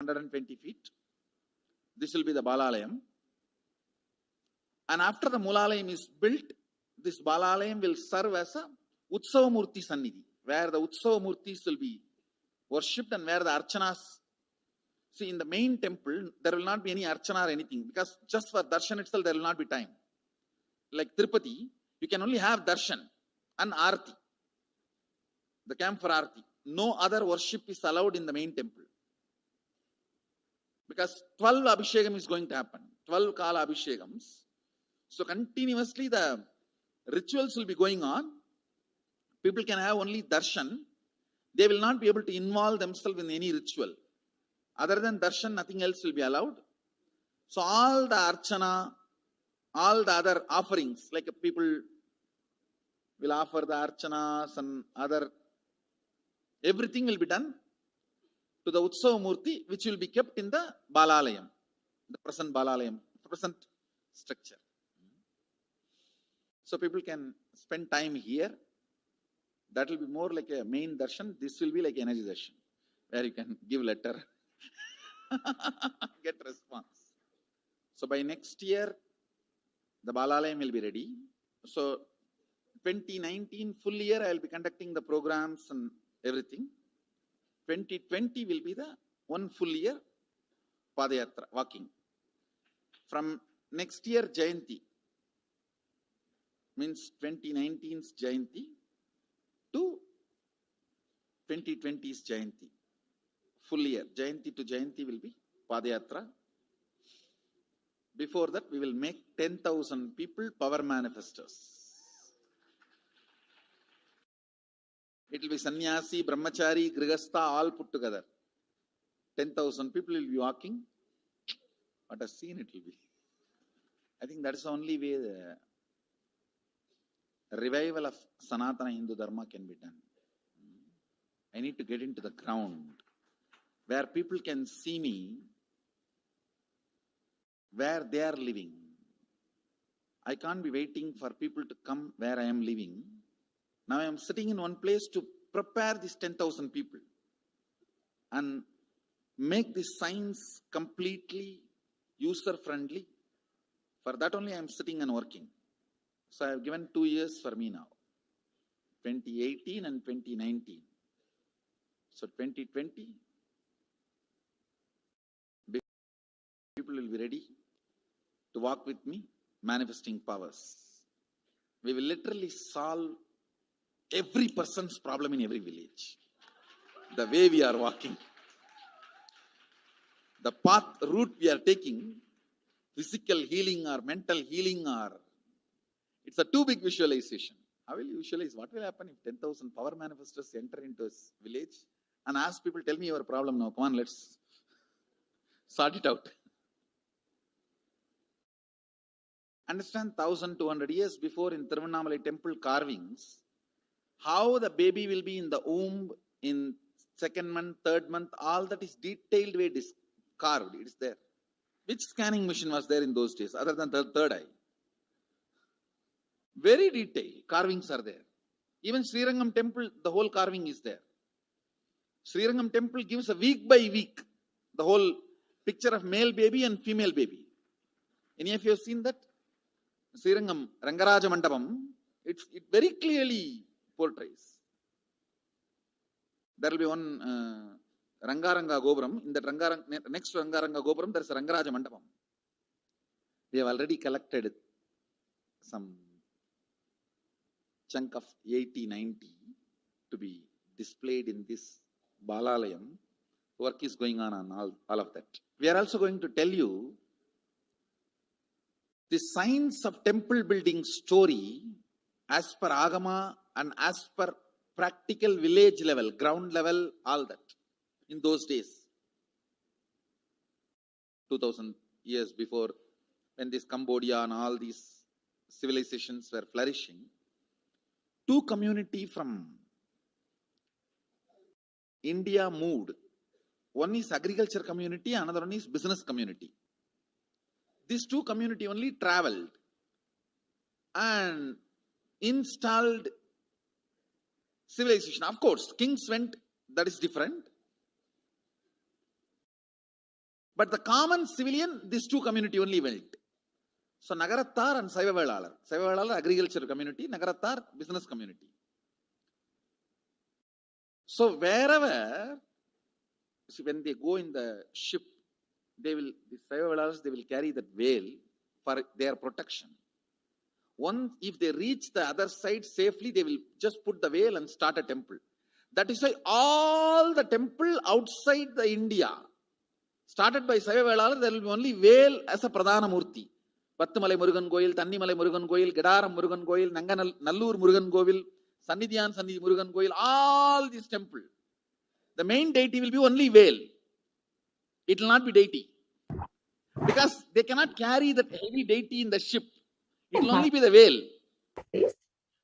120 feet. This will be the Balalayam. And after the Mulalayam is built, this Balalayam will serve as a Utsavamurti Sannidhi, where the Utsavamurtis will be worshipped and where the Archanas. See, in the main temple, there will not be any Archana or anything, because just for darshan itself, there will not be time. Like Tirupati, you can only have darshan and Arati, the camp for Arati. No other worship is allowed in the main temple. Because 12 Abhishekam is going to happen, 12 Kala Abhishekams. So continuously the rituals will be going on. People can have only darshan. They will not be able to involve themselves in any ritual. Other than darshan, nothing else will be allowed. So all the archana, all the other offerings, like people will offer the archanas and other, everything will be done to the Utsava Murti, which will be kept in the Balalayam, the present Balalayam, present structure. So people can spend time here. That will be more like a main darshan. This will be like energy darshan, where you can give letter, get response. So by next year, the Balalayam will be ready. So 2019 full year, I will be conducting the programs and everything. 2020 will be the one full year Padayatra, walking. From next year, Jayanti, means 2019's Jayanti to 2020's Jayanti. Full year, Jayanti to Jayanti will be Padayatra. Before that, we will make 10,000 people power manifestors. It will be sannyasi, brahmachari, grihastha, all put together. 10,000 people will be walking. What a scene it will be. I think that is the only way the revival of Sanatana Hindu Dharma can be done. I need to get into the ground where people can see me, where they are living. I can't be waiting for people to come where I am living. Now I am sitting in one place to prepare these 10,000 people and make this science completely user-friendly. For that only I am sitting and working. So I have given 2 years for me now, 2018 and 2019. So 2020, people will be ready to walk with me, manifesting powers. We will literally solve every person's problem in every village. The way we are walking, the path, route we are taking, physical healing or mental healing, or it's a too big visualization. How will you visualize? What will happen if 10,000 power manifestors enter into a village and ask people, tell me your problem now, come on, let's sort it out. Understand, 1,200 years before in Tiruvannamalai temple carvings, how the baby will be in the womb in 2nd month, 3rd month, all that is detailed way carved. It is there. Which scanning machine was there in those days other than the third eye? Very detailed carvings are there. Even Srirangam temple, the whole carving is there. Srirangam temple gives a week by week the whole picture of male baby and female baby. Any of you have seen that? Srirangam Rangaraja Mandapam, it very clearly portrays. There will be one Rangaranga Gopuram. In that next to Rangaranga Gopuram, there is a Rangaraja Mandapam. We have already collected some chunk of 80-90 to be displayed in this Balalayam. Work is going on all of that. We are also going to tell you the science of temple building story as per Agama and as per practical village level, ground level, all that. In those days, 2000 years before, when this Cambodia and all these civilizations were flourishing, two communities from India moved. One is agriculture community, another one is business community. These two communities only traveled and installed civilization. Of course, kings went, that is different. But the common civilian, these two community only went. So Nagarattar and Saivavelalar. Saivavelalar agriculture community, Nagarattar business community. So wherever, see, when they go in the ship, the Saivavelas, they will carry that veil for their protection. Once, if they reach the other side safely, they will just put the veil and start a temple. That is why all the temple outside the India, started by Saivavelas, there will be only veil as a Pradhana Murti. Pattumalai Murugan Goil, Tannimalai Murugan Goil, Gedaram Murugan Goil, Nallur Murugan Govil, Sannidhyan Sannidhi Murugan Goil, all these temples. The main deity will be only veil. It will not be deity. Because they cannot carry that heavy deity in the ship. It will only be the veil.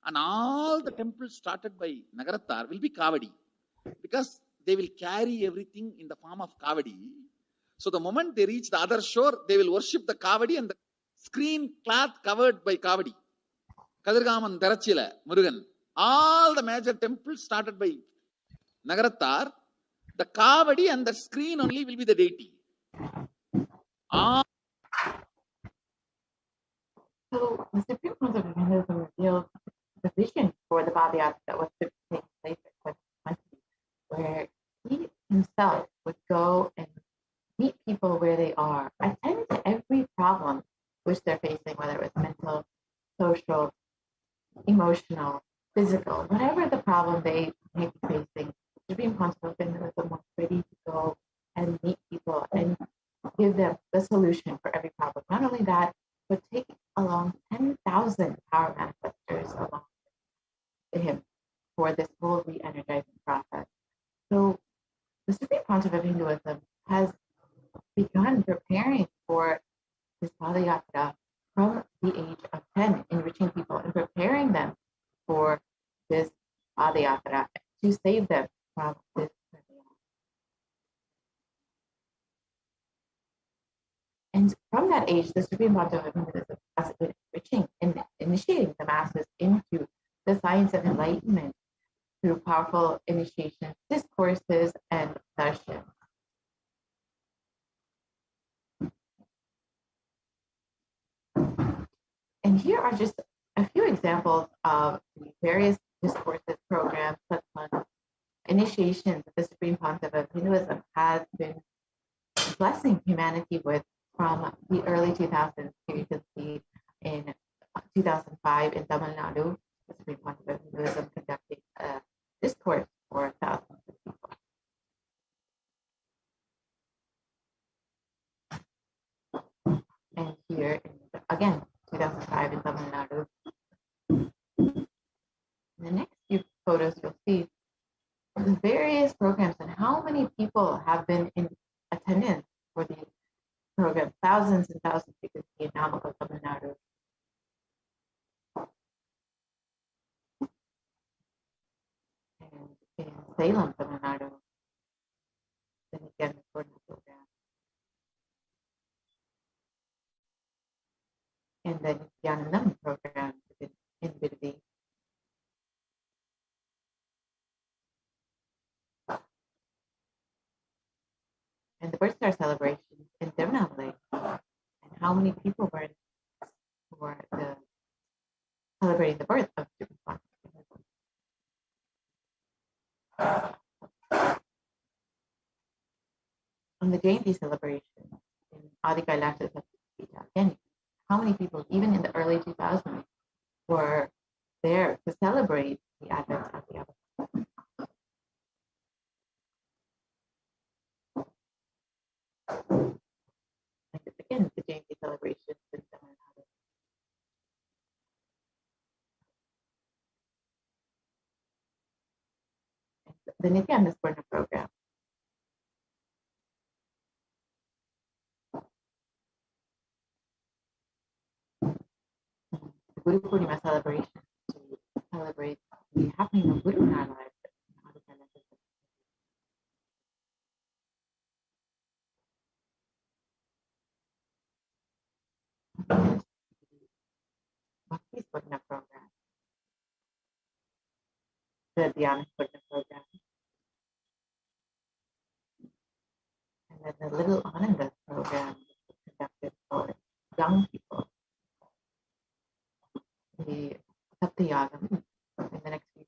And all the temples started by Nagarattar will be Kavadi. Because they will carry everything in the form of Kavadi. So the moment they reach the other shore, they will worship the Kavadi and the screen cloth covered by Kavadi. Kadirgaman, Darachila, Murugan. All the major temples started by Nagarattar. The Kavadi and the screen only will be the deity. So the Supreme Court of Hinduism revealed the vision for the Bhava that was to take place at 2020, where he himself would go and meet people where they are, attend to every problem which they're facing, whether it was mental, social, emotional, physical, whatever the problem they may be facing. The Supreme Court of Hinduism was ready to go and meet people and give them the solution for every problem. Not only that, but take along 10,000 power manifestors along with him for this whole re-energizing process. So the Supreme Council of Hinduism has begun preparing for this Padayatra from the age of 10, enriching people and preparing them for this Padayatra to save them from this. And from that age, the Supreme Council of Hinduism has been enriching and initiating the masses into the science of enlightenment through powerful initiation discourses and darshan. And here are just a few examples of the various discourses, programs, satsang, initiations that the Supreme Council of Hinduism has been blessing humanity with from the early 2000s. Here you can see in 2005 in Tamil Nadu, the Supreme Council of Hinduism conducting a discourse for thousands of people. And here, again, 2005 in Tamil Nadu. In the next few photos, you'll see the various programs and how many people have been in attendance for these programs. Thousands and thousands, you can see in Namakkal, Tamil Nadu. And in Salem, Tamil Nadu, the Nithyananda Paramashivam program. And the Nithyananda program in Bidadi. And the birth star celebrations in Devnavali, and how many people were celebrating the birth of Supreme. On the Jayanti celebration in Adi Kailasa, again, how many people, even in the early 2000s, were there to celebrate the advent of the Avatar? And again, the Jayanti celebration in Tamil Nadu. The Nithyananda program. The Guru Purnima celebration to celebrate the happening of Guru in our lives. Bhakti Purnima program. The Dhyana Purnima program. And then the Little Ananda program.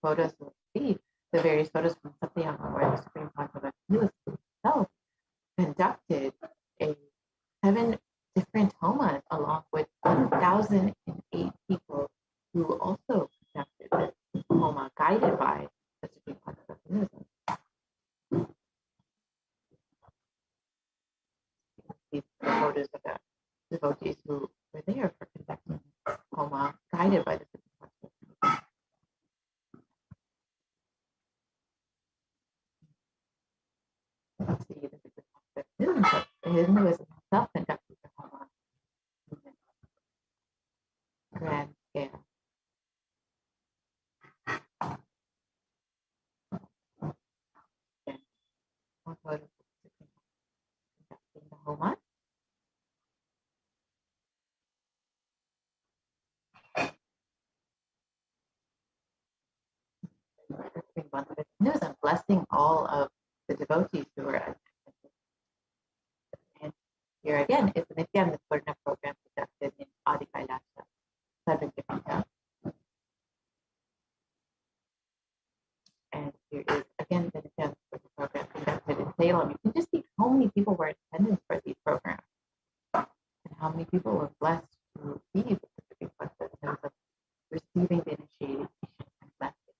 photos will see the various photos from Satyam, where the Supreme Controversial himself conducted 7 different homas along with 1,008 people who also conducted this homa guided by the Supreme Controversial. These are the photos of the devotees who were there for conducting homa guided by the Supreme Controversial. Let's see, the Supreme Controversial Hinduism itself conducted the homa movement grand scale. One photo of the Supreme conducting the homa. Hinduism blessing all of the devotees who were attending. And here again is the Nithyananda program conducted in Adi Kailasa, 7 different towns. And here is again the Nithyananda program conducted in Salem. You can just see how many people were attending for these programs and how many people were blessed to receive the Supreme Controversial Hinduism, receiving the initiation and blessing.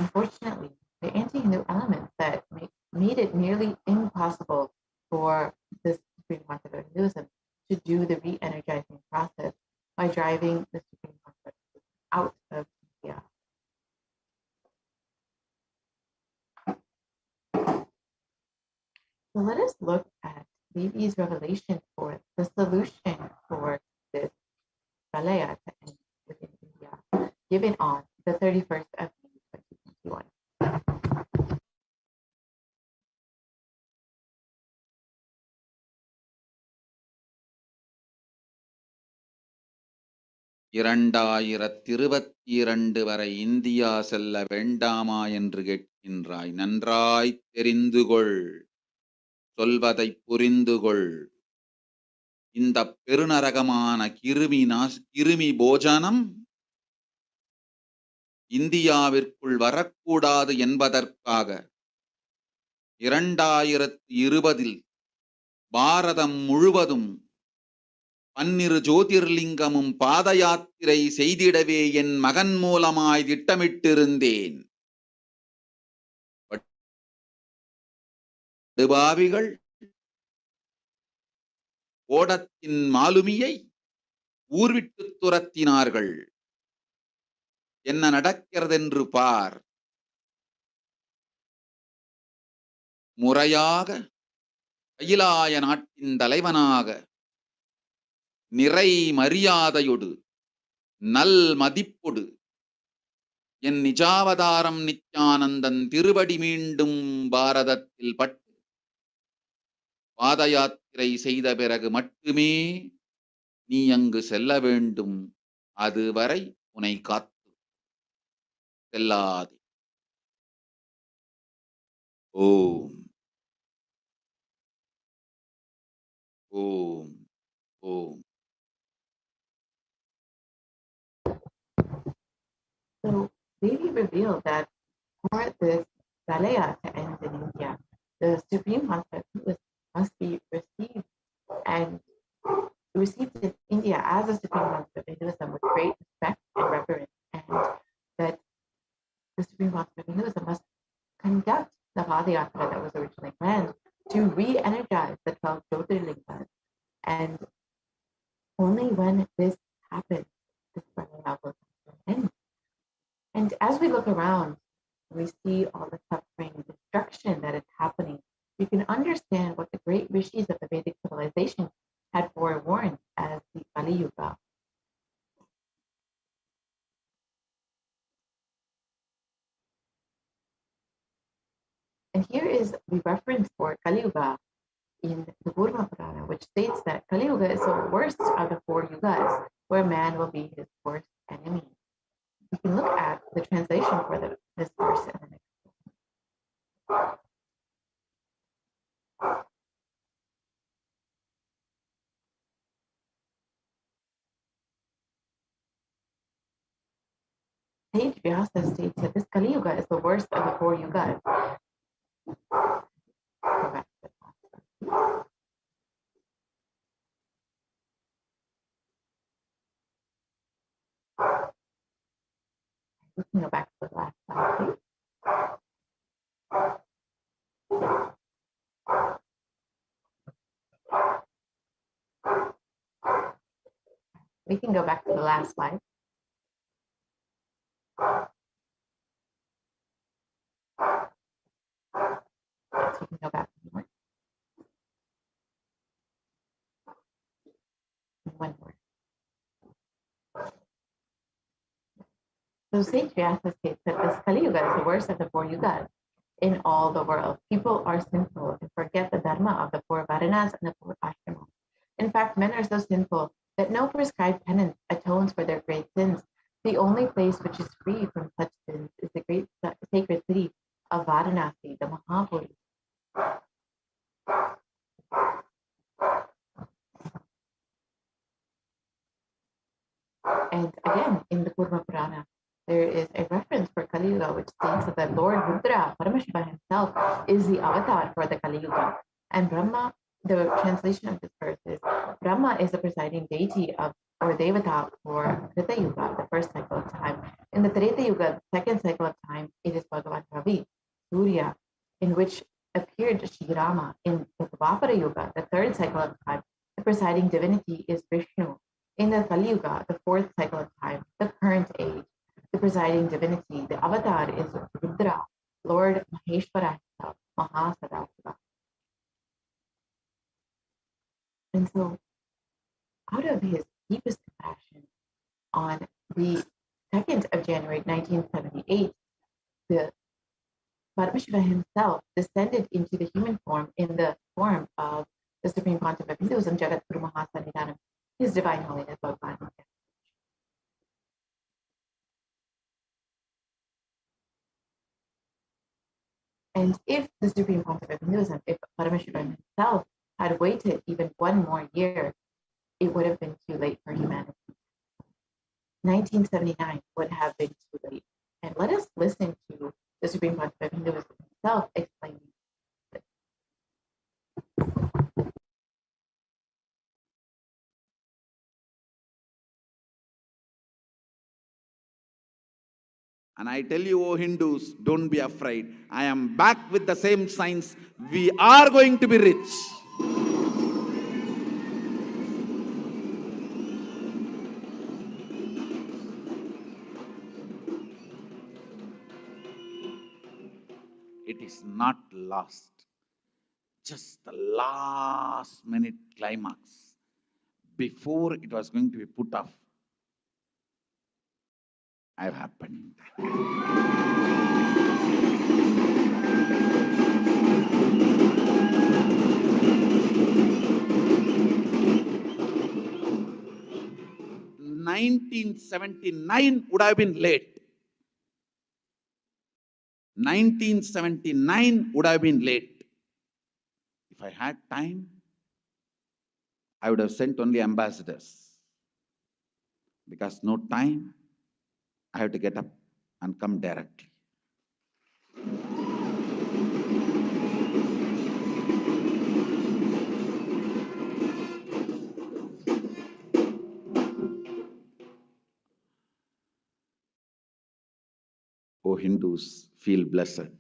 Unfortunately, the anti-Hindu elements that made it nearly impossible for this Supreme Controversial Hinduism to do the re-energizing process by driving the Supreme Controversial out of India. So let us look at Devi's revelation for the solution for this Pralaya to end within India, given on the 31st of May 2021. வரை India செல்ல வேண்டாமா என்று கேட்கின்றாய். நன்றாய் தெரிந்துகொள், சொல்வதை புரிந்துகொள். இந்த பெருநரகமான கிருமி போஜனம் இந்தியாவிற்குள் வரக்கூடாது என்பதற்காக 2020 பாரதம் முழுவதும் 12 ஜோதிர்லிங்கமும் பாத யாத்திரை செய்திடவே என் மகன் மூலமாய் திட்டமிட்டிருந்தேன். படுபாவிகள் ஓடத்தின் மாலுமியை ஊர்விட்டு துரத்தினார்கள். என்ன நடக்கிறதென்று பார். முறையாக கைலாய நாட்டின் தலைவனாக நிறை மரியாதையொடு நல் மதிப்பொடு என் நிஜாவதாரம் நித்யானந்தன் திருவடி மீண்டும் பாரதத்தில் பட்டு பாத யாத்திரை செய்த பிறகு மட்டுமே நீ அங்கு செல்ல வேண்டும். அதுவரை உன்னை காத்து செல்லாதே. ஓம் ஓம் ஓம். So Devi revealed that for this Pralaya to end in India, the Supreme Controversial must be received in India as a Supreme Controversial Hinduism with great respect and reverence, and that the Supreme Controversial Hinduism must conduct the Padayatra that was originally planned to re-energize the 12 Jyotirlingas. And only when this happens, this Pralaya will come to an end. And as we look around, we see all the suffering and destruction that is happening. We can understand what the great rishis of the Vedic civilization had forewarned as the Kali Yuga. And here is the reference for Kali Yuga in the Burma Purana, which states that Kali Yuga is the worst of the 4 yugas, where man will be his worst enemy. You can look at the translation for this verse in the next one. that this Kali Yuga is the worst of the 4 yugas. Go back to the last one. We can go back to the last slide, please. We can go back to the last slide. So we can go back one more. One more. So Saint Vyasa states that this Kali Yuga is the worst of the 4 yugas in all the world. People are sinful and forget the dharma of the 4 varanas and the 4 ashramas. In fact, men are so sinful that no prescribed penance atones for their great sins. The only place which is free from such sins is the great sacred city of Varanasi, the Mahapuri. And again, in the Kurma Purana, there is a reference for Kali Yuga which states that the Lord Rudra, Paramashiva himself, is the avatar for the Kali Yuga. And Brahma, the translation of this verse is, Brahma is the presiding deity of, or Devata for Treta Yuga, the first cycle of time. In the Treta Yuga, the second cycle of time, it is Bhagavan Ravi, Surya, in which appeared Shri Rama. In the Dvapara Yuga, the third cycle of time, the presiding divinity is Vishnu. In the Kali Yuga, the fourth cycle of time, the current age, the presiding divinity, the avatar is Rudra, Lord Maheshwara himself, Mahasadasiva. And so, out of his deepest compassion, on the 2nd of January 1978, the Paramashiva himself descended into the human form in the form of the Supreme Pontiff of Hinduism, Jagadguru Mahasannidhanam, His Divine Holiness Bhagavan. And if the Supreme Pontiff of Hinduism, if Paramashiva himself had waited even one more year, it would have been too late for humanity. 1979 would have been too late. And let us listen to the Supreme Pontiff of Hinduism himself explaining this. And I tell you, O Hindus, don't be afraid. I am back with the same science. We are going to be rich. It is not lost. Just the last minute climax before it was going to be put off. Have happened. (1979) would have been late. 1979 would have been late. If I had time, I would have sent only ambassadors. Because no time, I have to get up and come directly. O Hindus, feel blessed.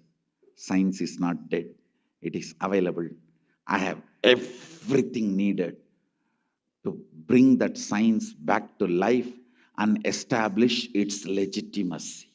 Science is not dead. It is available. I have everything needed to bring that science back to life and establish its legitimacy.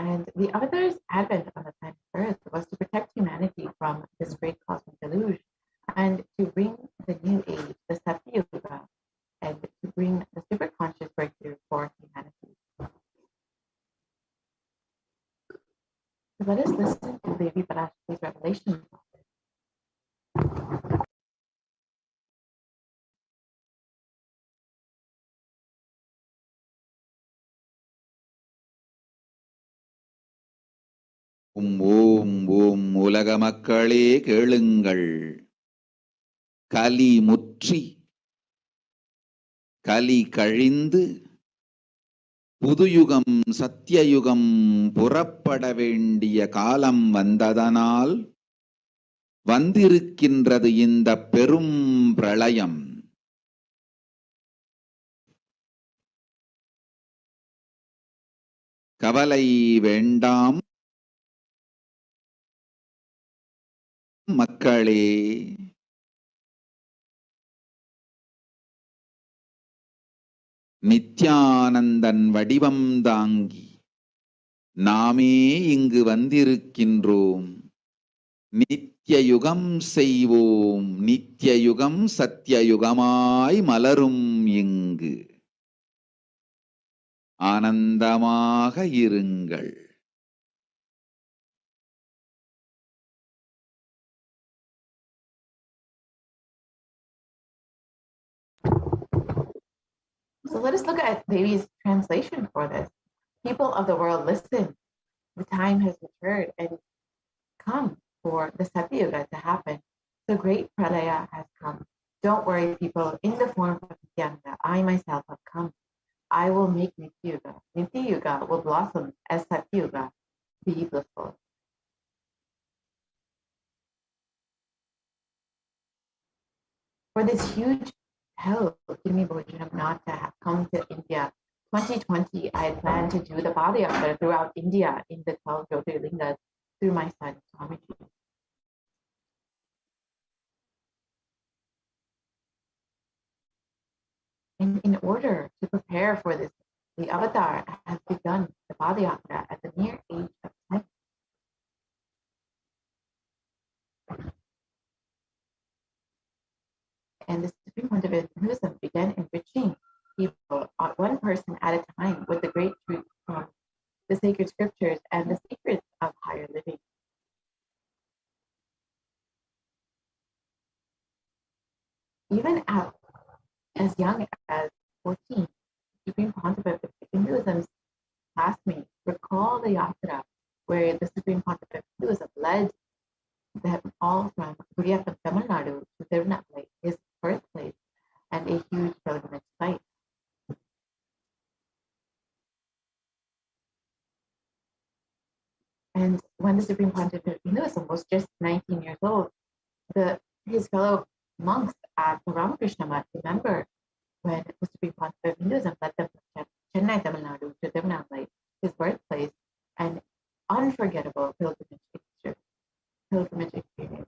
And the Avatar's advent on the planet Earth was to protect humanity from this great cosmic deluge and to bring the new age, the Satya Yuga, and to bring the super conscious breakthrough for humanity. So let us listen to Devi Parashakti's revelation. ஓம் ஓம் உலக மக்களே கேளுங்கள். கலி முற்றி கலி கழிந்து புதுயுகம் சத்தியயுகம் புறப்பட வேண்டிய காலம் வந்ததனால் வந்திருக்கின்றது இந்த பெரும் பிரளயம். கவலை வேண்டாம் மக்களே. நித்யானந்தன் வடிவம் தாங்கி நாமே இங்கு வந்திருக்கின்றோம். நித்திய யுகம் செய்வோம், நித்திய யுகம் சத்தியயுகமாய் மலரும் இங்கு. ஆனந்தமாக இருங்கள். So let us look at Devi's translation for this. People of the world, listen. The time has matured and come for the Satyuga to happen. The great Pralaya has come. Don't worry, people. In the form of Nithyananda, I myself have come. I will make Nityuga. Nityuga will blossom as Satyuga. Be blissful. For this huge help, give me Bhojanam not to have come to India. 2020, I had planned to do the Padayatra throughout India in the 12 Jyotirlingas through my son, Swamiji. And in order to prepare for this, the avatar has begun the Padayatra at the mere age of 10. And the Supreme Pontificate Hinduism began enriching people, one person at a time, with the great truth from the sacred scriptures and the secrets of higher living. Even as young as 14, Supreme Pontificate Hinduism's classmates recall the yatra where the Supreme Pontificate Hinduism led them all from Guriyatam, Tamil Nadu to Tirunelveli, his birthplace, and a huge pilgrimage site. And when the Supreme Pontificate Hinduism was just 19 years old, his fellow monks at the Ramakrishna Math remember when the Supreme Pontificate Hinduism led them from Chennai, Tamil Nadu to Tirunelveli, his birthplace, an unforgettable pilgrimage experience.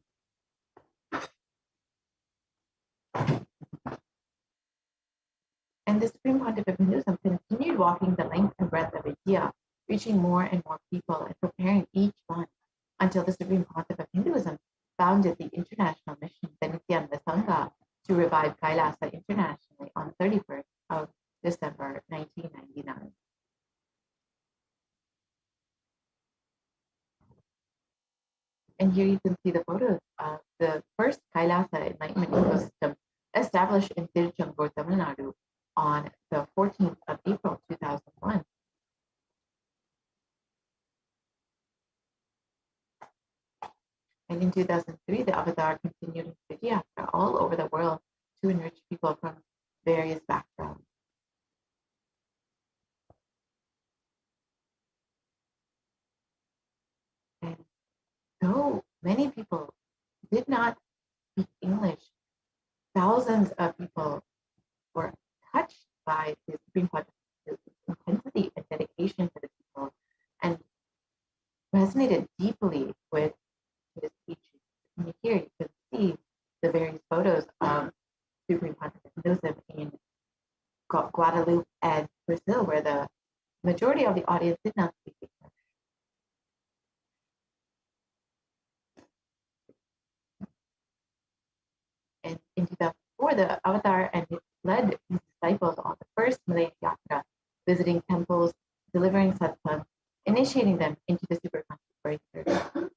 And the Supreme Pontificate Hinduism continued walking the length and breadth of India, reaching more and more people and preparing each one until the Supreme Pontificate Hinduism founded the international mission, the Nithyananda Sangha, to revive Kailasa internationally on 31st of December 1999. And here you can see the photos of the first Kailasa enlightenment ecosystem established in Tiruchendur, Tamil Nadu on the 14th of April 2001. And in 2003, the Avatar continued his Vidyayatra all over the world to enrich people from various backgrounds. And though many people did not speak English, thousands of people were touched by the Supreme Pontificate's intensity and dedication to the people and resonated deeply with his teaching. And here you can see the various photos of Supreme Pontificate Hinduism in Guadeloupe and Brazil, where the majority of the audience did not speak English. And in 2004, the Avatar and led his disciples on the first Malay Yatra, visiting temples, delivering Satsang, initiating them into the superconscious breakthrough.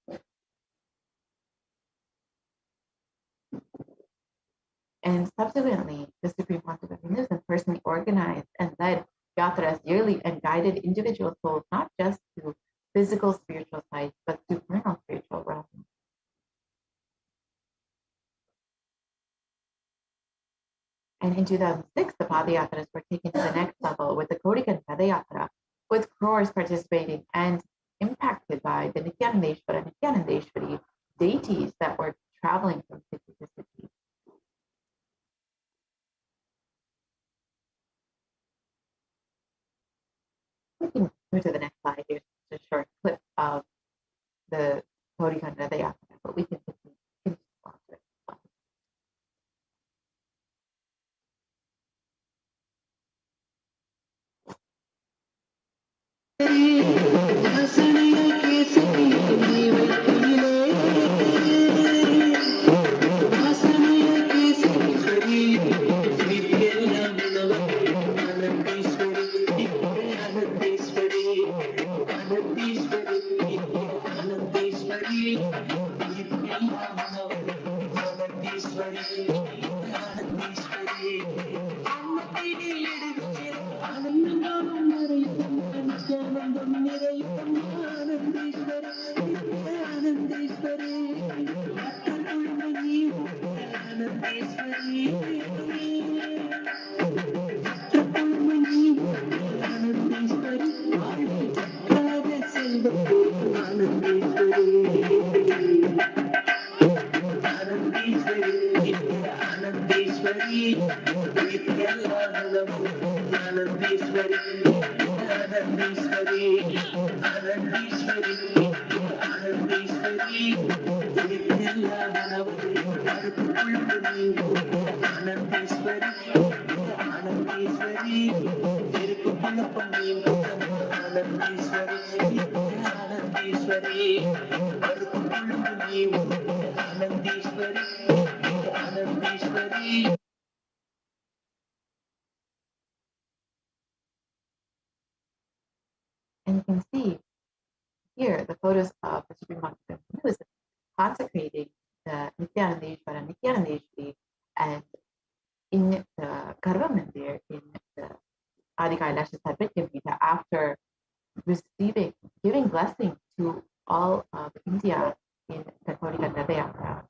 And subsequently, the Supreme Pontificate Hinduism personally organized and led yatras yearly and guided individual souls not just to physical spiritual sites, but supernal spiritual realms. And in 2006, the Padayatras were taken to the next level with the Kodikan Padayatra, with crores participating and impacted by the Nithyanandeshwara and Nithyanandeshwari deities that were traveling from city to city. We can go to the next slide. Here's just a short clip of the Kodikan Padayatra, but we can continue on to it. And you can see here the photos of the Supreme Master who is consecrating the Nithyanandeshwara, Nithyanandeshwari, and in the Karva Mandir, in the Adi Kailasa Sarvajyapita, after giving blessing to all of India in the Kodikan Padayatra.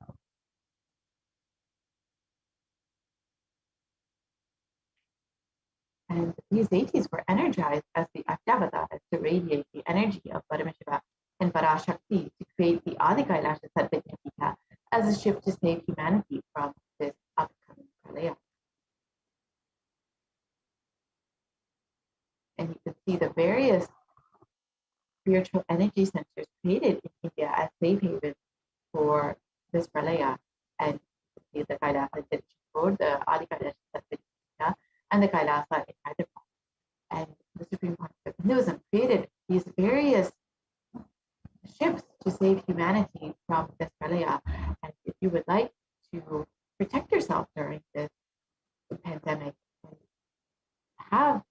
And these deities were energized as the Ashtavadaras to radiate the energy of Paramashiva and Parashakti to create the Adi Kailasa Sarvajyapita as a ship to save humanity from this upcoming pralaya. And you can see the various spiritual energy centers created in India as safe havens for this pralaya. And you can see the Kailasa in Chittor, the Adi Kailasa Sarvajyapita, and the Kailasa in Hyderabad. And the Supreme Court of Hinduism created these various ships to save humanity from this pralaya. And if you would like to protect yourself during this pandemic and have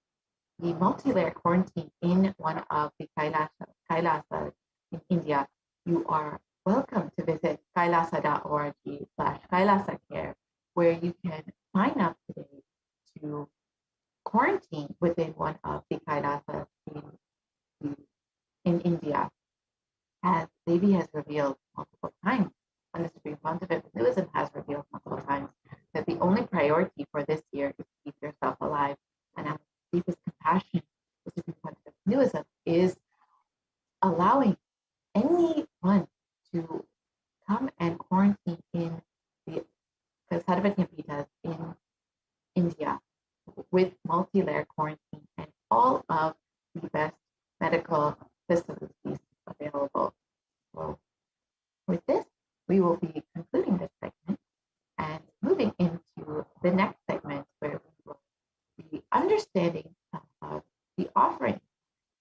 the multi-layer quarantine in one of the Kailasas in India, you are welcome to visit kailasa.org/Kailasa where you can sign up today to quarantine within one of the Kailasas in India. As Devi has revealed multiple times, and the Supreme Pontificate of Hinduism has revealed multiple times, that the only priority for this year is to keep yourself alive. And out of deepest compassion, the Supreme Pontificate of Hinduism is allowing anyone to come and quarantine in the Sarvajyapitas in India with multi-layer quarantine and all of the best medical facilities available. So with this, we will be concluding this segment and moving into the next segment where we will be understanding of the offering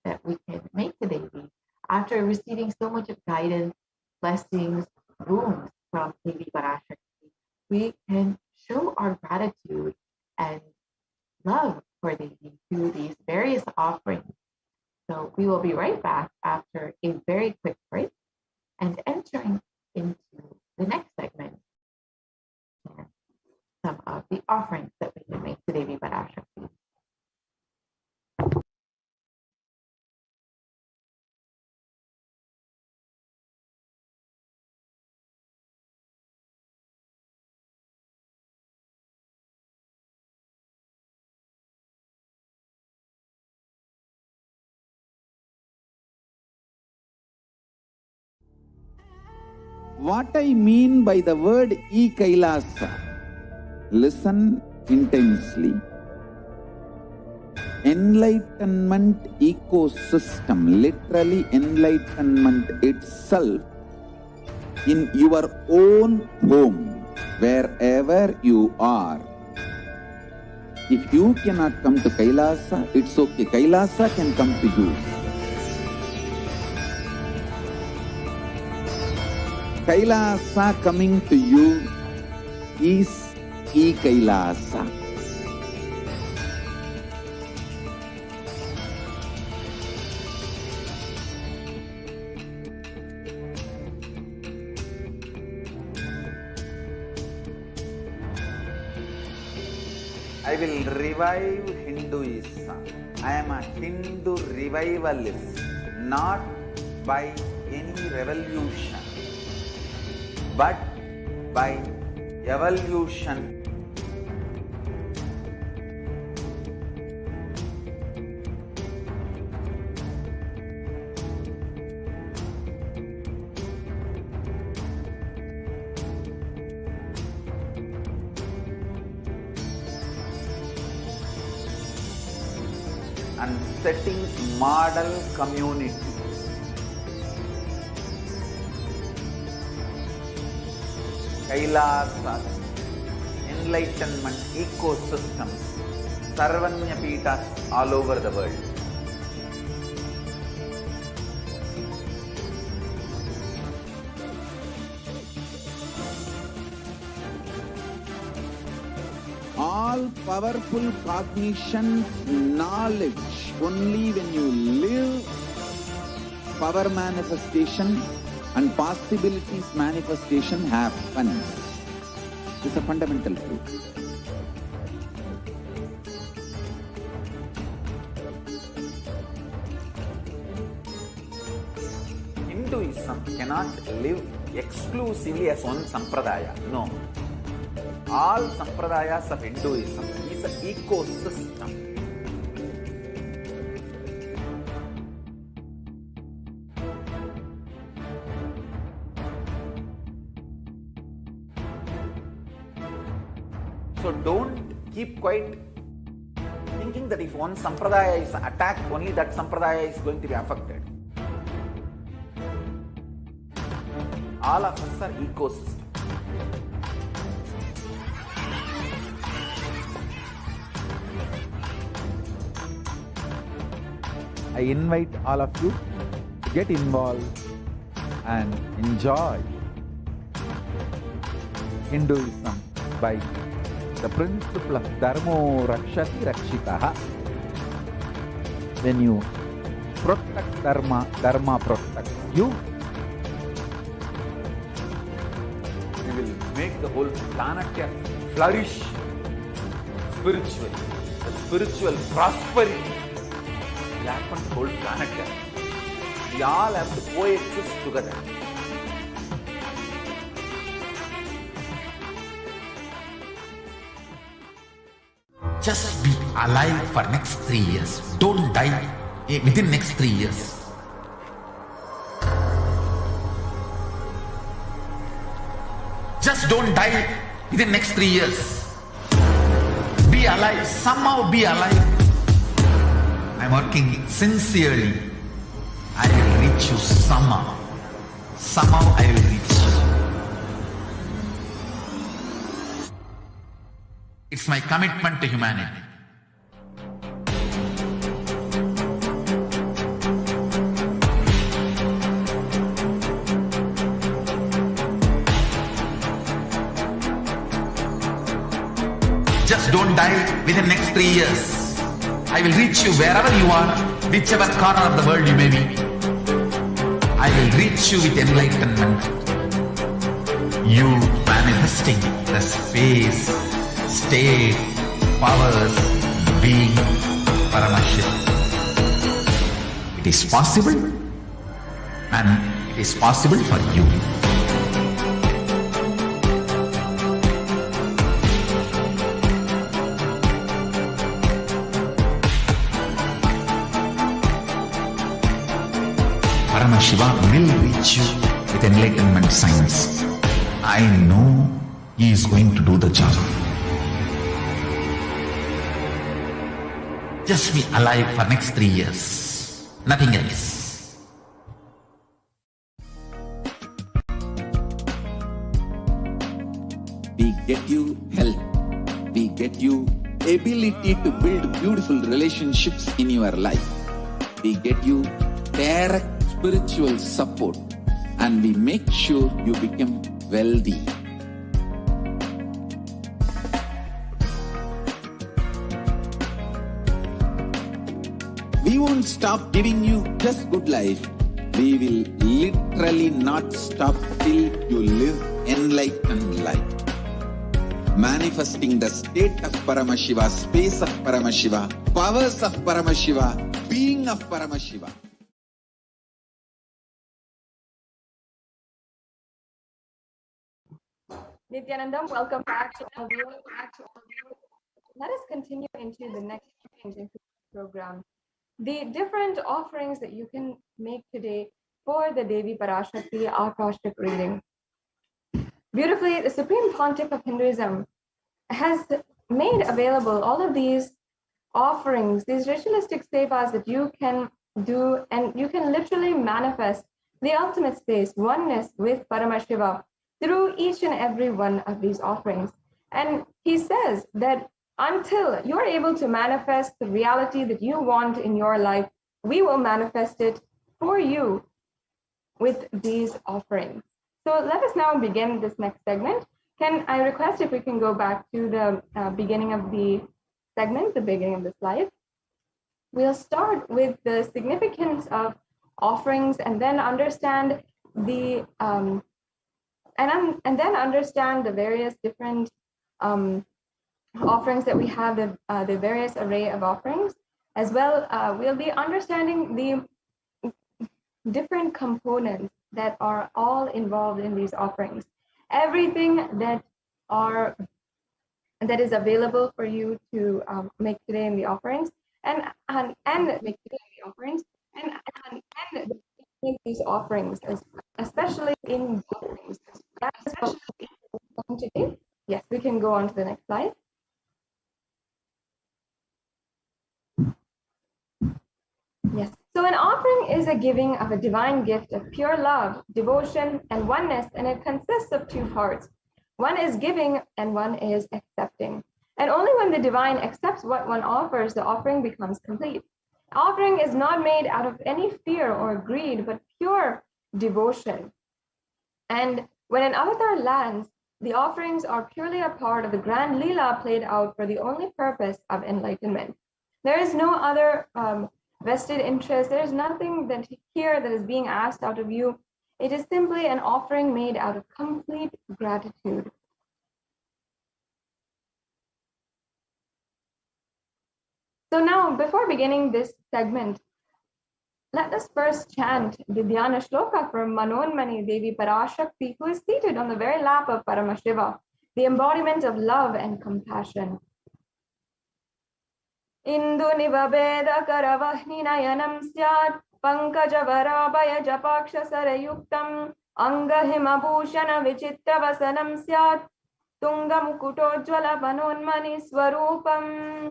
that we can make to Devi after receiving so much of guidance, blessings, wounds from Devi Parashakti. We can show our gratitude and love for Devi through these various offerings. So we will be right back after a very quick break and entering into the next segment, some of the offerings that we can make to Devi Parashakti. What I mean by the word Kailasa, listen intensely. Enlightenment ecosystem, literally enlightenment itself, in your own home, wherever you are. If you cannot come to Kailasa, it's okay. Kailasa can come to you. Kailasa coming to you is Kailasa. I will revive Hinduism. I am a Hindu revivalist, not by any revolution, but by evolution. And setting model communities. Kailasas, enlightenment ecosystems, Sarvanya Pitas all over the world. All powerful cognition, knowledge, only when you live, power manifestation and possibilities manifestation happens. This is a fundamental truth. Hinduism cannot live exclusively as one sampradaya. No. All sampradayas of Hinduism is an ecosystem. So don't keep quiet thinking that if one sampradaya is attacked, only that sampradaya is going to be affected. All of us are ecosystems. I invite all of you to get involved and enjoy Hinduism by the principle of Dharmo Rakshati Rakshitaha. When you protect Dharma, Dharma protects you. You will make the whole planet flourish spiritually. The spiritual prosperity will happen to the whole planet. We all have to coexist together. Just be alive for next 3 years. Don't die within next 3 years. Just don't die within next 3 years. Be alive. Somehow be alive. I'm working sincerely. I will reach you somehow. Somehow I will reach you. It's my commitment to humanity. Just don't die within next 3 years. I will reach you wherever you are, whichever corner of the world you may be. I will reach you with enlightenment. You manifesting the space, state, powers, being Paramashivoham. It is possible, and it is possible for you. Paramashivoham will reach you with enlightenment science. I know he is going to do the job. Just be alive for next 3 years. Nothing else. We get you health. We get you ability to build beautiful relationships in your life. We get you direct spiritual support, and we make sure you become wealthy. We won't stop giving you just good life. We will literally not stop till you live enlightened life. Manifesting the state of Paramashiva, space of Paramashiva, powers of Paramashiva, being of Paramashiva. Nithyanandam, welcome back to all of you. Let us continue into the next stage into the program. The different offerings that you can make today for the Devi Parashakti Akashtic reading. Beautifully, the Supreme Pontiff of Hinduism has made available all of these offerings, these ritualistic sevas that you can do, and you can literally manifest the ultimate space, oneness with Paramashiva through each and every one of these offerings. And he says that until you're able to manifest the reality that you want in your life, we will manifest it for you with these offerings. So let us now begin this next segment. Can I request if we can go back to the beginning of the segment, the beginning of the slide? We'll start with the significance of offerings, and then understand the and then understand the various different offerings that we have, the various array of offerings. As well, we'll be understanding the different components that are all involved in these offerings. Everything that is available for you to make today in the offerings, and make today in the offerings, and make these offerings, especially in offerings. That's what we're going today. Yes, we can go on to the next slide. Yes. So an offering is a giving of a divine gift of pure love, devotion, and oneness, and it consists of two parts. One is giving and one is accepting. And only when the divine accepts what one offers, the offering becomes complete. Offering is not made out of any fear or greed, but pure devotion. And when an avatar lands, the offerings are purely a part of the grand Leela played out for the only purpose of enlightenment. There is no other vested interest. There is nothing that here that is being asked out of you. It is simply an offering made out of complete gratitude. So now, before beginning this segment, let us first chant the Dhyana Shloka from Manonmani Devi Parashakti, who is seated on the very lap of Paramashiva, the embodiment of love and compassion. Indu nivabeda karavahni nayanam syat pankaja varabhaya japaksha sarayuktam anga himabhushana vichitta vasanam syat tunga mukutojjvala manonmani swarupam.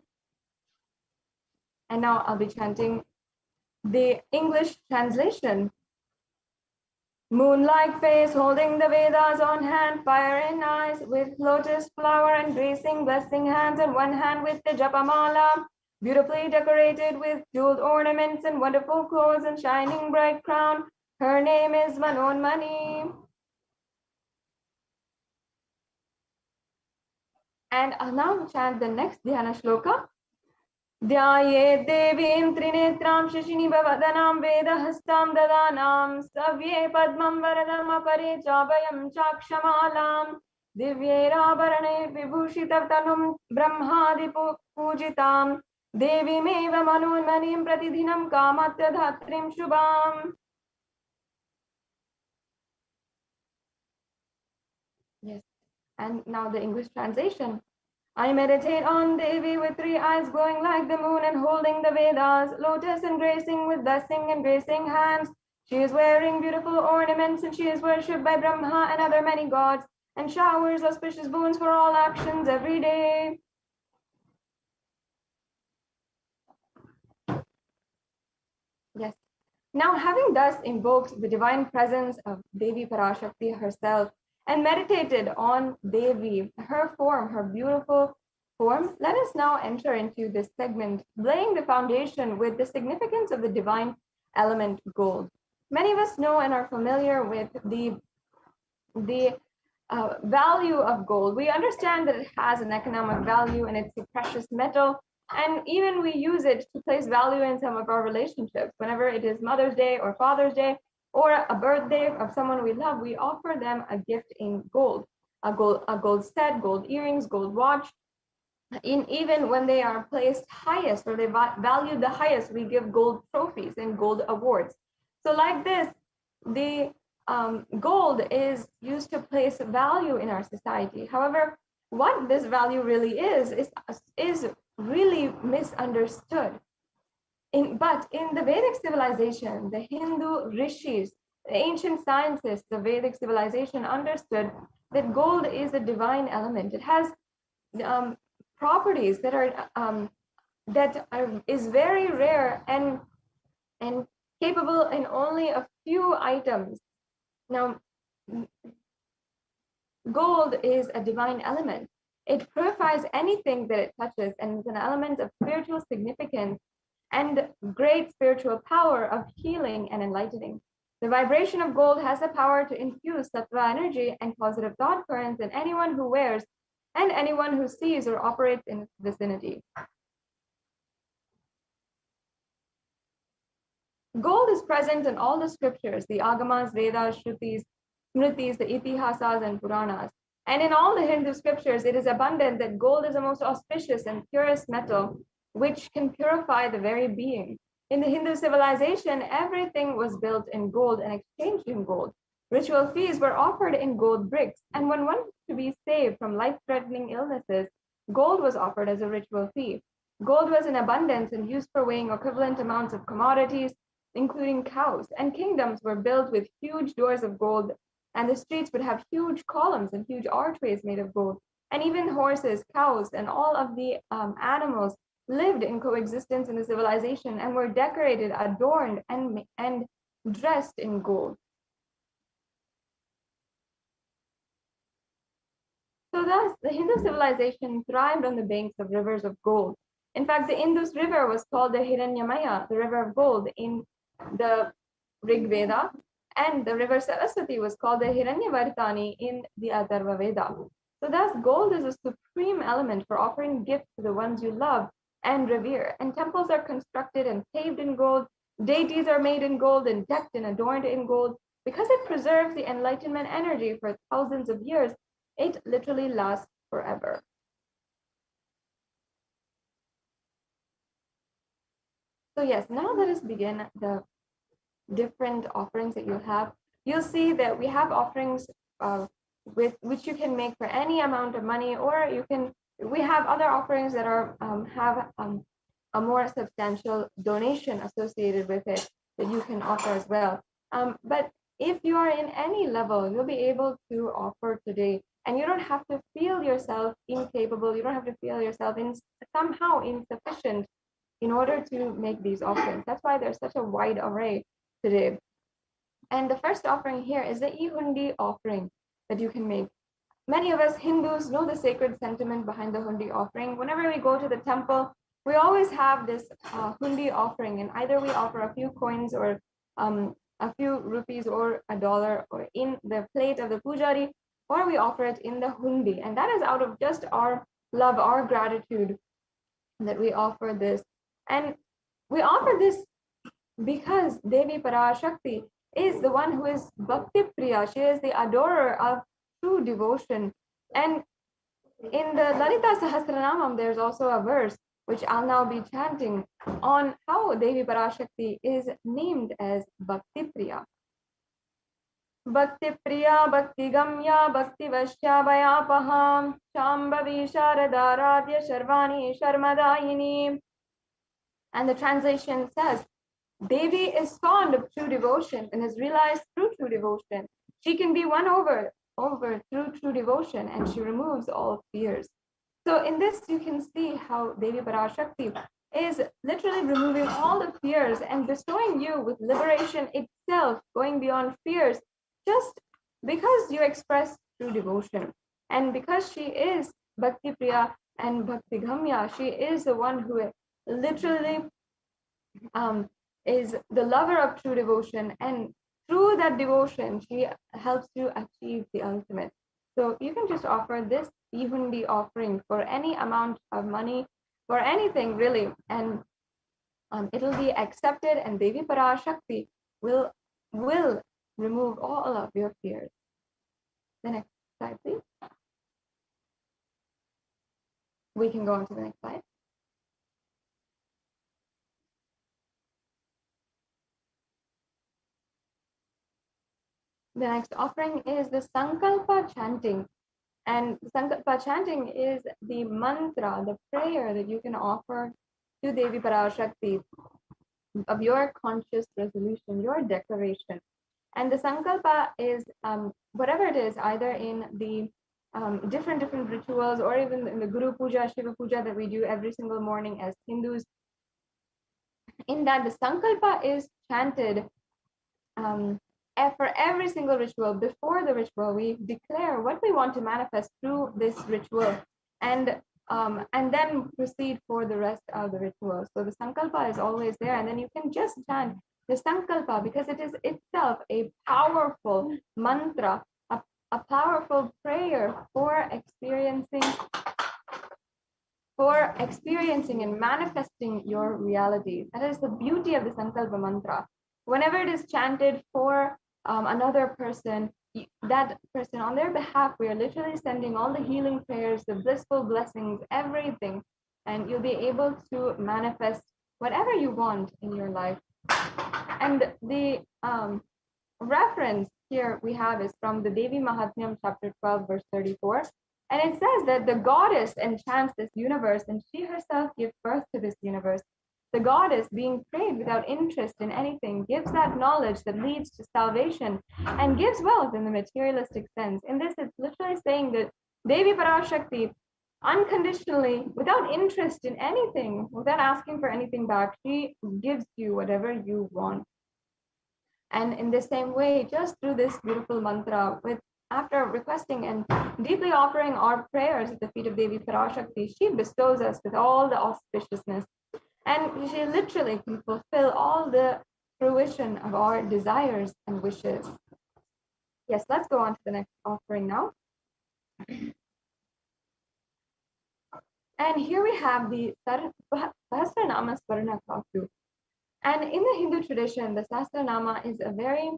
And now I'll be chanting the English translation. Moon-like face holding the Vedas on hand, fire in eyes with lotus flower and gracing blessing hands, and one hand with the japamala, beautifully decorated with jeweled ornaments and wonderful clothes and shining bright crown. Her name is Manonmani. And I'll now chant the next Dhyana Shloka. Dhyaye devim trinetram shishinivadanam vedahastam dadanam savye padmam varadam apare chabhayam chakshamalam divyerabarane vibhushitatanum brahmadi pujitam devimeva manonmanim pratidhinam kamatya dhatrim shubham. Yes, and now the English translation. I meditate on Devi with three eyes glowing like the moon and holding the Vedas, lotus and gracing with blessing and gracing hands, She is wearing beautiful ornaments, and she is worshipped by Brahma and other many gods, and showers auspicious boons for all actions every day. Yes. Now, having thus invoked the divine presence of Devi Parashakti herself and meditated on Devi, her form, her beautiful form, let us now enter into this segment, laying the foundation with the significance of the divine element gold. Many of us know and are familiar with the value of gold. We understand that it has an economic value and it's a precious metal. And even we use it to place value in some of our relationships. Whenever it is Mother's Day or Father's Day or a birthday of someone we love, we offer them a gift in gold, a gold set, gold earrings, gold watch. Even when they are placed highest or they value the highest, we give gold trophies and gold awards. So like this, the gold is used to place value in our society. However, what this value really is really misunderstood. But in the Vedic civilization, the Hindu rishis, the ancient scientists of Vedic civilization understood that gold is a divine element. It has properties that is very rare and capable in only a few items. Now, gold is a divine element. It purifies anything that it touches and is an element of spiritual significance and great spiritual power of healing and enlightening. The vibration of gold has the power to infuse sattva energy and positive thought currents in anyone who wears and anyone who sees or operates in its vicinity. Gold is present in all the scriptures, the Agamas, Vedas, Shrutis, Smritis, the Itihasas, and Puranas. And in all the Hindu scriptures, it is abundant that gold is the most auspicious and purest metal, which can purify the very being. In the Hindu civilization, everything was built in gold and exchanged in gold. Ritual feasts were offered in gold bricks, and when one was to be saved from life-threatening illnesses, gold was offered as a ritual fee. Gold was in abundance and used for weighing equivalent amounts of commodities, including cows, and kingdoms were built with huge doors of gold, and the streets would have huge columns and huge archways made of gold. And even horses, cows, and all of the animals lived in coexistence in the civilization and were decorated, adorned, and dressed in gold. So thus, the Hindu civilization thrived on the banks of rivers of gold. In fact, the Indus River was called the Hiranyamaya, the river of gold, in the Rig Veda, and the river Saraswati was called the Hiranyavartani in the Atharva Veda. So thus, gold is a supreme element for offering gifts to the ones you love and revere. And temples are constructed and paved in gold. Deities are made in gold and decked and adorned in gold. Because it preserves the enlightenment energy for thousands of years, it literally lasts forever. So yes, now let us begin the different offerings that you have. You'll see that we have offerings with which you can make for any amount of money, or we have other offerings that are have a more substantial donation associated with it that you can offer as well. But if you are in any level, you'll be able to offer today, and you don't have to feel yourself incapable. You don't have to feel yourself somehow insufficient in order to make these offerings. That's why there's such a wide array today. And the first offering here is the Hundi offering that you can make. Many of us Hindus know the sacred sentiment behind the Hundi offering. Whenever we go to the temple, we always have this Hundi offering, and either we offer a few coins or a few rupees or $1 or in the plate of the pujari, or we offer it in the Hundi. And that is out of just our love, our gratitude that we offer this. And we offer this because Devi Parashakti is the one who is Bhakti Priya. She is the adorer of true devotion. And in the Lalita Sahasranamam, there's also a verse which I'll now be chanting on how Devi Parashakti is named as Bhakti Priya. Bhakti Priya, Bhakti Gamya, Bhakti Vashya Vayapaham, Shambhavi Sharadaradya Sharvani Sharmadayini. And the translation says, Devi is fond of true devotion and has realized through true devotion she can be won over through true devotion, and she removes all fears. So in this you can see how Devi Parashakti is literally removing all the fears and bestowing you with liberation itself, going beyond fears, just because you express true devotion. And because she is Bhakti Priya and Bhakti Ghamya, she is the one who literally is the lover of true devotion, and through that devotion she helps you achieve the ultimate. So you can just offer this Bihundi offering for any amount of money, for anything really, and it'll be accepted, and Devi Parashakti will remove all of your fears. The next slide, please. We can go on to the next slide. The next offering is the Sankalpa chanting. And Sankalpa chanting is the mantra, the prayer that you can offer to Devi Parashakti of your conscious resolution, your declaration. And the Sankalpa is whatever it is, either in the different rituals, or even in the Guru Puja, Shiva Puja that we do every single morning as Hindus. In that, the Sankalpa is chanted for every single ritual. Before the ritual, we declare what we want to manifest through this ritual, and then proceed for the rest of the ritual. So the Sankalpa is always there, and then you can just chant the Sankalpa because it is itself a powerful mantra, a powerful prayer for experiencing and manifesting your reality. That is the beauty of the Sankalpa mantra. Whenever it is chanted for another person, that person on their behalf, we are literally sending all the healing prayers, the blissful blessings, everything, and you'll be able to manifest whatever you want in your life. And the reference here we have is from the Devi Mahatmyam, chapter 12, verse 34. And it says that the goddess enchants this universe, and she herself gives birth to this universe. The goddess, being prayed without interest in anything, gives that knowledge that leads to salvation and gives wealth in the materialistic sense. In this, it's literally saying that Devi Parashakti, unconditionally, without interest in anything, without asking for anything back, she gives you whatever you want. And in the same way, just through this beautiful mantra, after requesting and deeply offering our prayers at the feet of Devi Parashakti, she bestows us with all the auspiciousness. And she literally can fulfill all the fruition of our desires and wishes. Yes, let's go on to the next offering now. And here we have the Sahasranama Swarna Kaku. And in the Hindu tradition, the Sahasranama is a very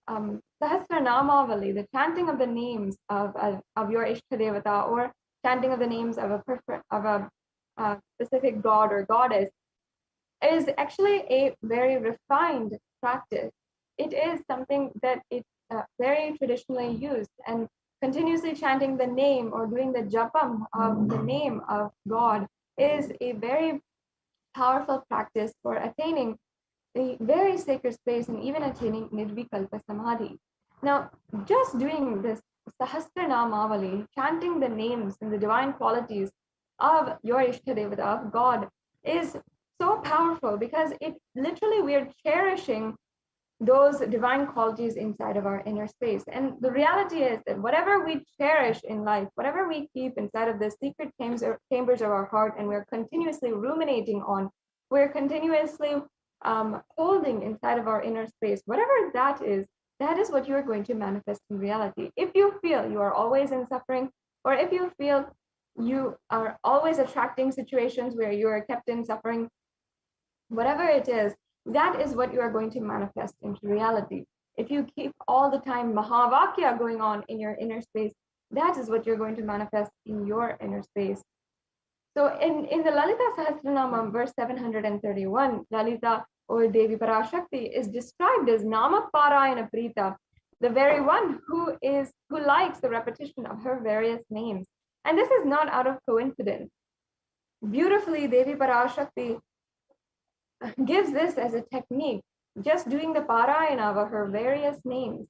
Sahasranamavali, the chanting of the names of your Ishtadevata, or chanting of the names of a specific god or goddess, is actually a very refined practice. It is something that is very traditionally used, and continuously chanting the name or doing the japam of the name of God is a very powerful practice for attaining a very sacred space and even attaining Nirvikalpa Samadhi. Now, just doing this Sahasranamavali, chanting the names and the divine qualities of your Ishtadevata, of God, is so powerful because it literally, we are cherishing those divine qualities inside of our inner space. And the reality is that whatever we cherish in life, whatever we keep inside of the secret chambers of our heart, and we're continuously ruminating on, we're continuously holding inside of our inner space, whatever that is what you're going to manifest in reality. If you feel you are always in suffering, or if you feel you are always attracting situations where you are kept in suffering, whatever it is, that is what you are going to manifest into reality. If you keep all the time Mahavakya going on in your inner space, that is what you're going to manifest in your inner space. So in the Lalita Sahasranamam, verse 731, Lalita, or Devi Parashakti, is described as Nama Parayana Prita, the very one who likes the repetition of her various names. And this is not out of coincidence. Beautifully, Devi Parashakti gives this as a technique just doing the parayana of her various names,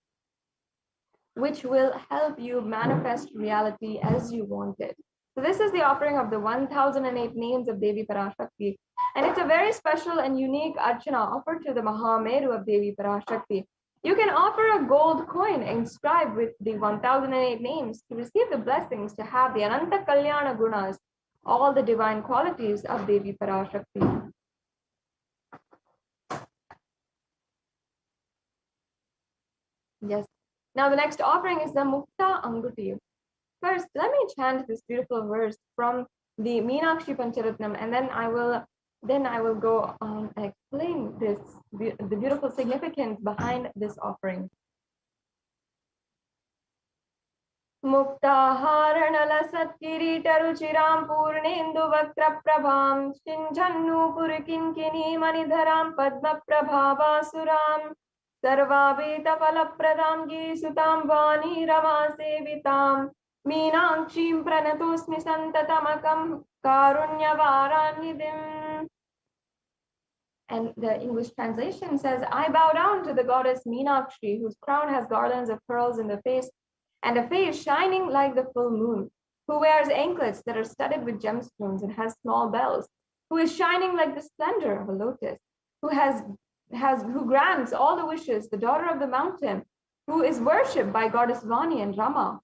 which will help you manifest reality as you want it. So this is the offering of the 1008 names of Devi Parashakti. And it's a very special and unique archana offered to the Mahameru of Devi Parashakti. You can offer a gold coin inscribed with the 1008 names to receive the blessings to have the Ananta Kalyana Gunas, all the divine qualities of Devi Parashakti. Yes. Now the next offering is the Mukta Anguti. First, let me chant this beautiful verse from the Meenakshi Pancharatnam, and then I will go on and explain the beautiful significance behind this offering. Muktaharanala Satkiritaruchiram Purnendu Vaktra Prabham Shinjannu Purikinkini Manidharam Padma Prabhavasuram Sarvabhita Falapradam Gisutam Vani Rama Sevitam Meenakshim Pranatosmi Santatamakam Karunyavaranidhim. And the English translation says, I bow down to the goddess Meenakshi, whose crown has garlands of pearls in the face, and a face shining like the full moon, who wears anklets that are studded with gemstones and has small bells, who is shining like the splendor of a lotus, who grants all the wishes, the daughter of the mountain, who is worshipped by goddess Vani and Rama.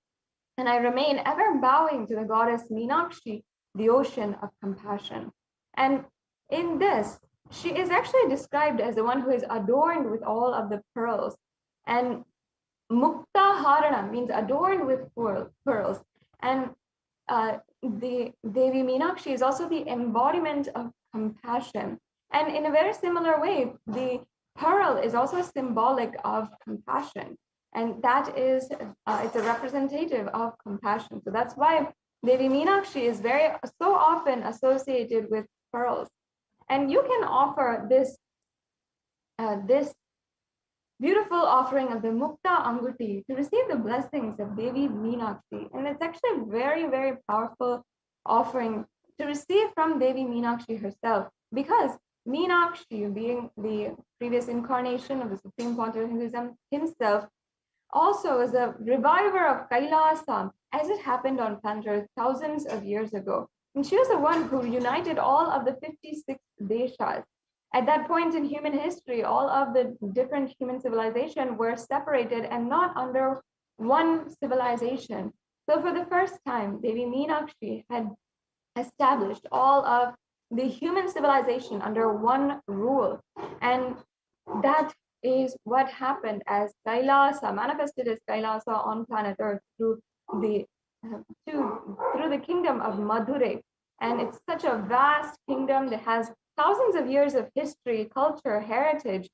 And I remain ever bowing to the goddess Meenakshi, the ocean of compassion. And in this, she is actually described as the one who is adorned with all of the pearls. And Mukta Harana means adorned with pearls. And the Devi Meenakshi is also the embodiment of compassion. And in a very similar way, the pearl is also symbolic of compassion. And that is, it's a representative of compassion. So that's why Devi Meenakshi is so often associated with pearls. And you can offer this beautiful offering of the Mukta Anguti to receive the blessings of Devi Meenakshi. And it's actually a very, very powerful offering to receive from Devi Meenakshi herself, because Meenakshi, being the previous incarnation of the Supreme Pontiff of Hinduism himself, also is a reviver of Kailasa, as it happened on planet Earth thousands of years ago. And she was the one who united all of the 56 deshas. At that point in human history, all of the different human civilizations were separated and not under one civilization. So for the first time, Devi Meenakshi had established all of the human civilization under one rule. And that is what happened as Kailasa, manifested as Kailasa on planet Earth through the kingdom of Madurai. And it's such a vast kingdom that has thousands of years of history, culture, heritage,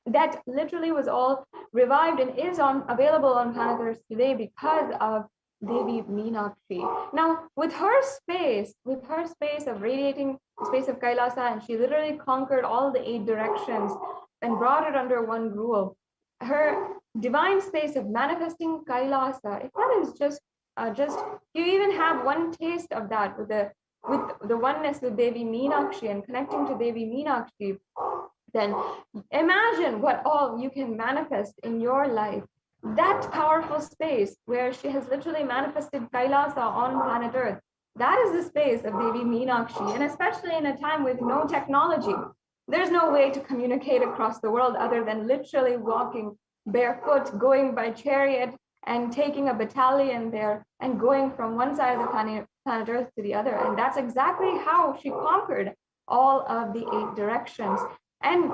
that literally was all revived and is available on planet Earth today because of Devi Meenakshi. Now, with her space of radiating space of Kailasa, and she literally conquered all the 8 directions and brought it under one rule. Her divine space of manifesting Kailasa, if that is just you even have one taste of that with the oneness with Devi Meenakshi and connecting to Devi Meenakshi, then imagine what all you can manifest in your life. That powerful space where she has literally manifested Kailasa on planet Earth, that is the space of Devi Meenakshi. And especially in a time with no technology, there's no way to communicate across the world other than literally walking barefoot, going by chariot, and taking a battalion there and going from one side of the planet Earth to the other. And that's exactly how she conquered all of the 8 directions. And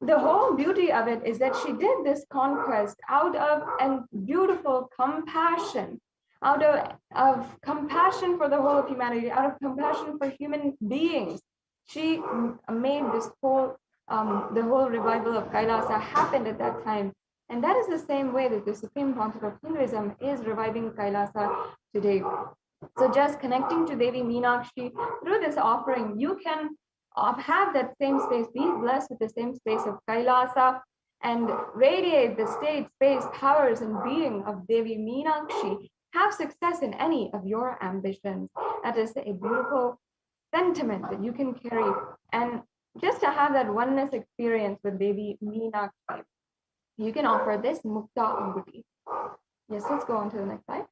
the whole beauty of it is that she did this conquest out of a beautiful compassion, out of compassion for the whole of humanity, out of compassion for human beings. She made this whole, the whole revival of Kailasa happened at that time. And that is the same way that the Supreme Pontiff of Hinduism is reviving Kailasa today. So just connecting to Devi Meenakshi through this offering, you can have that same space, be blessed with the same space of Kailasa, and radiate the state, space, powers, and being of Devi Meenakshi. Have success in any of your ambitions. That is a beautiful sentiment that you can carry. And just to have that oneness experience with Devi Meenakshi, you can offer this Mukta Anguti. Yes, let's go on to the next slide.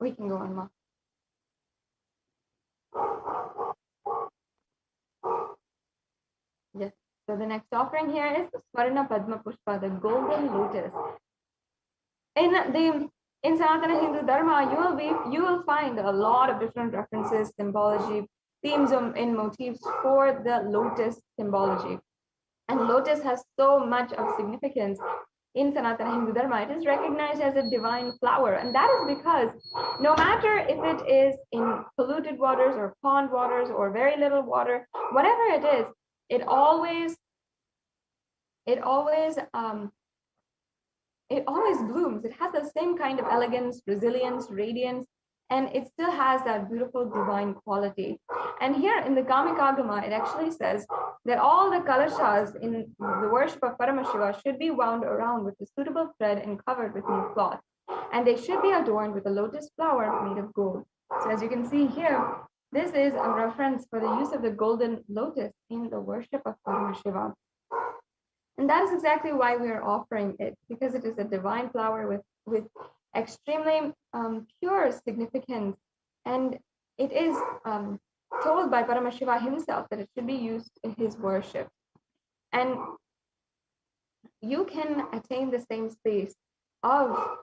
We can go on, Ma. Yes. So the next offering here is the Swarna Padma Pushpa, the golden lotus. In Sanatana Hindu Dharma, you will find a lot of different references, symbology, themes in motifs for the lotus symbology. And lotus has so much of significance in Sanatana Hindu Dharma. It is recognized as a divine flower, and that is because no matter if it is in polluted waters or pond waters or very little water, whatever it is, it always blooms. It has the same kind of elegance, resilience, radiance, and it still has that beautiful divine quality. And here in the Kamikagama, it actually says that all the kalashas in the worship of Paramashiva should be wound around with a suitable thread and covered with new cloth. And they should be adorned with a lotus flower made of gold. So as you can see here, this is a reference for the use of the golden lotus in the worship of Paramashiva. And that is exactly why we are offering it, because it is a divine flower with extremely pure significance. And it is told by Paramashiva himself that it should be used in his worship. And you can attain the same space of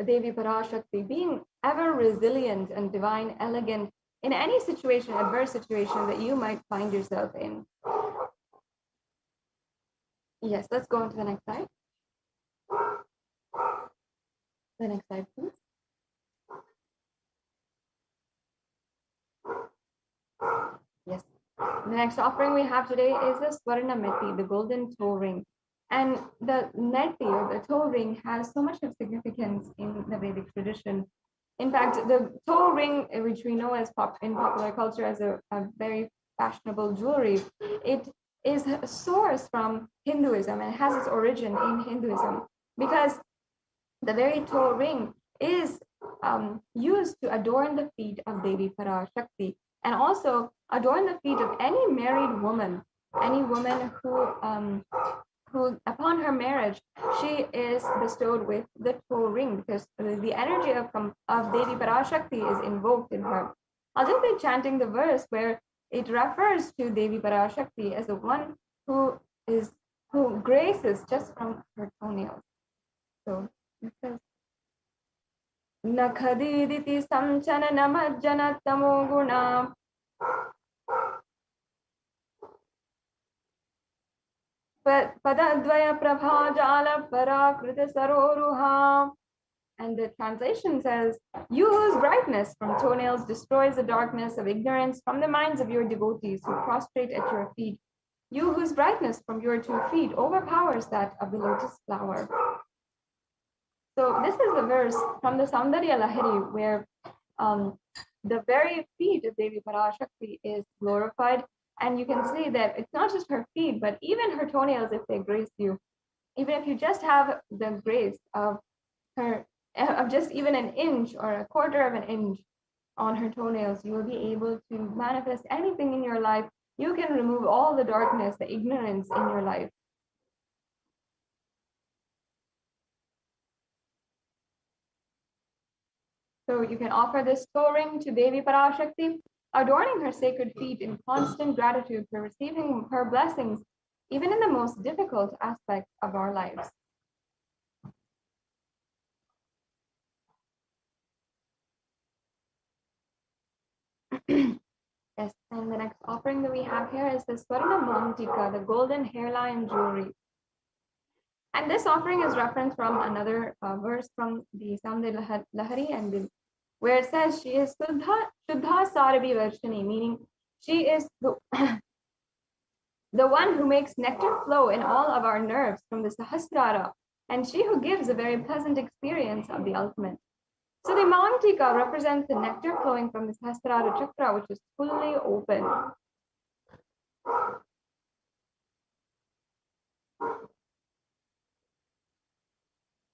Devi Parashakti, being ever resilient and divine, elegant in any situation, adverse situation that you might find yourself in. Yes, let's go on to the next slide. The next slide, please. Yes. The next offering we have today is the Swarna Meti, the golden toe ring. And the neti, or the toe ring, has so much of significance in the Vedic tradition. In fact, the toe ring, which we know as in popular culture as a very fashionable jewelry, it is a source from Hinduism and has its origin in Hinduism, because the very toe ring is used to adorn the feet of Devi Parashakti, and also adorn the feet of any married woman, any woman who upon her marriage, she is bestowed with the toe ring, because the energy of Devi Parashakti is invoked in her. I'll just be chanting the verse where it refers to Devi Parashakti as the one who graces just from her toenails. So it says, Nakhadiditi samchana namajjana tamo guna Padadvaya prabhajala parakrita saroruha. And the translation says, you whose brightness from toenails destroys the darkness of ignorance from the minds of your devotees who prostrate at your feet. You whose brightness from your 2 feet overpowers that of the lotus flower. So this is the verse from the Saundarya Lahari where the very feet of Devi Parashakti is glorified. And you can see that it's not just her feet, but even her toenails, if they grace you. Even if you just have the grace of just even an inch or a quarter of an inch on her toenails, you will be able to manifest anything in your life. You can remove all the darkness, the ignorance in your life. So you can offer this toe ring to Devi Parashakti, adorning her sacred feet in constant gratitude for receiving her blessings, even in the most difficult aspects of our lives. Yes, and the next offering that we have here is the Swarna Mantika, the golden hairline jewelry. And this offering is referenced from another verse from the Saundarya Lahari, and where it says she is Shuddha Sarabhi Varshini, meaning she is the one who makes nectar flow in all of our nerves from the Sahasrara, and she who gives a very pleasant experience of the ultimate. So the Mantika represents the nectar flowing from the Sahasrara Chakra, which is fully open.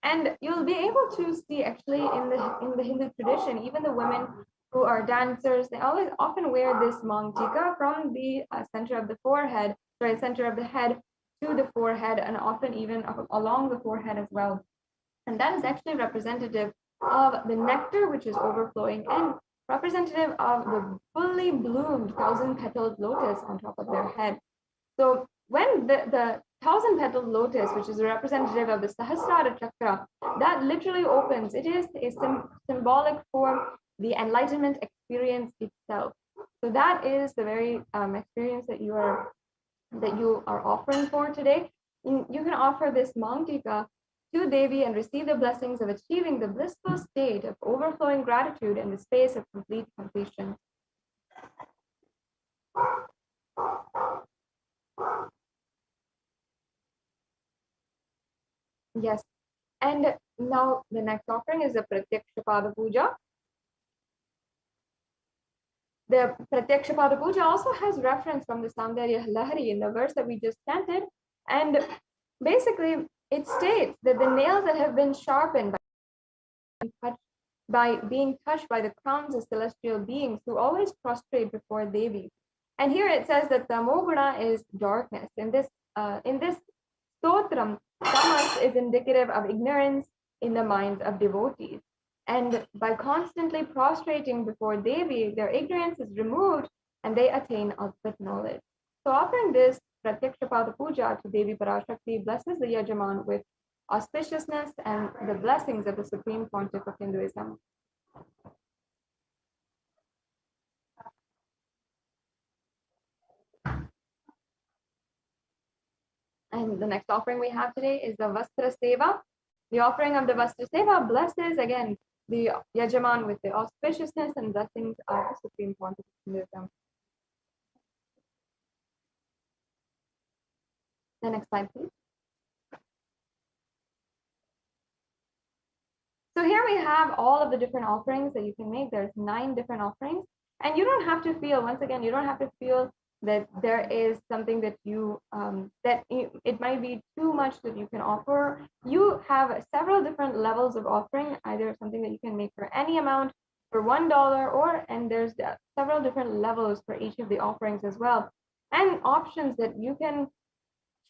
And you'll be able to see actually in the Hindu tradition, even the women who are dancers, they always often wear this mangtika from the center of the forehead, sorry, center of the head to the forehead, and often even along the forehead as well. And that is actually representative of the nectar which is overflowing and representative of the fully bloomed 1,000-petaled lotus on top of their head. So when the 1,000-petaled lotus, which is a representative of the Sahasrara Chakra, that literally opens, it is a symbolic for the enlightenment experience itself. So that is the very experience that you are offering for today. You can offer this mangtika to Devi and receive the blessings of achieving the blissful state of overflowing gratitude in the space of complete completion. Yes, and now the next offering is the Pratyakshapada Puja. The Pratyakshapada Puja also has reference from the Saundarya Lahari in the verse that we just chanted, and basically it states that the nails that have been sharpened by being touched by the crowns of celestial beings who always prostrate before Devi. And here it says that the Tamoguna is darkness. In this stotram, tamas is indicative of ignorance in the minds of devotees. And by constantly prostrating before Devi, their ignorance is removed and they attain ultimate knowledge. So offering this Pratyakshapada Puja to Devi Parashakti blesses the Yajaman with auspiciousness and the blessings of the Supreme Pontiff of Hinduism. And the next offering we have today is the Vastra Seva. The offering of the Vastra Seva blesses again the Yajaman with the auspiciousness and blessings of the Supreme Pontiff of Hinduism. The next slide, please. So here we have all of the different offerings that you can make. There's 9 different offerings, and you don't have to feel, once again, you don't have to feel that there is something that it might be too much that you can offer. You have several different levels of offering, either something that you can make for any amount for $1, and there's several different levels for each of the offerings as well, and options that you can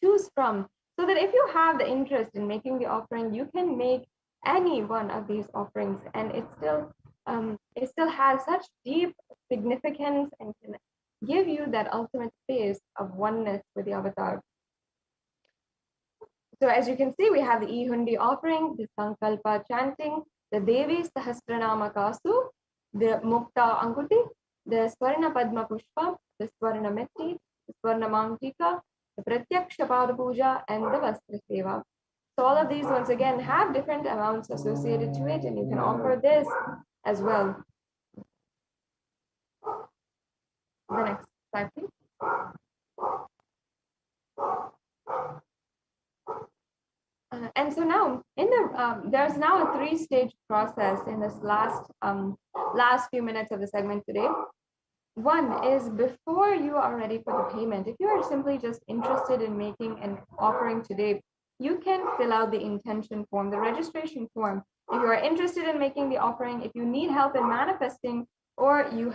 choose from, so that if you have the interest in making the offering, you can make any one of these offerings, and it still has such deep significance and can give you that ultimate space of oneness with the avatar. So as you can see, we have the E-Hundi offering, the Sankalpa chanting, the Devi Sahasranama Kasu, the Mukta Anguti, the Swarna Padma Pushpa, the Swarna Metti, the Swarna Mangtika, the Pratyakshapada Puja, and the Vastra Seva. So all of these, once again, have different amounts associated to it, and you can offer this as well. The next slide, please. And so now, there's now a 3-stage process in this last few minutes of the segment today. One is before you are ready for the payment. If you are simply just interested in making an offering today, you can fill out the intention form, the registration form. If you are interested in making the offering, if you need help in manifesting, or you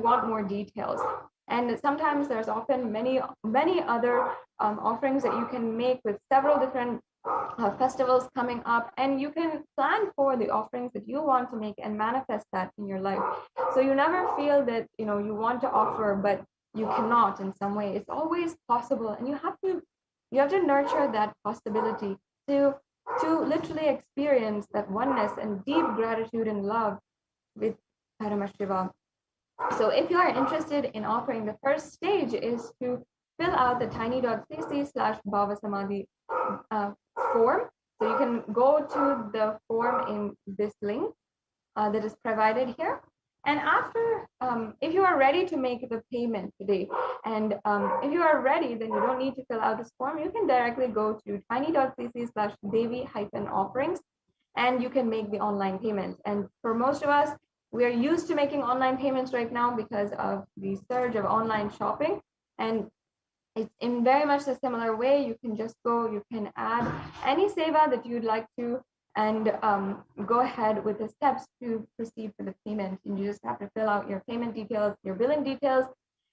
want more details. And sometimes there's often many other offerings that you can make with several different festivals coming up, and you can plan for the offerings that you want to make and manifest that in your life. So you never feel that you want to offer but you cannot in some way. It's always possible, and you have to nurture that possibility to literally experience that oneness and deep gratitude and love with Paramashiva. So if you are interested in offering, the first stage is to fill out the tiny.cc/Bhava Samadhi form. So you can go to the form in this link that is provided here. And after, if you are ready to make the payment today, and if you are ready, then you don't need to fill out this form. You can directly go to tiny.cc/Devi-offerings, and you can make the online payment. And for most of us, we are used to making online payments right now because of the surge of online shopping. And it's in very much a similar way. You can just go, you can add any seva that you'd like to, and go ahead with the steps to proceed for the payment. And you just have to fill out your payment details, your billing details,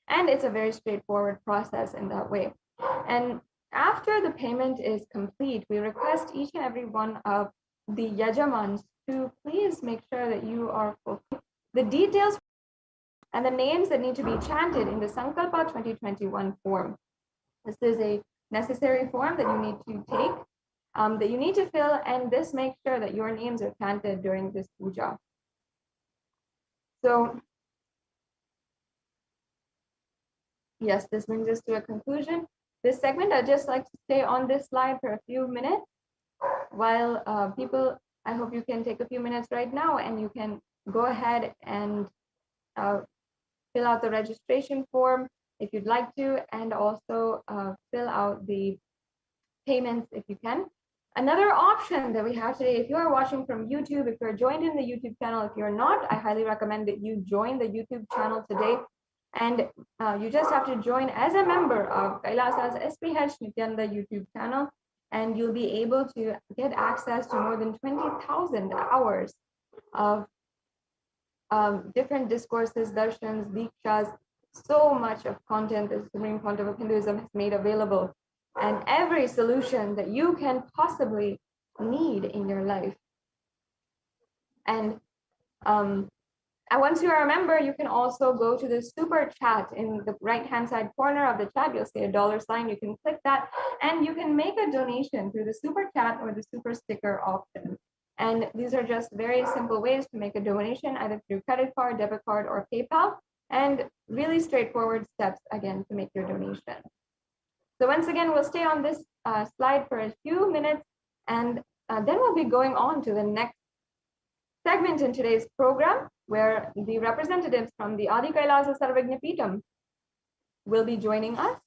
and it's a very straightforward process in that way. And after the payment is complete, we request each and every one of the yajamans to please make sure that you are fulfilling the details and the names that need to be chanted in the Sankalpa 2021 form. This is a necessary form that you need to take, that you need to fill, and this makes sure that your names are chanted during this puja. So, yes, this brings us to a conclusion. This segment, I'd just like to stay on this slide for a few minutes while people, I hope you can take a few minutes right now and you can go ahead and fill out the registration form if you'd like to, and also fill out the payments if you can. Another option that we have today, if you are watching from YouTube, if you're joined in the YouTube channel, if you're not, I highly recommend that you join the YouTube channel today. And you just have to join as a member of Kailasa's HDH Nithyananda YouTube channel, and you'll be able to get access to more than 20,000 hours of different discourses, darshans, dikshas, so much of content that the Supreme Pontiff of Hinduism has made available, and every solution that you can possibly need in your life. And once you are a member, you can also go to the super chat in the right-hand side corner of the chat. You'll see a $sign. You can click that, and you can make a donation through the super chat or the super sticker option. And these are just very simple ways to make a donation, either through credit card, debit card, or PayPal, and really straightforward steps, again, to make your donation. So once again, we'll stay on this slide for a few minutes, and then we'll be going on to the next segment in today's program, where the representatives from the Adi Kailasa Sarvajna Peetham will be joining us.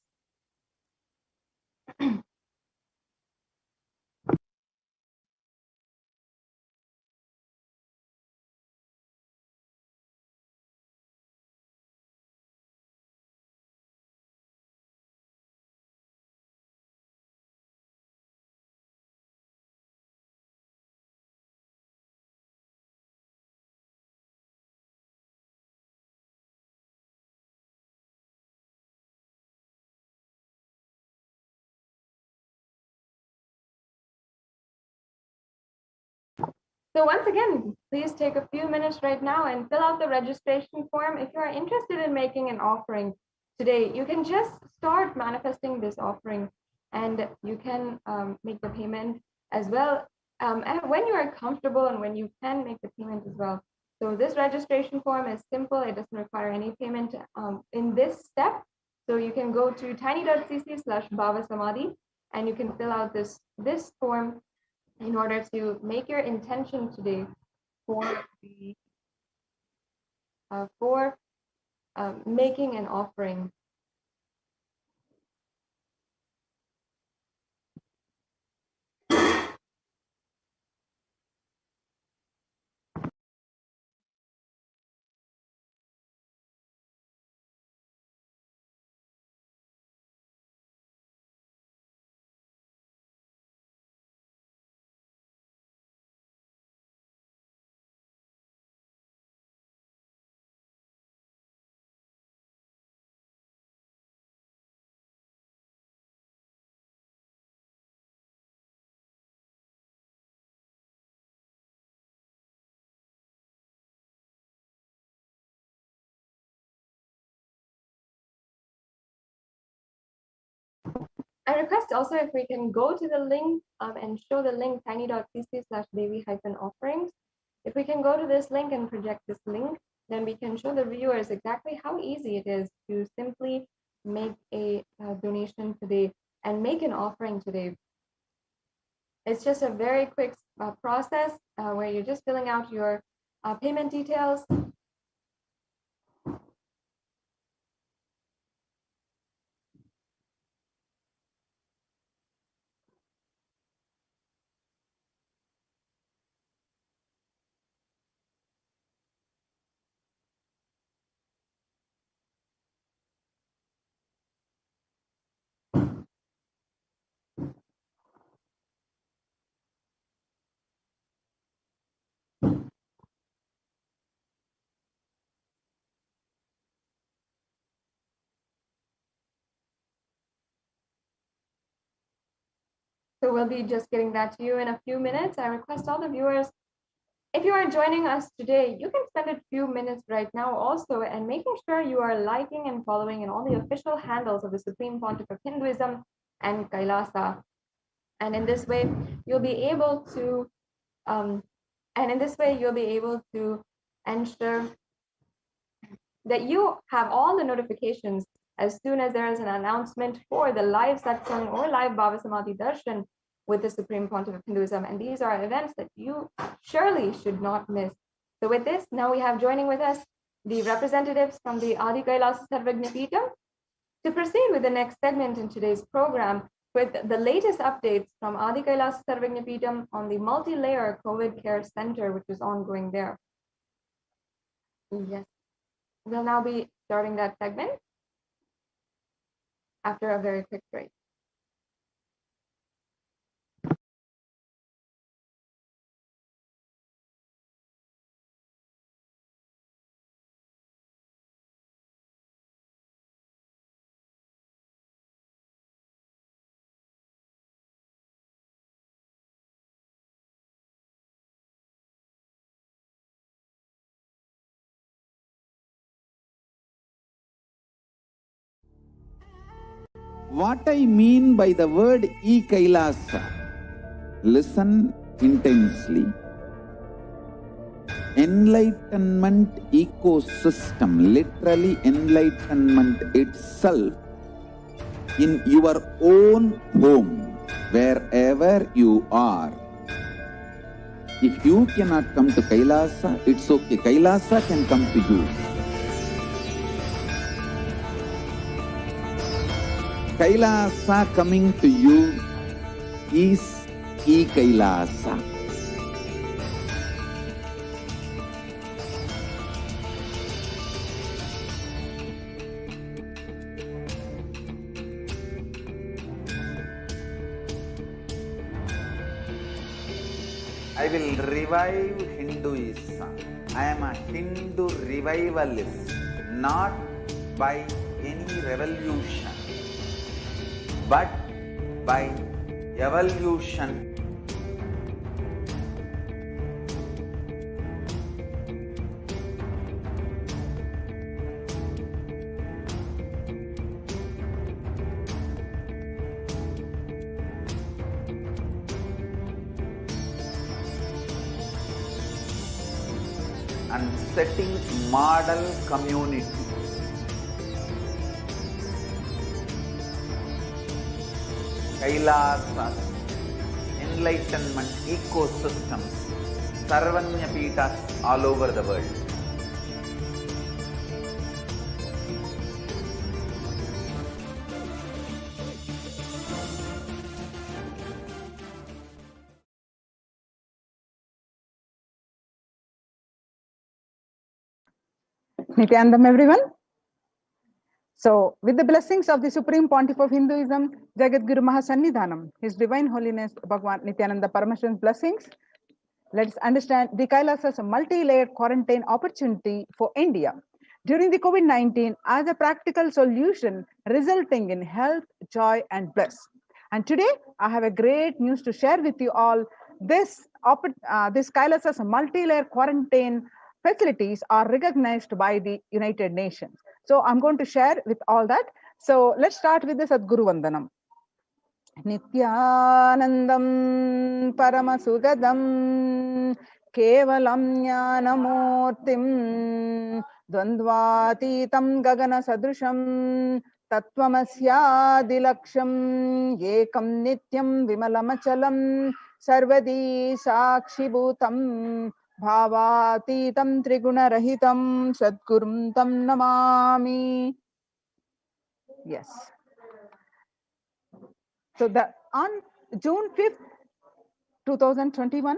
So once again, please take a few minutes right now and fill out the registration form. If you are interested in making an offering today, you can just start manifesting this offering, and you can make the payment as well and when you are comfortable and when you can make the payment as well. So this registration form is simple. It doesn't require any payment in this step. So you can go to tiny.cc/Bhava Samadhi, and you can fill out this form in order to make your intention today for the making an offering. I request also if we can go to the link and show the link tiny.cc/Devi-offerings. If we can go to this link and project this link, then we can show the viewers exactly how easy it is to simply make a donation today and make an offering today. It's just a very quick process where you're just filling out your payment details. So we'll be just getting that to you in a few minutes. I request all the viewers, if you are joining us today, you can spend a few minutes right now also and making sure you are liking and following in all the official handles of the Supreme Pontiff of Hinduism and Kailasa. And in this way, you'll be able to ensure that you have all the notifications as soon as there is an announcement for the live satsang or live Bhava Samadhi darshan with the Supreme Pontiff of Hinduism. And these are events that you surely should not miss. So with this, now we have joining with us the representatives from the Adi Kailasa Sarvagna Peetham to proceed with the next segment in today's program with the latest updates from Adi Kailasa Sarvagna Peetham on the multi-layer COVID care center, which is ongoing there. Yes, we'll now be starting that segment after a very quick break. What I mean by the word Kailasa, listen intensely. Enlightenment ecosystem, literally enlightenment itself, in your own home, wherever you are. If you cannot come to Kailasa, it's okay. Kailasa can come to you. Kailasa coming to you is Kailasa. I will revive Hinduism. I am a Hindu revivalist, not by any revolution, but by evolution. And setting model community. Kailasa, enlightenment ecosystems, Sarvanya Peethas all over the world. Nityanandam, everyone. So, with the blessings of the Supreme Pontiff of Hinduism, Jagadguru Mahasannidhanam, His Divine Holiness Bhagavan Nithyananda Paramashivan's blessings, let's understand the Kailasa's multi-layered quarantine opportunity for India during the COVID-19 as a practical solution resulting in health, joy, and bliss. And today, I have a great news to share with you all. This Kailasa's multi-layer quarantine facilities are recognized by the United Nations. So I'm going to share with all that. So let's start with the Sadguru Vandanam. Nithyanandam Paramasugadam Kevalam Jnanamurtim Dvandvatitam Gagana Sadrusham Tattvamasya Ekam Nityam Vimalamachalam Sarvadi Sakshibhutam Bhavatitam Triguna Rahitam Sadgurum Tam Namami. Yes. So on June 5th, 2021,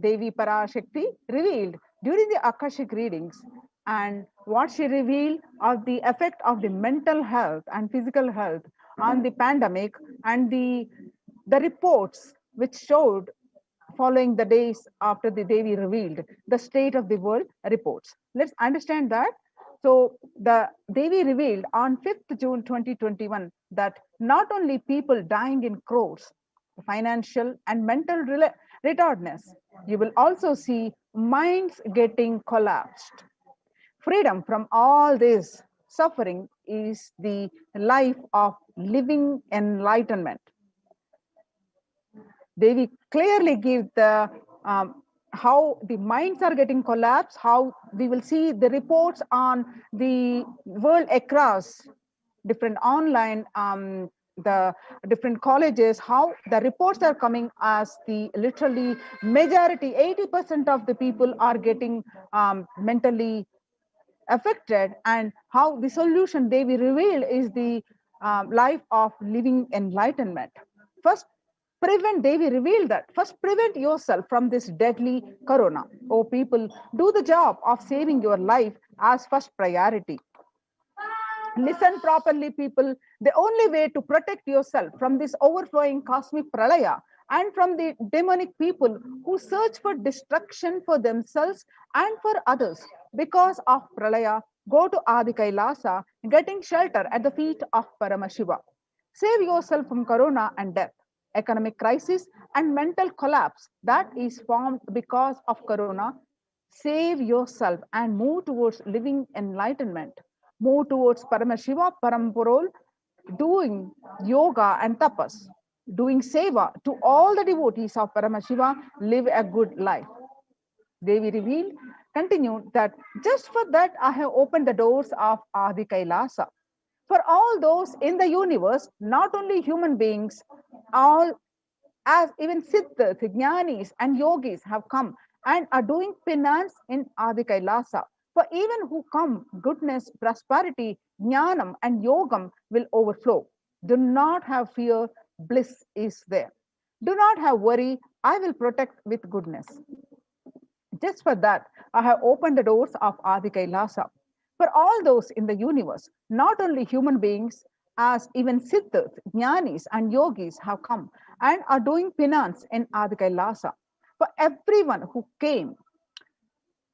Devi Parashakti revealed during the Akashic readings, and what she revealed of the effect of the mental health and physical health on the pandemic, and the reports which showed following the days after the Devi revealed the state of the world reports. Let's understand that. So the Devi revealed on 5th June 2021 that not only people dying in crores, financial and mental retardedness. You will also see minds getting collapsed. Freedom from all this suffering is the life of living enlightenment. They clearly give the how the minds are getting collapsed, how we will see the reports on the world across different online the different colleges, how the reports are coming as the literally majority 80% of the people are getting mentally affected, and how the solution they will reveal is the life of living enlightenment. First, they will reveal that first prevent yourself from this deadly corona. Oh people, do the job of saving your life as first priority. Listen properly, people. The only way to protect yourself from this overflowing cosmic pralaya and from the demonic people who search for destruction for themselves and for others because of pralaya, go to Adi Kailasa, getting shelter at the feet of Paramashiva. Save yourself from corona and death, economic crisis, and mental collapse that is formed because of corona. Save yourself and move towards living enlightenment. Move towards Paramashiva Paramporol, doing yoga and tapas, doing seva to all the devotees of Paramashiva, live a good life. Devi revealed, continued that just for that I have opened the doors of Adi Kailasa. For all those in the universe, not only human beings, all as even siddhas, jnanis, and yogis have come and are doing penance in Adi Kailasa. For even who come, goodness, prosperity, jnanam, and yogam will overflow. Do not have fear, bliss is there. Do not have worry, I will protect with goodness. Just for that, I have opened the doors of Adi Kailasa. For all those in the universe, not only human beings, as even siddhas, jnanis, and yogis have come and are doing penance in Adi Kailasa. For everyone who came,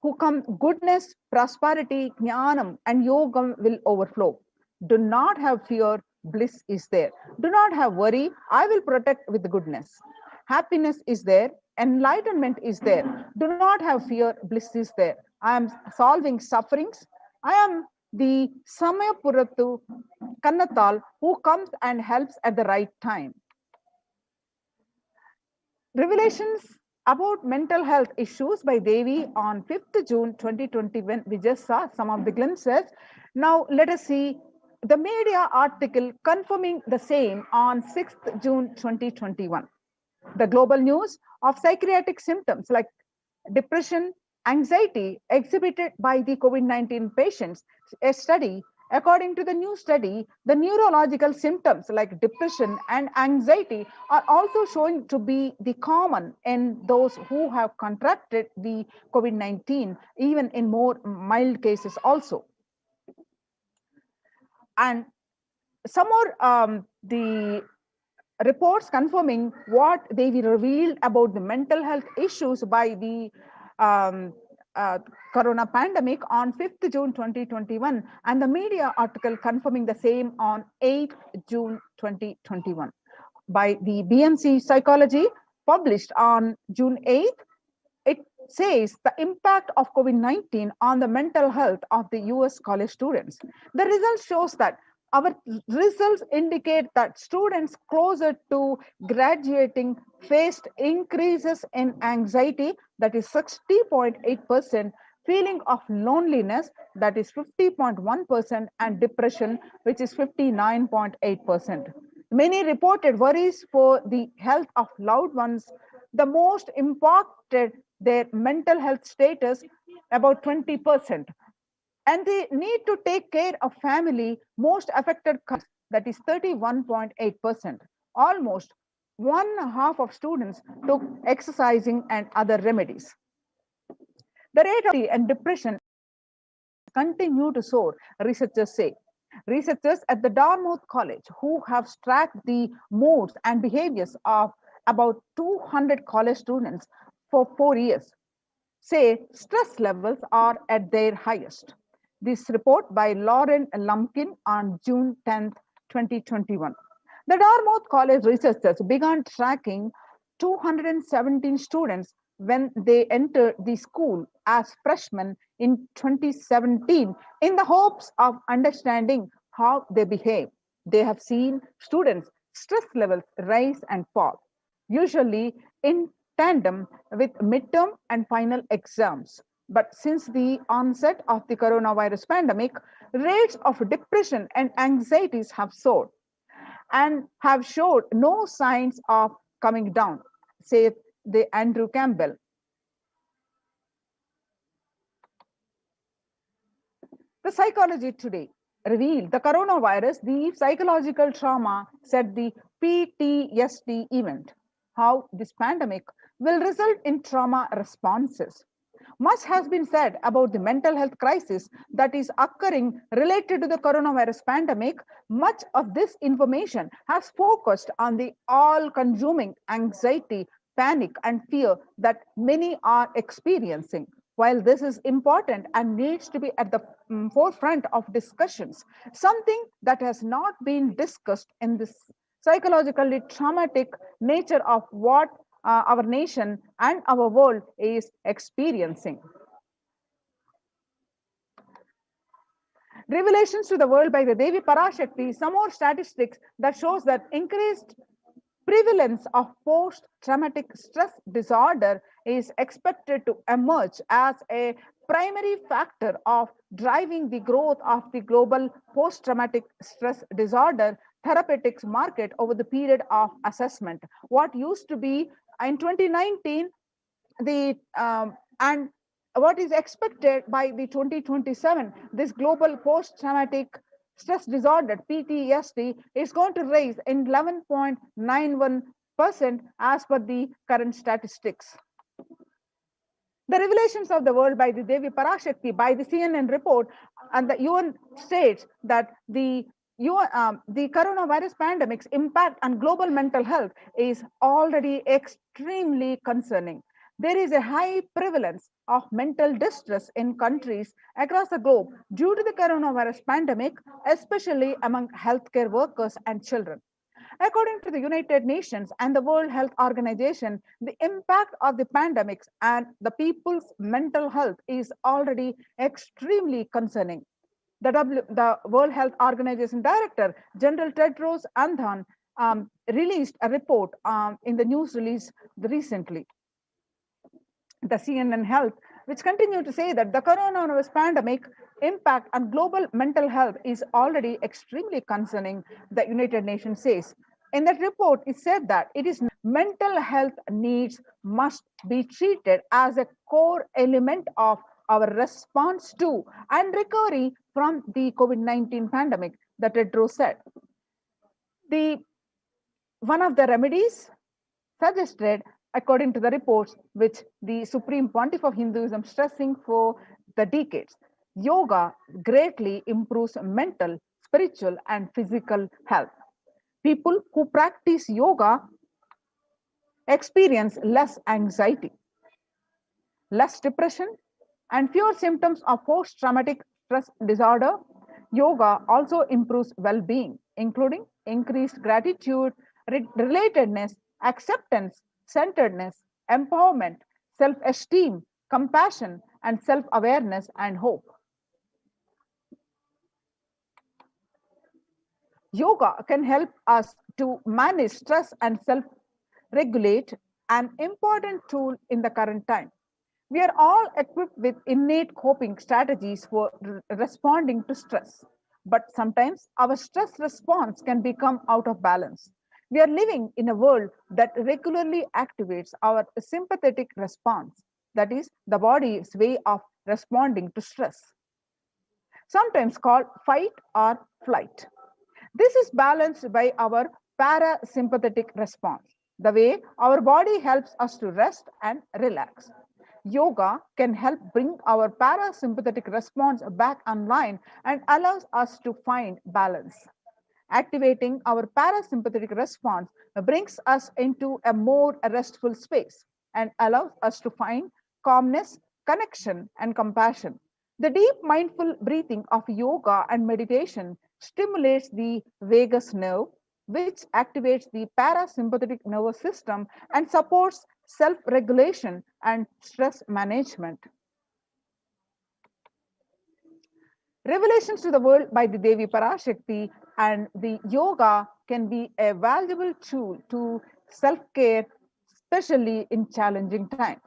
who come, goodness, prosperity, jnanam, and yogam will overflow. Do not have fear, bliss is there. Do not have worry, I will protect with goodness. Happiness is there, enlightenment is there. Do not have fear, bliss is there. I am solving sufferings. I am the Samayapuratu Kannatal who comes and helps at the right time. Revelations about mental health issues by Devi on 5th June 2021. We just saw some of the glimpses. Now let us see the media article confirming the same on 6th June 2021. The global news of psychiatric symptoms like depression, anxiety exhibited by the COVID-19 patients. A study, according to the new study, the neurological symptoms like depression and anxiety are also showing to be the common in those who have contracted the COVID-19, even in more mild cases also. And some more the reports confirming what they revealed about the mental health issues by the corona pandemic on 5th June 2021, and the media article confirming the same on 8th June 2021 by the BMC Psychology, published on June 8th. It says the impact of COVID-19 on the mental health of the US college students. The result shows that our results indicate that students closer to graduating faced increases in anxiety, that is 60.8%, feeling of loneliness, that is 50.1%, and depression, which is 59.8%. Many reported worries for the health of loved ones. The most impacted their mental health status, about 20%. And they need to take care of family, most affected, that is 31.8%. Almost 1/2 of students took exercising and other remedies. The rate of and depression continue to soar, researchers say. Researchers at the Dartmouth College, who have tracked the moods and behaviors of about 200 college students for 4 years, say stress levels are at their highest. This report by Lauren Lumpkin on June 10th, 2021. The Dartmouth College researchers began tracking 217 students when they entered the school as freshmen in 2017 in the hopes of understanding how they behave. They have seen students' stress levels rise and fall, usually in tandem with midterm and final exams. But since the onset of the coronavirus pandemic, rates of depression and anxieties have soared and have showed no signs of coming down, said the Andrew Campbell. The Psychology Today revealed the coronavirus, the psychological trauma, said the PTSD event, how this pandemic will result in trauma responses. Much has been said about the mental health crisis that is occurring related to the coronavirus pandemic. Much of this information has focused on the all-consuming anxiety, panic, and fear that many are experiencing. While this is important and needs to be at the forefront of discussions, something that has not been discussed in this psychologically traumatic nature of what our nation and our world is experiencing. Revelations to the World by the Devi Parashakti, some more statistics that shows that increased prevalence of post-traumatic stress disorder is expected to emerge as a primary factor of driving the growth of the global post-traumatic stress disorder therapeutics market over the period of assessment. What used to be in 2019, and what is expected by the 2027, this global post-traumatic stress disorder PTSD is going to rise in 11.91% as per the current statistics. The Revelations of the World by the Devi Parashakti by the CNN report, and the UN states that the coronavirus pandemic's impact on global mental health is already extremely concerning. There is a high prevalence of mental distress in countries across the globe due to the coronavirus pandemic, especially among healthcare workers and children. According to the United Nations and the World Health Organization, the impact of the pandemics and the people's mental health is already extremely concerning. The World Health Organization Director, General Tedros Adhanom, released a report in the news release recently. The CNN Health, which continue to say that the coronavirus pandemic impact on global mental health is already extremely concerning, the United Nations says. In that report, it said that it is mental health needs must be treated as a core element of our response to and recovery from the COVID-19 pandemic, that Tedros said. One of the remedies suggested, according to the reports which the Supreme Pontiff of Hinduism stressing for the decades, yoga greatly improves mental, spiritual, and physical health. People who practice yoga experience less anxiety, less depression, and fewer symptoms of post-traumatic stress disorder. Yoga also improves well-being, including increased gratitude, relatedness, acceptance, centeredness, empowerment, self-esteem, compassion, and self-awareness and hope. Yoga can help us to manage stress and self-regulate, an important tool in the current time. We are all equipped with innate coping strategies for responding to stress, but sometimes our stress response can become out of balance. We are living in a world that regularly activates our sympathetic response, that is, the body's way of responding to stress, sometimes called fight or flight. This is balanced by our parasympathetic response, the way our body helps us to rest and relax. Yoga can help bring our parasympathetic response back online and allows us to find balance. Activating our parasympathetic response brings us into a more restful space and allows us to find calmness, connection, and compassion. The deep mindful breathing of yoga and meditation stimulates the vagus nerve, which activates the parasympathetic nervous system and supports self-regulation and stress management. Revelations to the world by the Devi Parashakti and the yoga can be a valuable tool to self-care, especially in challenging times.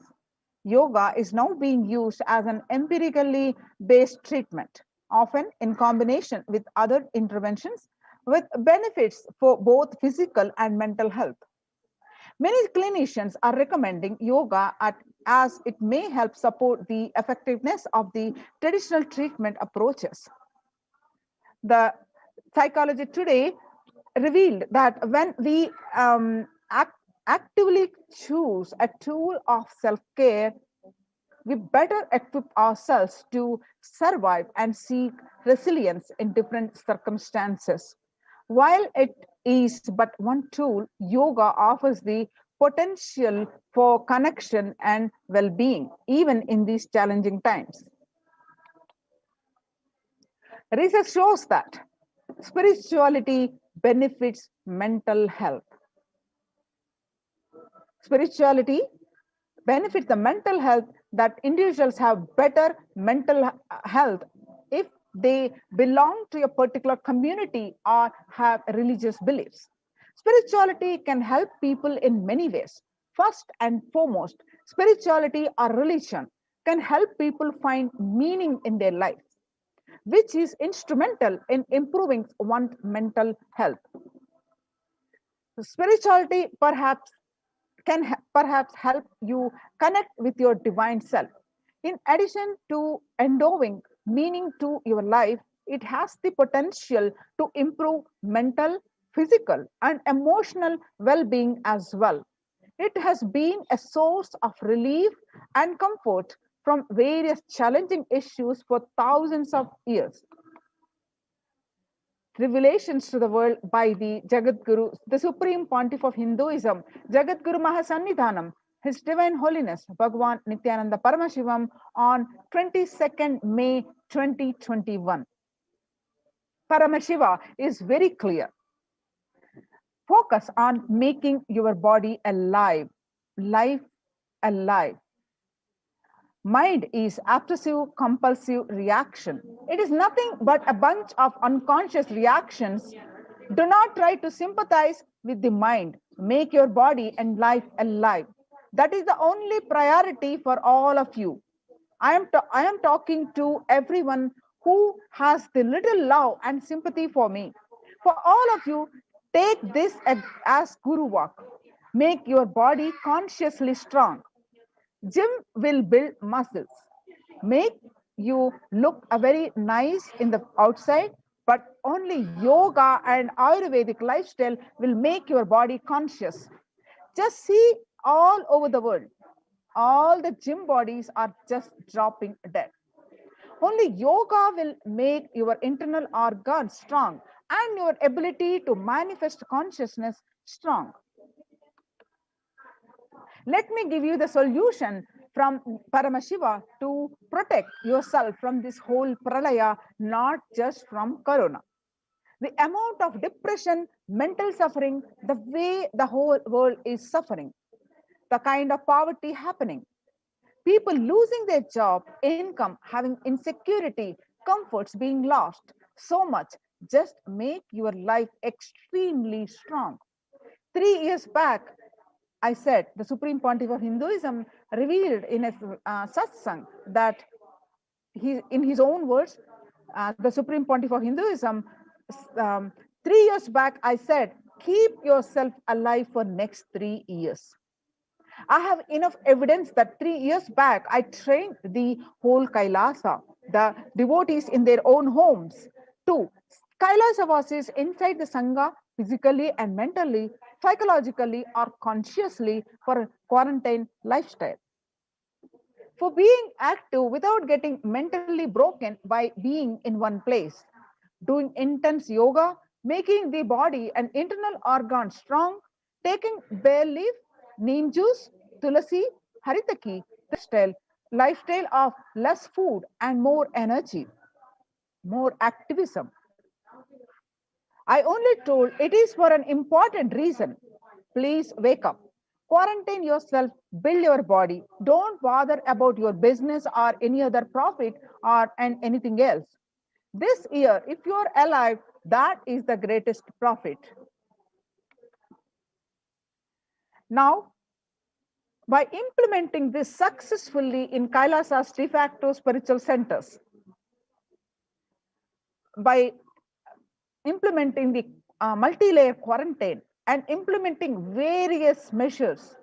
Yoga is now being used as an empirically based treatment, often in combination with other interventions, with benefits for both physical and mental health. Many clinicians are recommending yoga as it may help support the effectiveness of the traditional treatment approaches. The Psychology Today revealed that when we actively choose a tool of self-care, we better equip ourselves to survive and seek resilience in different circumstances. While it is but one tool, yoga offers the potential for connection and well-being, even in these challenging times. Research shows that spirituality benefits mental health. Spirituality benefits the mental health, that individuals have better mental health if they belong to a particular community or have religious beliefs. Spirituality can help people in many ways. First and foremost, spirituality or religion can help people find meaning in their life, which is instrumental in improving one's mental health. Spirituality can perhaps help you connect with your divine self. In addition to endowing meaning to your life, it has the potential to improve mental, physical, and emotional well-being as well. It has been a source of relief and comfort from various challenging issues for thousands of years. Revelations to the world by the Jagadguru, the Supreme Pontiff of Hinduism, Jagadguru Mahasannidhanam, His Divine Holiness Bhagavan Nithyananda Paramashivam on 22nd May 2021. Paramashiva is very clear. Focus on making your body alive, life alive. Mind is obsessive compulsive reaction. It is nothing but a bunch of unconscious reactions. Do not try to sympathize with the mind. Make your body and life alive. That is the only priority for all of you. I am talking to everyone who has the little love and sympathy for me. For all of you, take this as Guru walk. Make your body consciously strong. Gym will build muscles, make you look very nice in the outside, but only yoga and Ayurvedic lifestyle will make your body conscious. Just see all over the world, all the gym bodies are just dropping dead. Only yoga will make your internal organs strong and your ability to manifest consciousness strong. Let me give you the solution from Paramashiva to protect yourself from this whole pralaya, not just from corona. The amount of depression, mental suffering, the way the whole world is suffering, the kind of poverty happening, people losing their job, income, having insecurity, comforts being lost, so much, just make your life extremely strong. 3 years back, I said the Supreme Pontiff of Hinduism revealed in a Satsang that in his own words, the Supreme Pontiff of Hinduism, 3 years back, I said, keep yourself alive for next 3 years. I have enough evidence that 3 years back, I trained the whole Kailasa, the devotees in their own homes, to Kailasa vasis inside the Sangha, physically and mentally, psychologically or consciously, for a quarantine lifestyle. For being active without getting mentally broken by being in one place, doing intense yoga, making the body and internal organs strong, taking bay leaf, neem juice, tulasi, haritaki, lifestyle of less food and more energy, more activism. I only told it is for an important reason. Please wake up. Quarantine yourself, build your body. Don't bother about your business or any other profit and anything else. This year, if you're alive, that is the greatest profit. Now, by implementing this successfully in Kailasa's de facto spiritual centers, by implementing the multi-layer quarantine and implementing various measures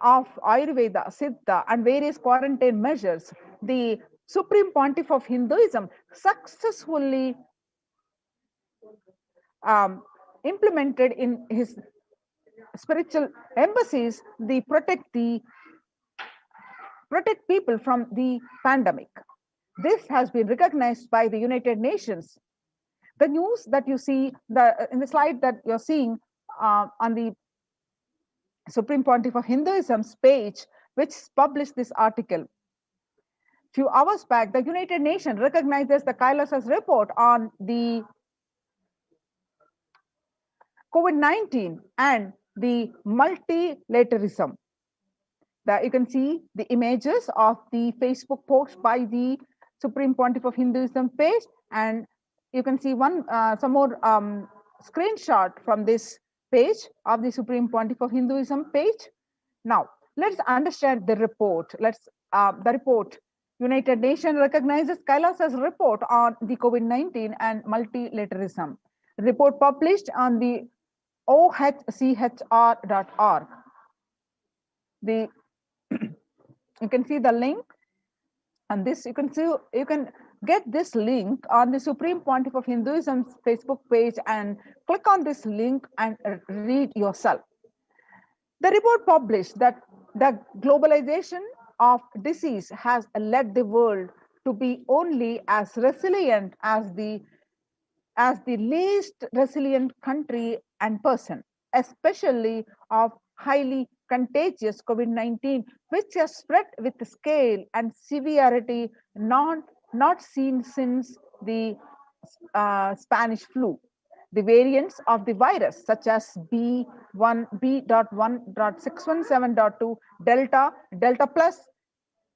of Ayurveda, Siddha, and various quarantine measures, the Supreme Pontiff of Hinduism successfully implemented in his spiritual embassies the protect people from the pandemic. This has been recognized by the United Nations. The news that you see in the slide that you're seeing on the Supreme Pontiff of Hinduism's page, which published this article. Few hours back, the United Nations recognizes the Kailasa's report on the COVID-19 and the multilateralism. You can see the images of the Facebook post by the Supreme Pontiff of Hinduism page, and you can see some more screenshot from this page of the Supreme Pontiff of Hinduism page. Now, let's understand the report. The report. United Nations recognizes Kailasa's report on the COVID-19 and multilateralism. Report published on the ohchr.org. You can see the link on this. You can get this link on the Supreme Pontiff of Hinduism's Facebook page and click on this link and read yourself. The report published that the globalization of disease has led the world to be only as resilient as the least resilient country and person, especially of highly contagious COVID-19, which has spread with scale and severity not seen since the Spanish flu. The variants of the virus, such as B.1.617.2, Delta plus,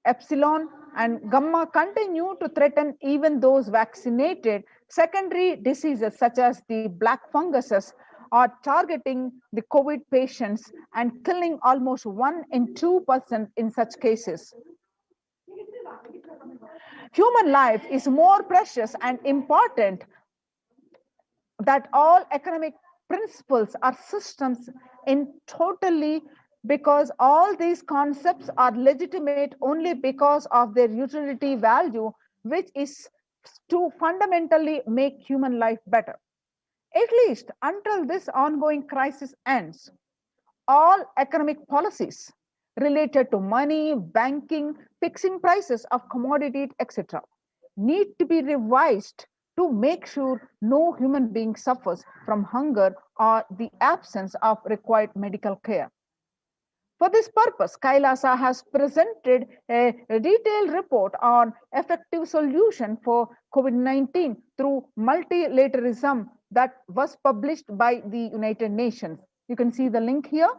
Epsilon, and Gamma, continue to threaten even those vaccinated. Secondary diseases such as the black funguses are targeting the COVID patients and killing almost 1 in 2% in such cases. Human life is more precious and important that all economic principles are systems in totally, because all these concepts are legitimate only because of their utility value, which is to fundamentally make human life better. At least until this ongoing crisis ends, all economic policies related to money, banking, fixing prices of commodities, etc., need to be revised to make sure no human being suffers from hunger or the absence of required medical care. For this purpose, Kailasa has presented a detailed report on effective solution for COVID-19 through multilateralism that was published by the United Nations. You can see the link here.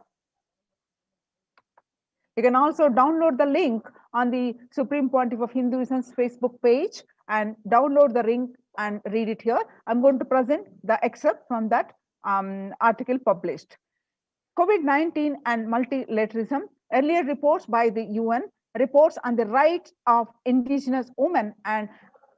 You can also download the link on the Supreme Pontiff of Hinduism's Facebook page and download the link and read it here. I'm going to present the excerpt from that article published. COVID-19 and multilateralism. Earlier reports by the UN, reports on the rights of indigenous women, and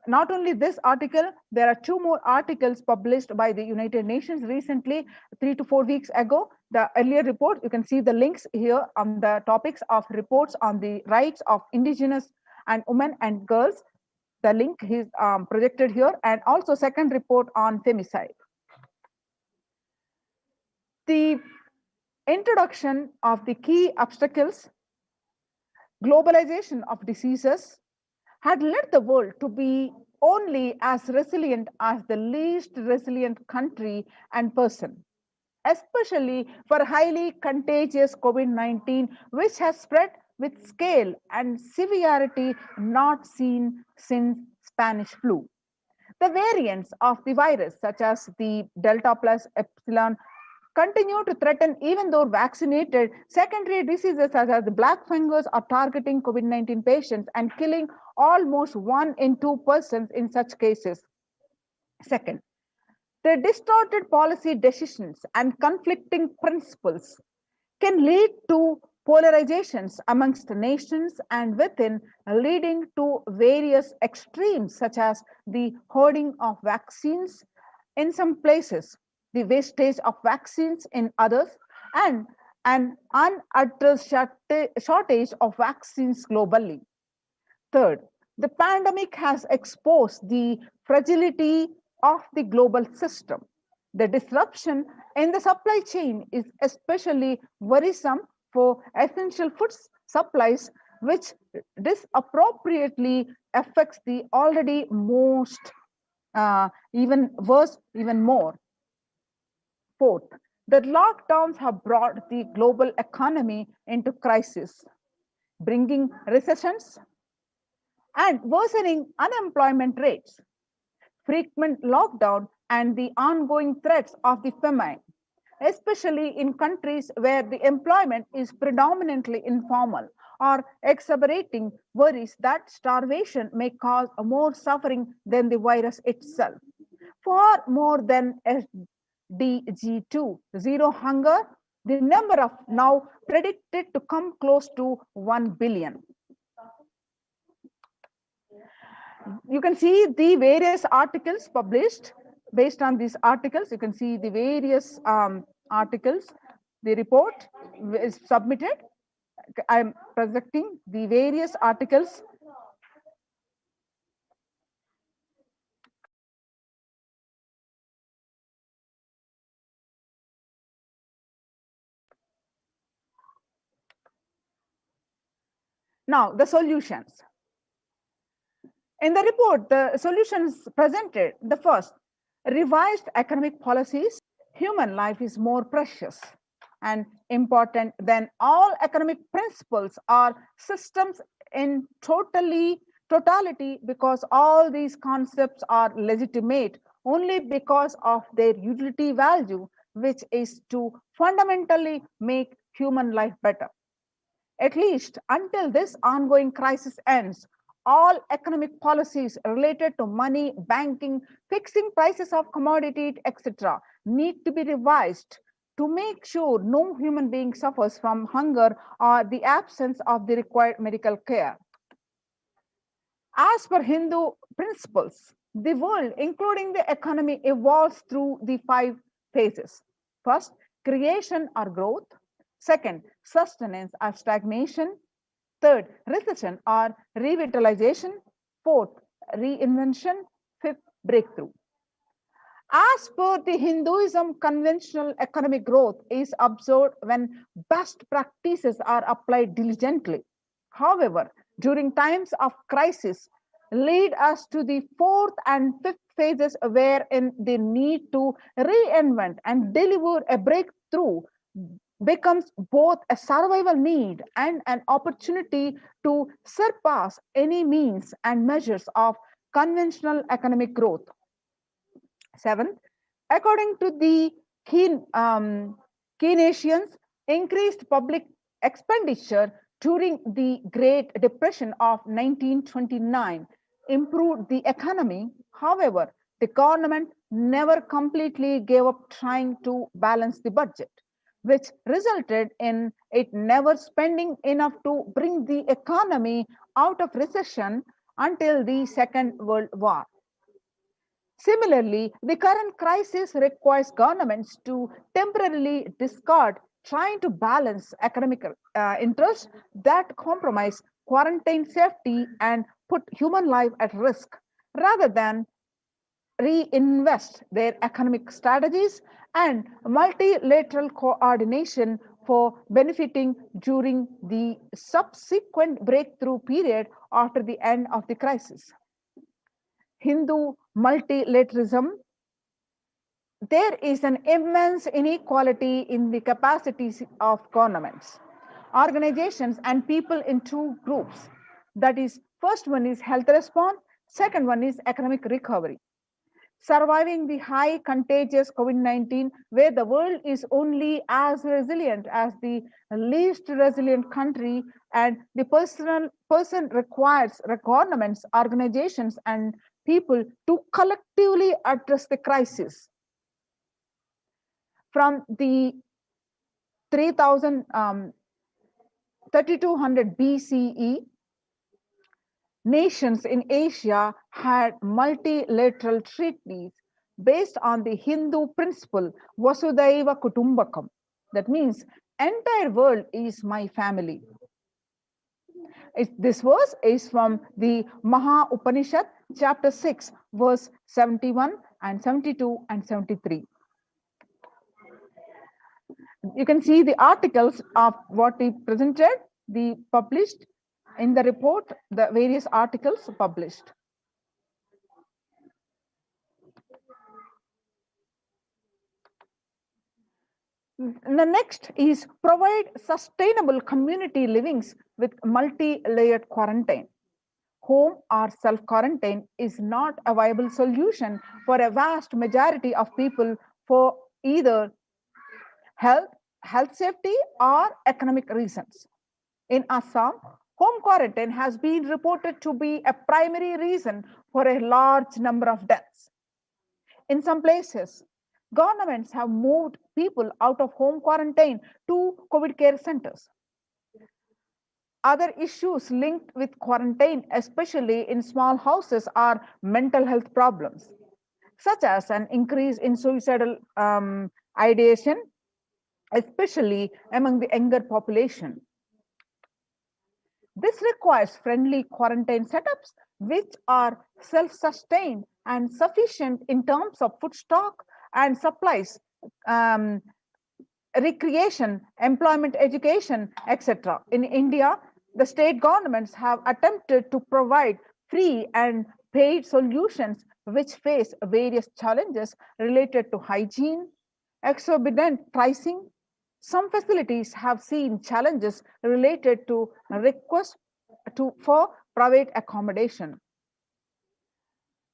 not only this article, there are 2 more articles published by the United Nations recently, 3 to 4 weeks ago. The earlier report, you can see the links here on the topics of reports on the rights of indigenous and women and girls. The link is projected here, and also second report on femicide. The introduction of the key obstacles, globalization of diseases, had led the world to be only as resilient as the least resilient country and person, especially for highly contagious COVID-19, which has spread with scale and severity not seen since Spanish flu. The variants of the virus, such as the Delta plus Epsilon, continue to threaten even though vaccinated. Secondary diseases such as the black fungus are targeting COVID-19 patients and killing almost 1 in 2 persons in such cases. Second, the distorted policy decisions and conflicting principles can lead to polarizations amongst nations and within, leading to various extremes such as the hoarding of vaccines in some places, the wastage of vaccines in others, and an unaddressed shortage of vaccines globally. Third, the pandemic has exposed the fragility of the global system. The disruption in the supply chain is especially worrisome for essential food supplies, which disappropriately affects the already most even worse, even more. Fourth, the lockdowns have brought the global economy into crisis, bringing recessions and worsening unemployment rates. Frequent lockdown and the ongoing threats of the famine, especially in countries where the employment is predominantly informal, are exacerbating worries that starvation may cause more suffering than the virus itself. Far more than SDG2, zero hunger, the number of now predicted to come close to 1 billion. You can see the various articles published. Based on these articles, you can see the various articles. The report is submitted. I'm projecting the various articles. Now, the solutions. In the report, the solutions presented: the first, revised economic policies. Human life is more precious and important than all economic principles or systems in totality, because all these concepts are legitimate only because of their utility value, which is to fundamentally make human life better. At least until this ongoing crisis ends, all economic policies related to money, banking, fixing prices of commodities, etc., need to be revised to make sure no human being suffers from hunger or the absence of the required medical care. As per Hindu principles, the world, including the economy, evolves through the 5 phases. First, creation or growth. Second, sustenance or stagnation. Third, recession or revitalization. Fourth, reinvention. Fifth, breakthrough. As per the Hinduism, conventional economic growth is observed when best practices are applied diligently. However, during times of crisis, lead us to the 4th and 5th phases, wherein the need to reinvent and deliver a breakthrough becomes both a survival need and an opportunity to surpass any means and measures of conventional economic growth. Seventh, according to the Keynesians, increased public expenditure during the Great Depression of 1929 improved the economy. However, the government never completely gave up trying to balance the budget, which resulted in it never spending enough to bring the economy out of recession until the Second World War. Similarly, the current crisis requires governments to temporarily discard trying to balance economic interests that compromise quarantine safety and put human life at risk, rather than reinvest their economic strategies and multilateral coordination for benefiting during the subsequent breakthrough period after the end of the crisis. Hindu multilateralism, there is an immense inequality in the capacities of governments, organizations, and people in 2 groups. That is, first one is health response, second one is economic recovery. surviving the high contagious COVID-19, where the world is only as resilient as the least resilient country, and the person requires governments, organizations, and people to collectively address the crisis. From the 3200 BCE, nations in Asia had multilateral treaties based on the Hindu principle Vasudhaiva Kutumbakam. That means entire world is my family. This verse is from the Maha Upanishad, chapter 6, verse 71 and 72 and 73. You can see the articles of what we presented, the published in the report, the various articles published. The next is provide sustainable community livings with multi-layered quarantine. Home or self-quarantine is not a viable solution for a vast majority of people for either health safety or economic reasons. In Assam, home quarantine has been reported to be a primary reason for a large number of deaths. In some places, governments have moved people out of home quarantine to COVID care centers. Other issues linked with quarantine, especially in small houses, are mental health problems, such as an increase in suicidal ideation, especially among the younger population. This requires friendly quarantine setups which are self-sustained and sufficient in terms of food stock and supplies, recreation, employment, education, etc. In India, the state governments have attempted to provide free and paid solutions which face various challenges related to hygiene, exorbitant pricing. Some facilities have seen challenges related to requests for private accommodation.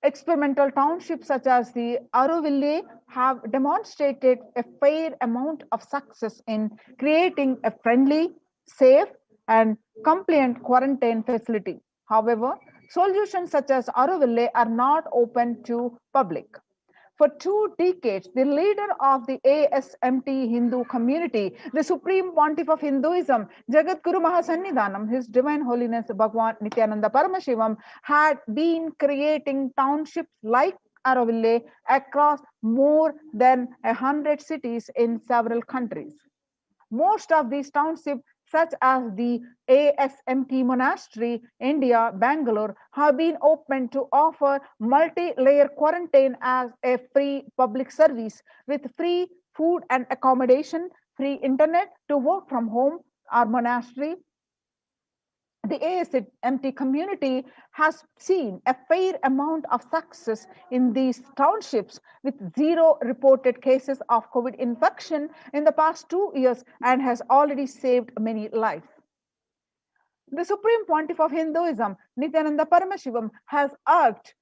Experimental townships such as the Auroville have demonstrated a fair amount of success in creating a friendly, safe, and compliant quarantine facility. However, solutions such as Auroville are not open to public. For 2 decades, the leader of the ASMT Hindu community, the Supreme Pontiff of Hinduism, Jagadguru Mahasannidhanam, His Divine Holiness Bhagwan Nithyananda Paramashivam, had been creating townships like Auroville across more than 100 cities in several countries. Most of these townships, such as the ASMT Monastery, India, Bangalore, have been opened to offer multi-layer quarantine as a free public service with free food and accommodation, free internet to work from home or monastery. The ASMT community has seen a fair amount of success in these townships with 0 reported cases of COVID infection in the past 2 years and has already saved many lives. The Supreme Pontiff of Hinduism, Nithyananda Paramashivam, has urged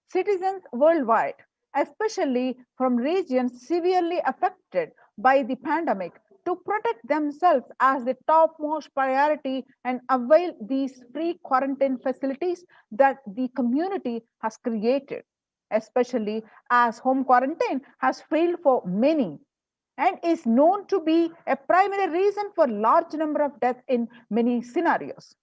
citizens worldwide, especially from regions severely affected by the pandemic, to protect themselves as the topmost priority and avail these free quarantine facilities that the community has created, especially as home quarantine has failed for many and is known to be a primary reason for large number of deaths in many scenarios.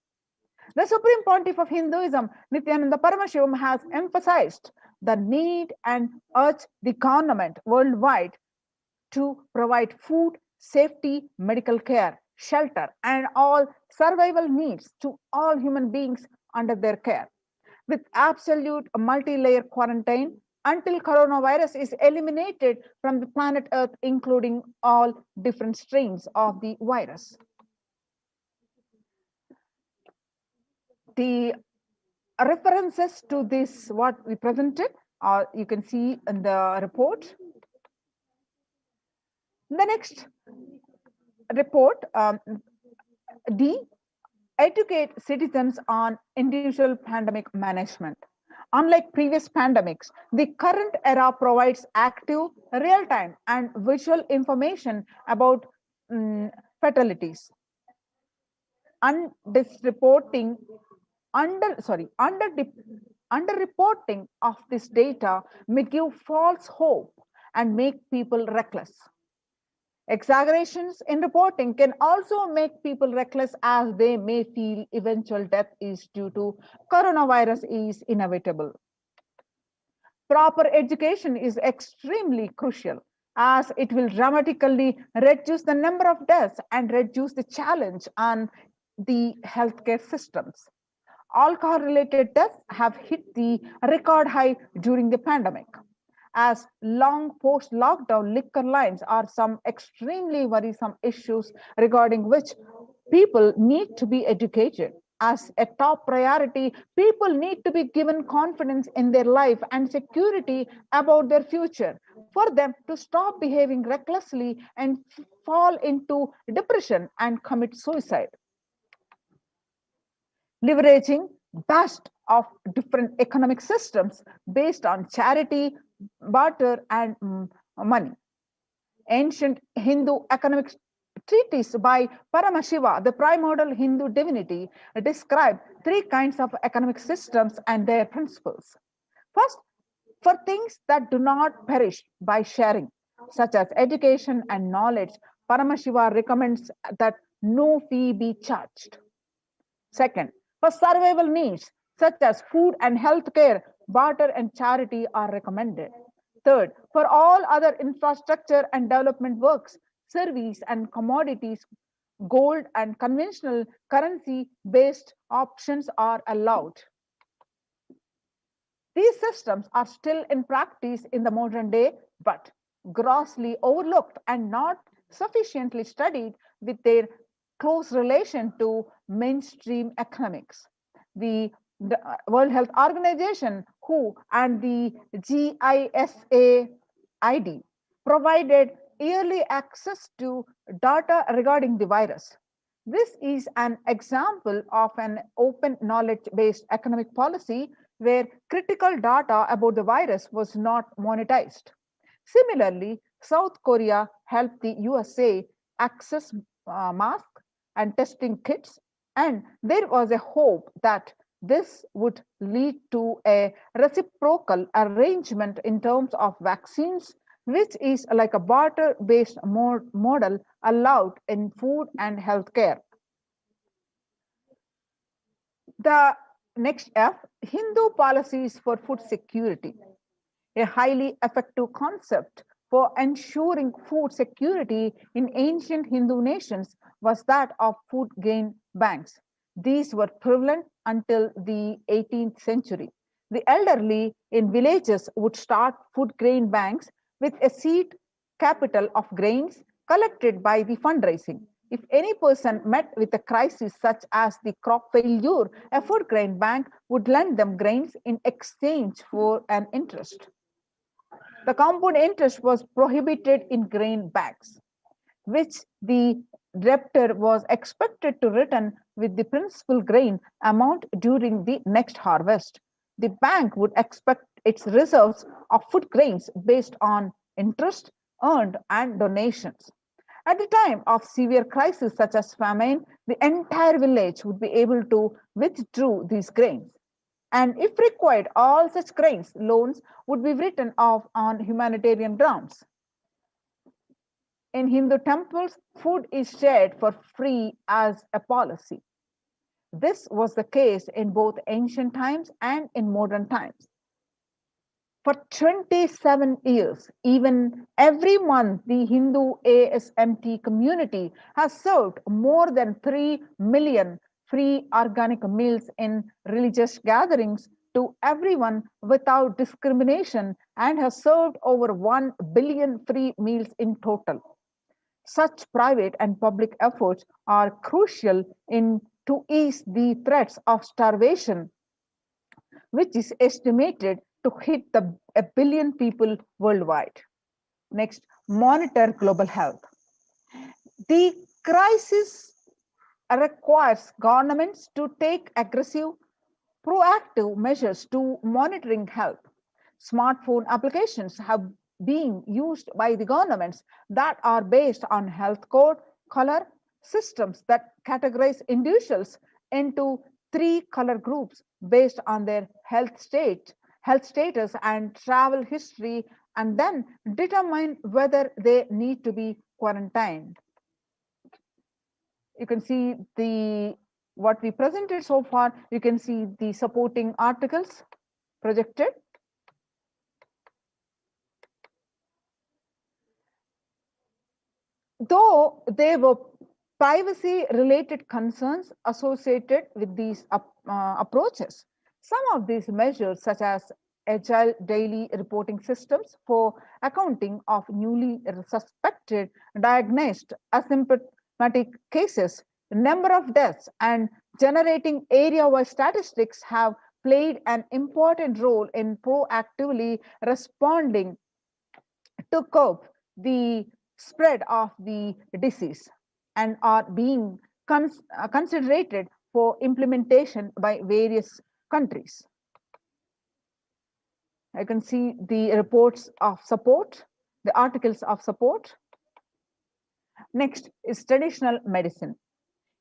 The Supreme Pontiff of Hinduism, Nithyananda Paramashivam, has emphasized the need and urged the government worldwide to provide food, safety, medical care, shelter, and all survival needs to all human beings under their care, with absolute multi-layer quarantine until coronavirus is eliminated from the planet Earth, including all different strains of the virus. The references to this, what we presented, you can see in the report. The next report, D, educate citizens on individual pandemic management. Unlike previous pandemics, the current era provides active, real-time, and visual information about fatalities. Underreporting of this data may give false hope and make people reckless. Exaggerations in reporting can also make people reckless, as they may feel eventual death is due to coronavirus is inevitable. Proper education is extremely crucial, as it will dramatically reduce the number of deaths and reduce the challenge on the healthcare systems. Alcohol-related deaths have hit the record high during the pandemic, as long post-lockdown liquor lines are some extremely worrisome issues regarding which people need to be educated. As a top priority, people need to be given confidence in their life and security about their future for them to stop behaving recklessly and fall into depression and commit suicide. Leveraging best of different economic systems based on charity, barter, and money. Ancient Hindu economic treatise by Paramashiva, the primordial Hindu divinity, describe three kinds of economic systems and their principles. First, for things that do not perish by sharing, such as education and knowledge, Paramashiva recommends that no fee be charged. Second, for survival needs, such as food and health care, barter and charity are recommended. Third, for all other infrastructure and development works, service and commodities, gold and conventional currency-based options are allowed. These systems are still in practice in the modern day, but grossly overlooked and not sufficiently studied with their close relation to mainstream economics. The World Health Organization, WHO, and the GISAID provided yearly access to data regarding the virus. This is an example of an open knowledge-based economic policy where critical data about the virus was not monetized. Similarly, South Korea helped the USA access masks and testing kits, and there was a hope that this would lead to a reciprocal arrangement in terms of vaccines, which is like a barter-based model allowed in food and healthcare. The next F, Hindu policies for food security. A highly effective concept for ensuring food security in ancient Hindu nations was that of food grain banks. These were prevalent until the 18th century. The elderly in villages would start food grain banks with a seed capital of grains collected by the fundraising. If any person met with a crisis such as the crop failure, a food grain bank would lend them grains in exchange for an interest. The compound interest was prohibited in grain banks, which the debtor was expected to return with the principal grain amount during the next harvest. The bank would expect its reserves of food grains based on interest earned and donations. At the time of severe crisis such as famine, the entire village would be able to withdraw these grains. And if required, all such grains loans would be written off on humanitarian grounds. In Hindu temples, food is shared for free as a policy. This was the case in both ancient times and in modern times. For 27 years, even every month, the Hindu ASMT community has served more than 3 million free organic meals in religious gatherings to everyone without discrimination and has served over 1 billion free meals in total. Such private and public efforts are crucial to ease the threats of starvation, which is estimated to hit a billion people worldwide. Next, monitor global health. The crisis requires governments to take aggressive, proactive measures to monitoring health. Smartphone applications have been used by the governments that are based on health code, color systems that categorize individuals into 3 color groups based on their health status and travel history, and then determine whether they need to be quarantined. You can see what we presented so far. You can see the supporting articles projected. Though there were privacy related concerns associated with these approaches, some of these measures, such as agile daily reporting systems for accounting of newly suspected, diagnosed asymptomatic cases, number of deaths, and generating area-wide statistics, have played an important role in proactively responding to curb the spread of the disease and are being considered for implementation by various countries. I can see the reports of support, the articles of support. Next is traditional medicine.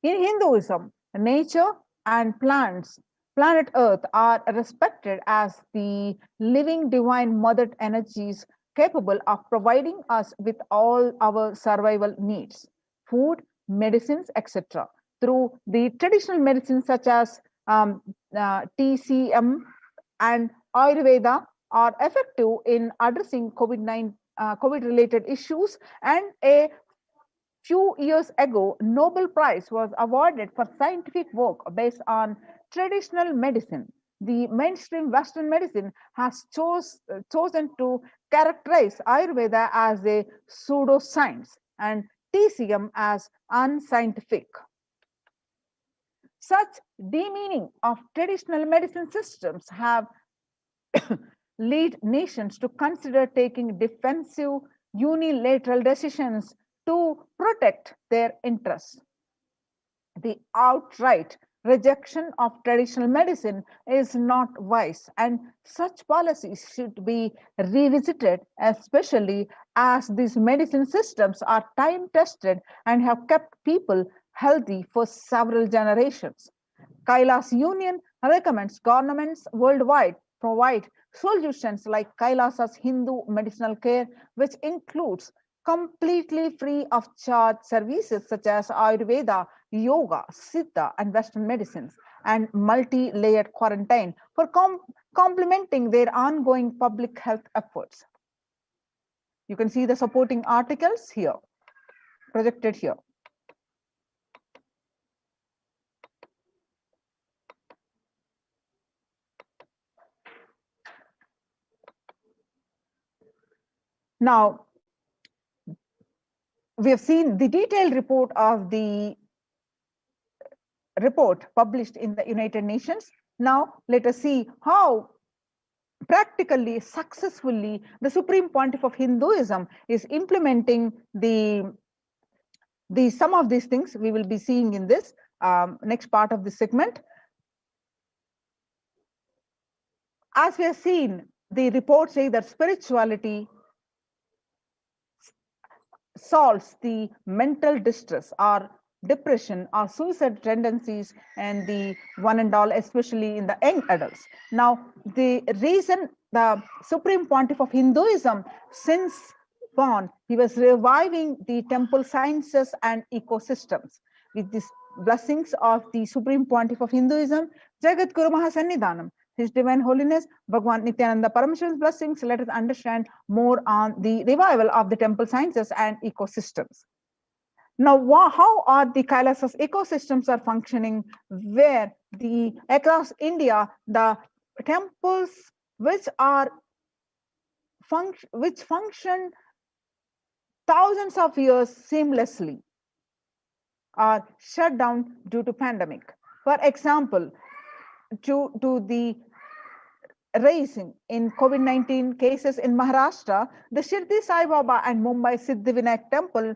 In Hinduism, nature and plants, planet Earth, are respected as the living divine mother energies capable of providing us with all our survival needs, food, medicines, etc. Through the traditional medicines such as TCM and Ayurveda are effective in addressing COVID-related issues, and a few years ago, Nobel Prize was awarded for scientific work based on traditional medicine. The mainstream Western medicine has chosen to characterize Ayurveda as a pseudoscience and TCM as unscientific. Such demeaning of traditional medicine systems have led nations to consider taking defensive unilateral decisions to protect their interests. The outright rejection of traditional medicine is not wise, and such policies should be revisited, especially as these medicine systems are time tested and have kept people healthy for several generations. Kailasa Union recommends governments worldwide provide solutions like Kailasa's Hindu medicinal care, which includes completely free of charge services such as Ayurveda, yoga, Siddha, and Western medicines, and multi-layered quarantine for complementing their ongoing public health efforts. You can see the supporting articles here, projected here. Now, we have seen the detailed report of the report published in the United Nations. Now, let us see how practically, successfully, the Supreme Pontiff of Hinduism is implementing some of these things we will be seeing in this next part of the segment. As we have seen, the reports say that spirituality solves the mental distress or depression or suicide tendencies and the one and all, especially in the young adults. Now, the reason the Supreme Pontiff of Hinduism, since born, he was reviving the temple sciences and ecosystems. With these blessings of the Supreme Pontiff of Hinduism, Jagat Guru Mahasannidhanam, His Divine Holiness Bhagwan Nithyananda Paramashivan's blessings, let us understand more on the revival of the temple sciences and ecosystems. Now, how are the Kailasa's ecosystems are functioning, where across India, the temples which function thousands of years seamlessly are shut down due to pandemic. For example, to the rising in COVID-19 cases in Maharashtra, the Shirdi Sai Baba and Mumbai Siddhivinayak temple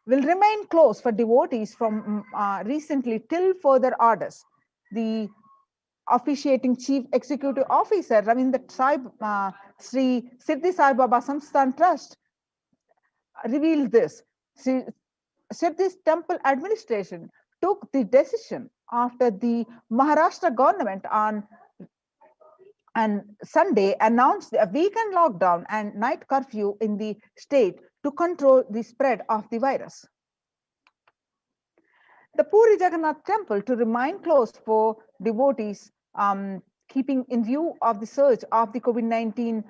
will remain closed for devotees from recently till further orders. The officiating Chief Executive Officer Ravindra Sri Siddhi Sai Baba Samsthan Trust revealed this. Siddhi's temple administration took the decision after the Maharashtra government on Sunday announced a weekend lockdown and night curfew in the state to control the spread of the virus. The Puri Jagannath temple to remain closed for devotees, keeping in view of the surge of the COVID-19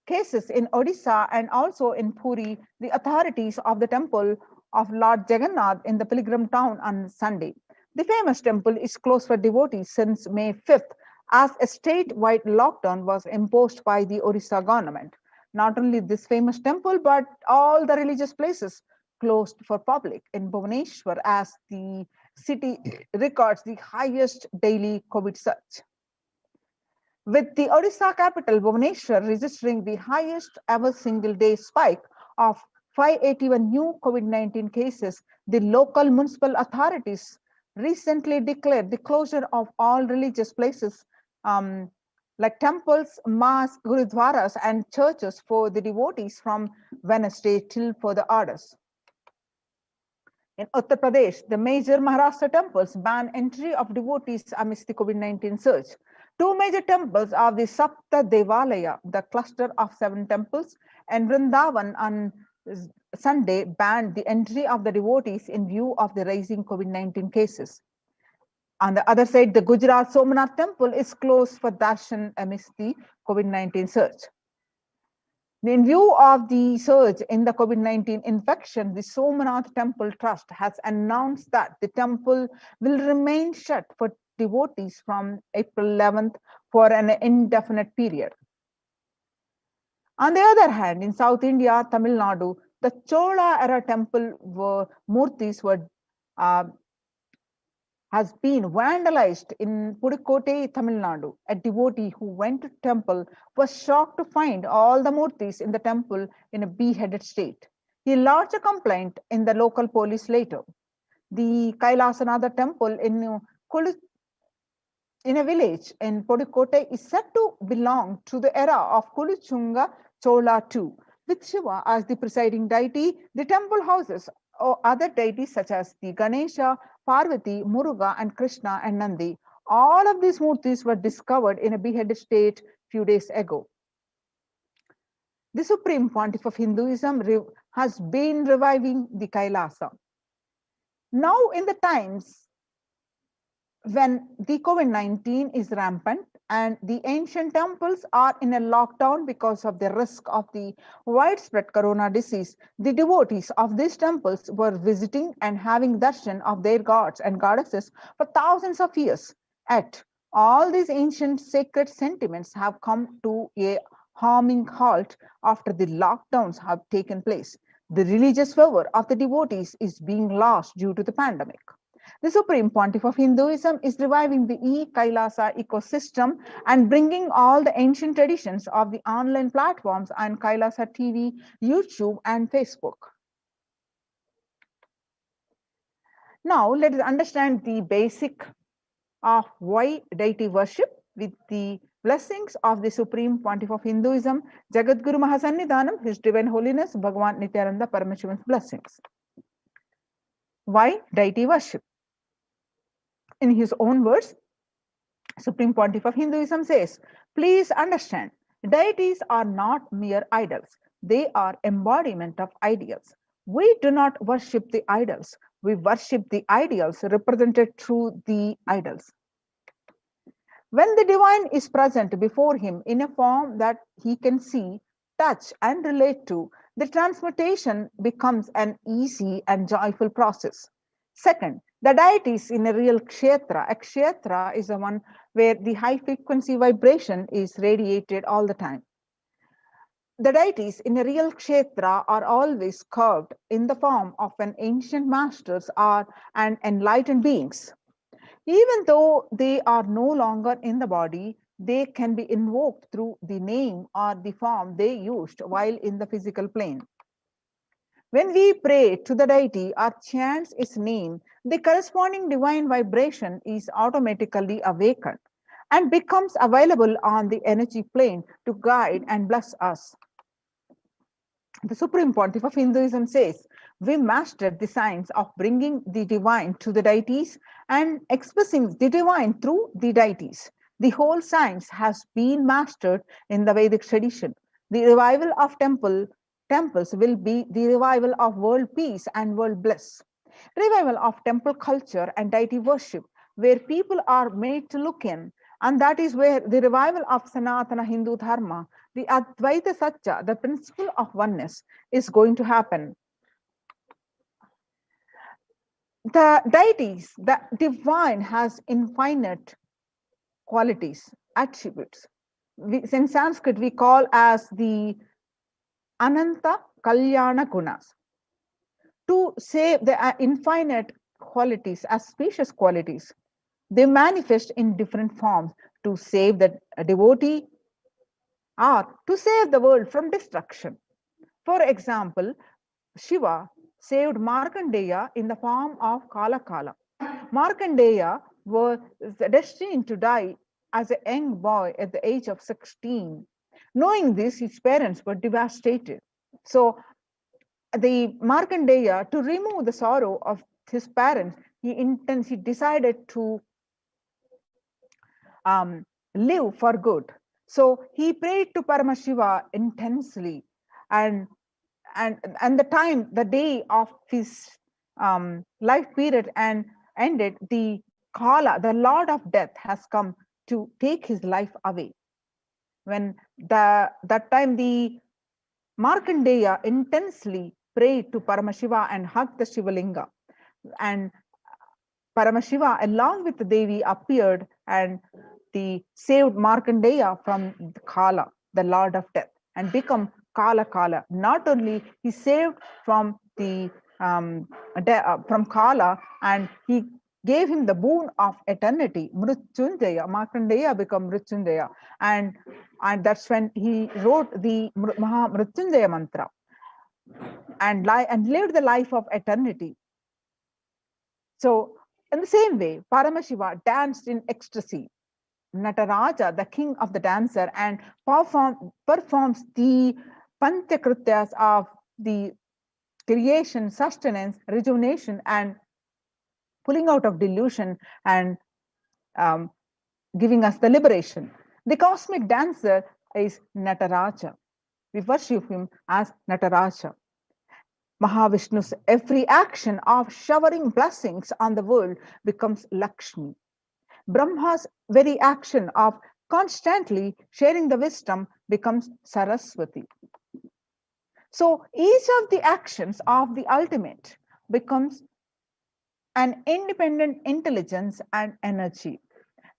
cases in Odisha and also in Puri, the authorities of the temple of Lord Jagannath in the pilgrim town on Sunday. The famous temple is closed for devotees since May 5th, as a statewide lockdown was imposed by the Odisha government. Not only this famous temple, but all the religious places closed for public in Bhubaneswar, as the city records the highest daily COVID surge. With the Odisha capital Bhubaneswar registering the highest ever single day spike of 581 new COVID-19 cases, the local municipal authorities recently declared the closure of all religious places like temples, mosques, gurudwaras, and churches for the devotees from Wednesday till further orders. In Uttar Pradesh, the major Maharashtra temples ban entry of devotees amidst the COVID-19 surge. Two major temples of the Sapta Devalaya, the cluster of 7 temples, and Vrindavan on Sunday banned the entry of the devotees in view of the rising COVID-19 cases. On the other side, the Gujarat Somnath temple is closed for darshan amidst the COVID-19 surge. In view of the surge in the COVID-19 infection, the Somnath Temple Trust has announced that the temple will remain shut for devotees from April 11th for an indefinite period. On the other hand, in South India, Tamil Nadu, the Chola era temple murtis were has been vandalized in Pudukkottai, Tamil Nadu. A devotee who went to temple was shocked to find all the murtis in the temple in a beheaded state. He lodged a complaint in the local police later. The Kailasa temple in a village in Pudukkottai is said to belong to the era of Kuluchunga Chola II. With Shiva as the presiding deity, the temple houses other deities such as the Ganesha, Parvati, Muruga, and Krishna and Nandi. All of these murtis were discovered in a beheaded state few days ago. The Supreme Pontiff of Hinduism has been reviving the Kailasa. Now, in the times when the COVID-19 is rampant and the ancient temples are in a lockdown because of the risk of the widespread corona disease, the devotees of these temples were visiting and having darshan of their gods and goddesses for thousands of years. Yet, all these ancient sacred sentiments have come to a harming halt after the lockdowns have taken place. The religious fervor of the devotees is being lost due to the pandemic. The Supreme Pontiff of Hinduism is reviving the e-Kailasa ecosystem and bringing all the ancient traditions of the online platforms on Kailasa TV, YouTube, and Facebook. Now, let us understand the basic of why deity worship with the blessings of the Supreme Pontiff of Hinduism, Jagadguru Mahasannidhanam, His Divine Holiness, Bhagavan Nithyananda Paramashivan's blessings. Why deity worship? In his own words, Supreme Pontiff of Hinduism says, please understand, deities are not mere idols. They are embodiment of ideals. We do not worship the idols. We worship the ideals represented through the idols. When the divine is present before him in a form that he can see, touch, and relate to, the transmutation becomes an easy and joyful process. Second, the deities in a real kshetra. A kshetra is the one where the high frequency vibration is radiated all the time. The deities in a real kshetra are always curved in the form of an ancient masters and enlightened beings. Even though they are no longer in the body, they can be invoked through the name or the form they used while in the physical plane. When we pray to the deity or chant its name, the corresponding divine vibration is automatically awakened. and becomes available on the energy plane to guide and bless us. The Supreme Pontiff of Hinduism says, we mastered the science of bringing the divine to the deities and expressing the divine through the deities. The whole science has been mastered in the Vedic tradition. The revival of temples will be the revival of world peace and world bliss. Revival of temple culture and deity worship, where people are made to look in, and that is where the revival of Sanatana Hindu Dharma, the Advaita Satya, the principle of oneness, is going to happen. The deities, the divine has infinite qualities, attributes. In Sanskrit, we call as the Ananta Kalyana Gunas. To say the infinite qualities, auspicious qualities, they manifest in different forms to save the devotee or to save the world from destruction. For example, Shiva saved Markandeya in the form of Kala. Markandeya was destined to die as a young boy at the age of 16. Knowing this, his parents were devastated. So the Markandeya, to remove the sorrow of his parents, he decided to live for good. So he prayed to Paramashiva intensely, and the day of his life period and ended, the Kala, the Lord of Death, has come to take his life away. When that time the Markandeya intensely prayed to Paramashiva and hugged the Shivalinga, and Paramashiva along with the Devi appeared and the saved Markandeya from the Kala, the Lord of Death, and become Kala. Not only he saved from the from Kala, and he gave him the boon of eternity, Mrityunjaya. Markandeya became Mrityunjaya, and that's when he wrote the Maha Mrityunjaya mantra and lived the life of eternity. So in the same way, Paramashiva danced in ecstasy. Nataraja, the king of the dancer, and performs the Panchakrityas of the creation, sustenance, rejuvenation, and pulling out of delusion and giving us the liberation. The cosmic dancer is Nataraja. We worship him as Nataraja. Mahavishnu's every action of showering blessings on the world becomes Lakshmi. Brahma's very action of constantly sharing the wisdom becomes Saraswati. So each of the actions of the ultimate becomes an independent intelligence and energy.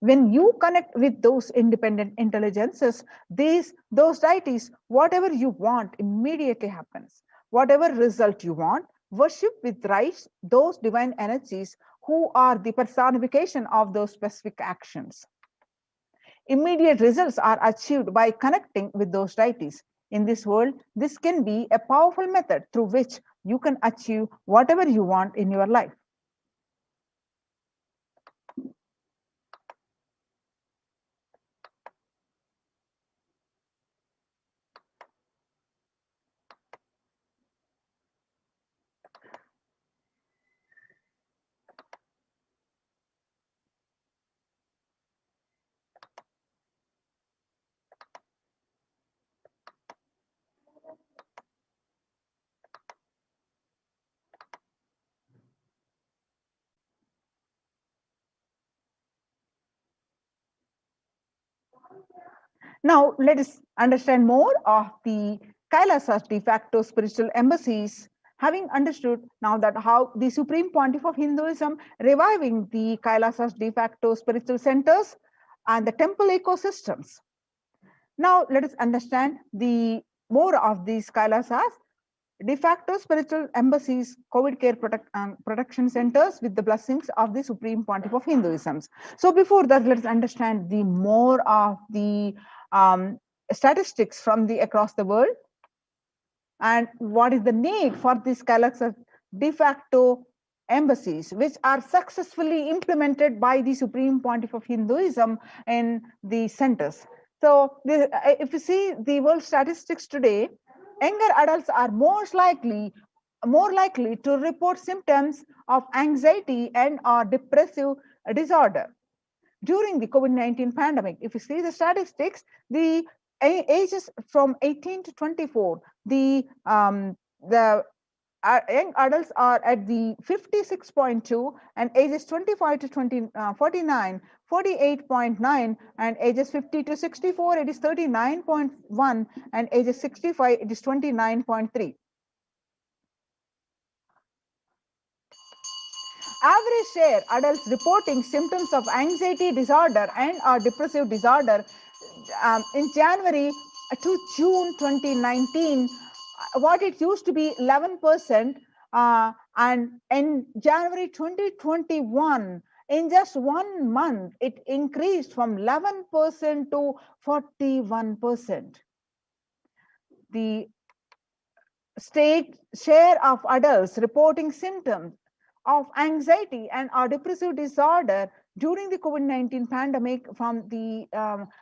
When you connect with those independent intelligences, those deities, whatever you want immediately happens. Whatever result you want, worship with rights those divine energies who are the personification of those specific actions. Immediate results are achieved by connecting with those deities. In this world, this can be a powerful method through which you can achieve whatever you want in your life. Now, let us understand more of the Kailasa's de facto spiritual embassies, having understood now that how the Supreme Pontiff of Hinduism reviving the Kailasa's de facto spiritual centers and the temple ecosystems. Now, let us understand the more of these Kailasas, de facto spiritual embassies, COVID care protection centers with the blessings of the Supreme Pontiff of Hinduism. So before that, let's understand the more of the statistics from the across the world and what is the need for this Kailasa de facto embassies, which are successfully implemented by the Supreme Pontiff of Hinduism in the centers. So if you see the world statistics today, younger adults are more likely to report symptoms of anxiety and or depressive disorder during the COVID-19 pandemic. If you see the statistics, the ages from 18 to 24, the young adults are at the 56.2, and ages 25 to 49, 48.9, and ages 50 to 64, it is 39.1, and ages 65, it is 29.3. Average share adults reporting symptoms of anxiety disorder and or depressive disorder in January to June 2019, what it used to be 11%, and in January 2021, in just 1 month, it increased from 11% to 41%. The state share of adults reporting symptoms of anxiety and or depressive disorder during the COVID-19 pandemic from the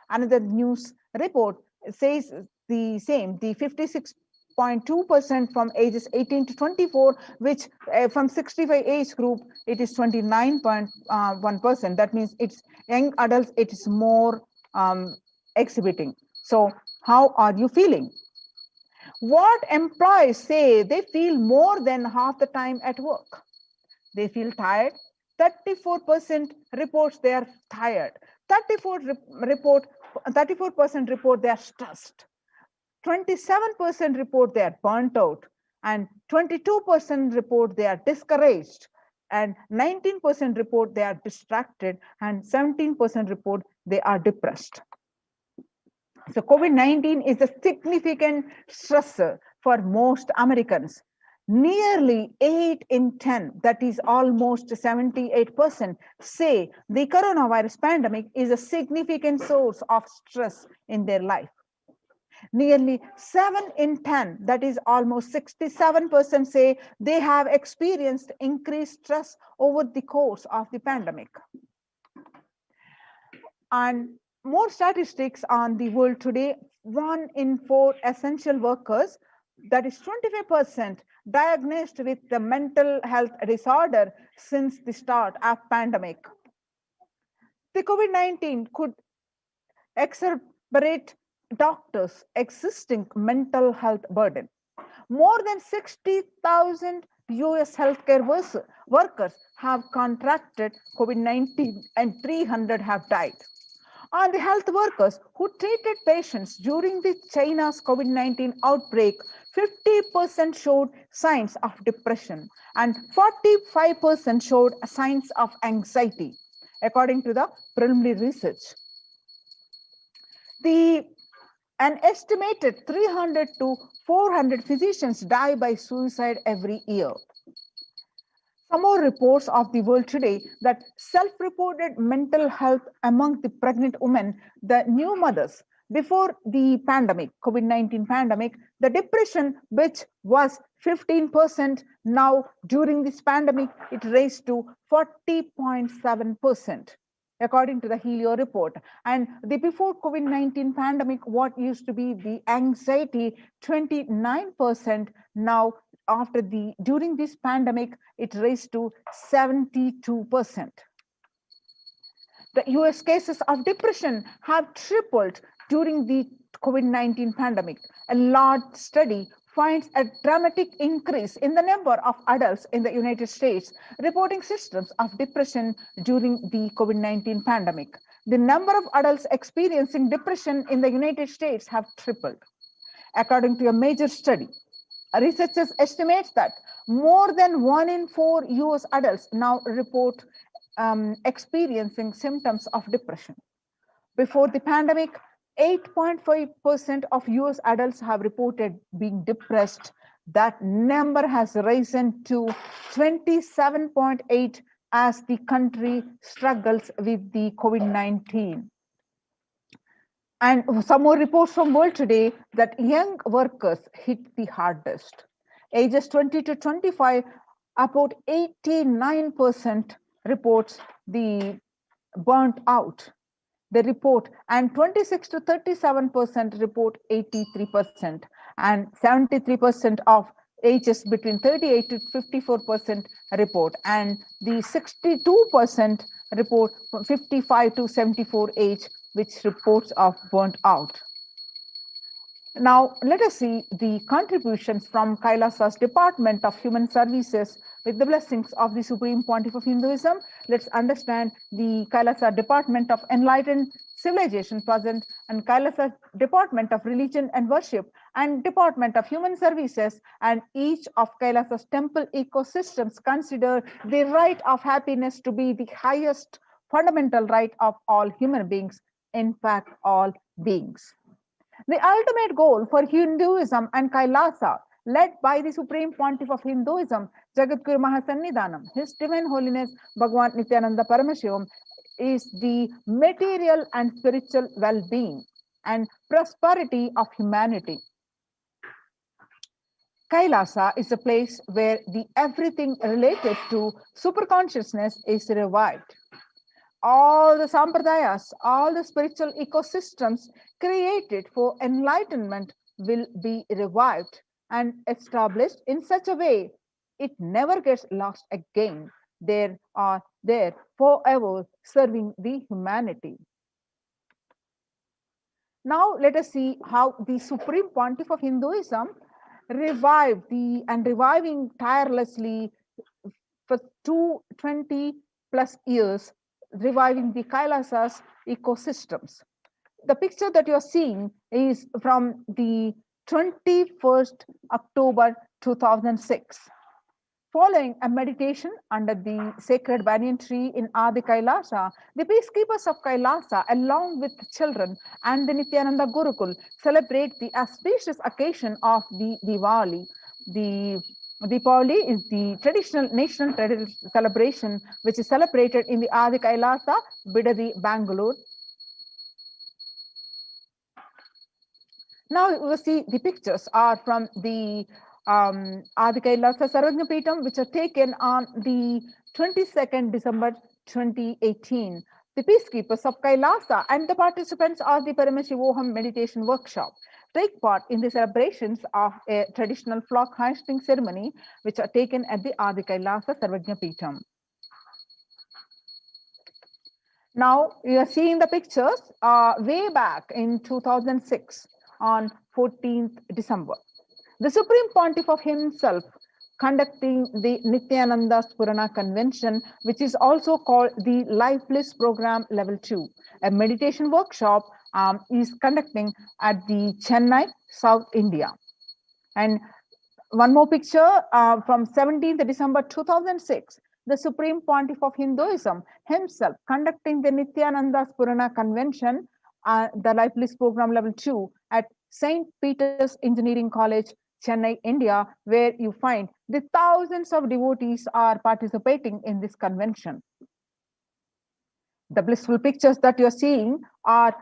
another news report says the same, the 56.2% from ages 18 to 24, which from 65 age group, it is 29.1%. That means it's young adults, it is more exhibiting. So how are you feeling? What employees say they feel more than half the time at work? They feel tired. 34% reports they are tired. 34% report they are stressed. 27% report they are burnt out, and 22% report they are discouraged, and 19% report they are distracted, and 17% report they are depressed. So COVID-19 is a significant stressor for most Americans. Nearly 8 in 10, that is almost 78%, say the coronavirus pandemic is a significant source of stress in their life. Nearly 7 in 10, that is almost 67%, say they have experienced increased stress over the course of the pandemic. And more statistics on the world today, 1 in 4 essential workers, that is 25%, diagnosed with the mental health disorder since the start of pandemic. The COVID-19 could exacerbate doctors' existing mental health burden. More than 60,000 US healthcare workers have contracted COVID-19 and 300 have died. On the health workers who treated patients during the China's COVID-19 outbreak, 50% showed signs of depression and 45% showed signs of anxiety, according to the preliminary research. An estimated 300 to 400 physicians die by suicide every year. Some more reports of the world today that self-reported mental health among the pregnant women, the new mothers, before the pandemic, COVID-19 pandemic, the depression, which was 15%, now during this pandemic, it raised to 40.7%, according to the Helio report. And the before COVID-19 pandemic, what used to be the anxiety, 29%, now during this pandemic, it raised to 72%. The US cases of depression have tripled during the COVID-19 pandemic. A large study finds a dramatic increase in the number of adults in the United States reporting symptoms of depression during the COVID-19 pandemic. The number of adults experiencing depression in the United States have tripled. According to a major study, researchers estimate that more than 1 in 4 US adults now report experiencing symptoms of depression. Before the pandemic, 8.5% of US adults have reported being depressed. That number has risen to 27.8 as the country struggles with the COVID-19. And some more reports from World Today that young workers hit the hardest. Ages 20 to 25 about 89% reports the burnt out. They report, and 26 to 37% report 83%, and 73% of ages between 38 to 54% report, and the 62% report 55 to 74 age, which reports of burnt out. Now, let us see the contributions from Kailasa's Department of Human Services with the blessings of the Supreme Pontiff of Hinduism. Let's understand the Kailasa Department of Enlightened Civilization present, and Kailasa Department of Religion and Worship, and Department of Human Services, and each of Kailasa's temple ecosystems consider the right of happiness to be the highest fundamental right of all human beings, in fact, all beings. The ultimate goal for Hinduism and Kailasa, led by the Supreme Pontiff of Hinduism, Jagadguru Mahasannidhanam, His Divine Holiness Bhagavan Nithyananda Paramashivam, is the material and spiritual well-being and prosperity of humanity. Kailasa is a place where the everything related to superconsciousness is revived. All the sampradayas, all the spiritual ecosystems created for enlightenment will be revived and established in such a way it never gets lost again. They are there forever serving the humanity. Now let us see how the Supreme Pontiff of Hinduism reviving tirelessly for 220 plus years, reviving the Kailasa's ecosystems. The picture that you're seeing is from the 21st October 2006. Following a meditation under the sacred banyan tree in Adi Kailasa, the peacekeepers of Kailasa, along with the children and the Nithyananda Gurukul, celebrate the auspicious occasion of the Diwali. The Diwali is the traditional national celebration which is celebrated in the Adi Kailasa, Bidadi, Bangalore. Now you will see the pictures are from the Adi Kailasa Sarvajnapeetham, which are taken on the 22nd December 2018. The peacekeepers of Kailasa and the participants of the Paramashivoham meditation workshop take part in the celebrations of a traditional flock hoisting ceremony, which are taken at the Adi Kailasa Sarvajnapeetham. Now you are seeing the pictures way back in 2006 on 14th December. The Supreme Pontiff of himself conducting the Nithyananda Purana Convention, which is also called the Life Bliss Program Level 2. A meditation workshop is conducting at the Chennai, South India. And one more picture from 17th December 2006, the Supreme Pontiff of Hinduism himself conducting the Nithyananda Purana Convention, the Life Bliss Program Level 2 at St. Peter's Engineering College, Chennai, India, where you find the thousands of devotees are participating in this convention. The blissful pictures that you're seeing are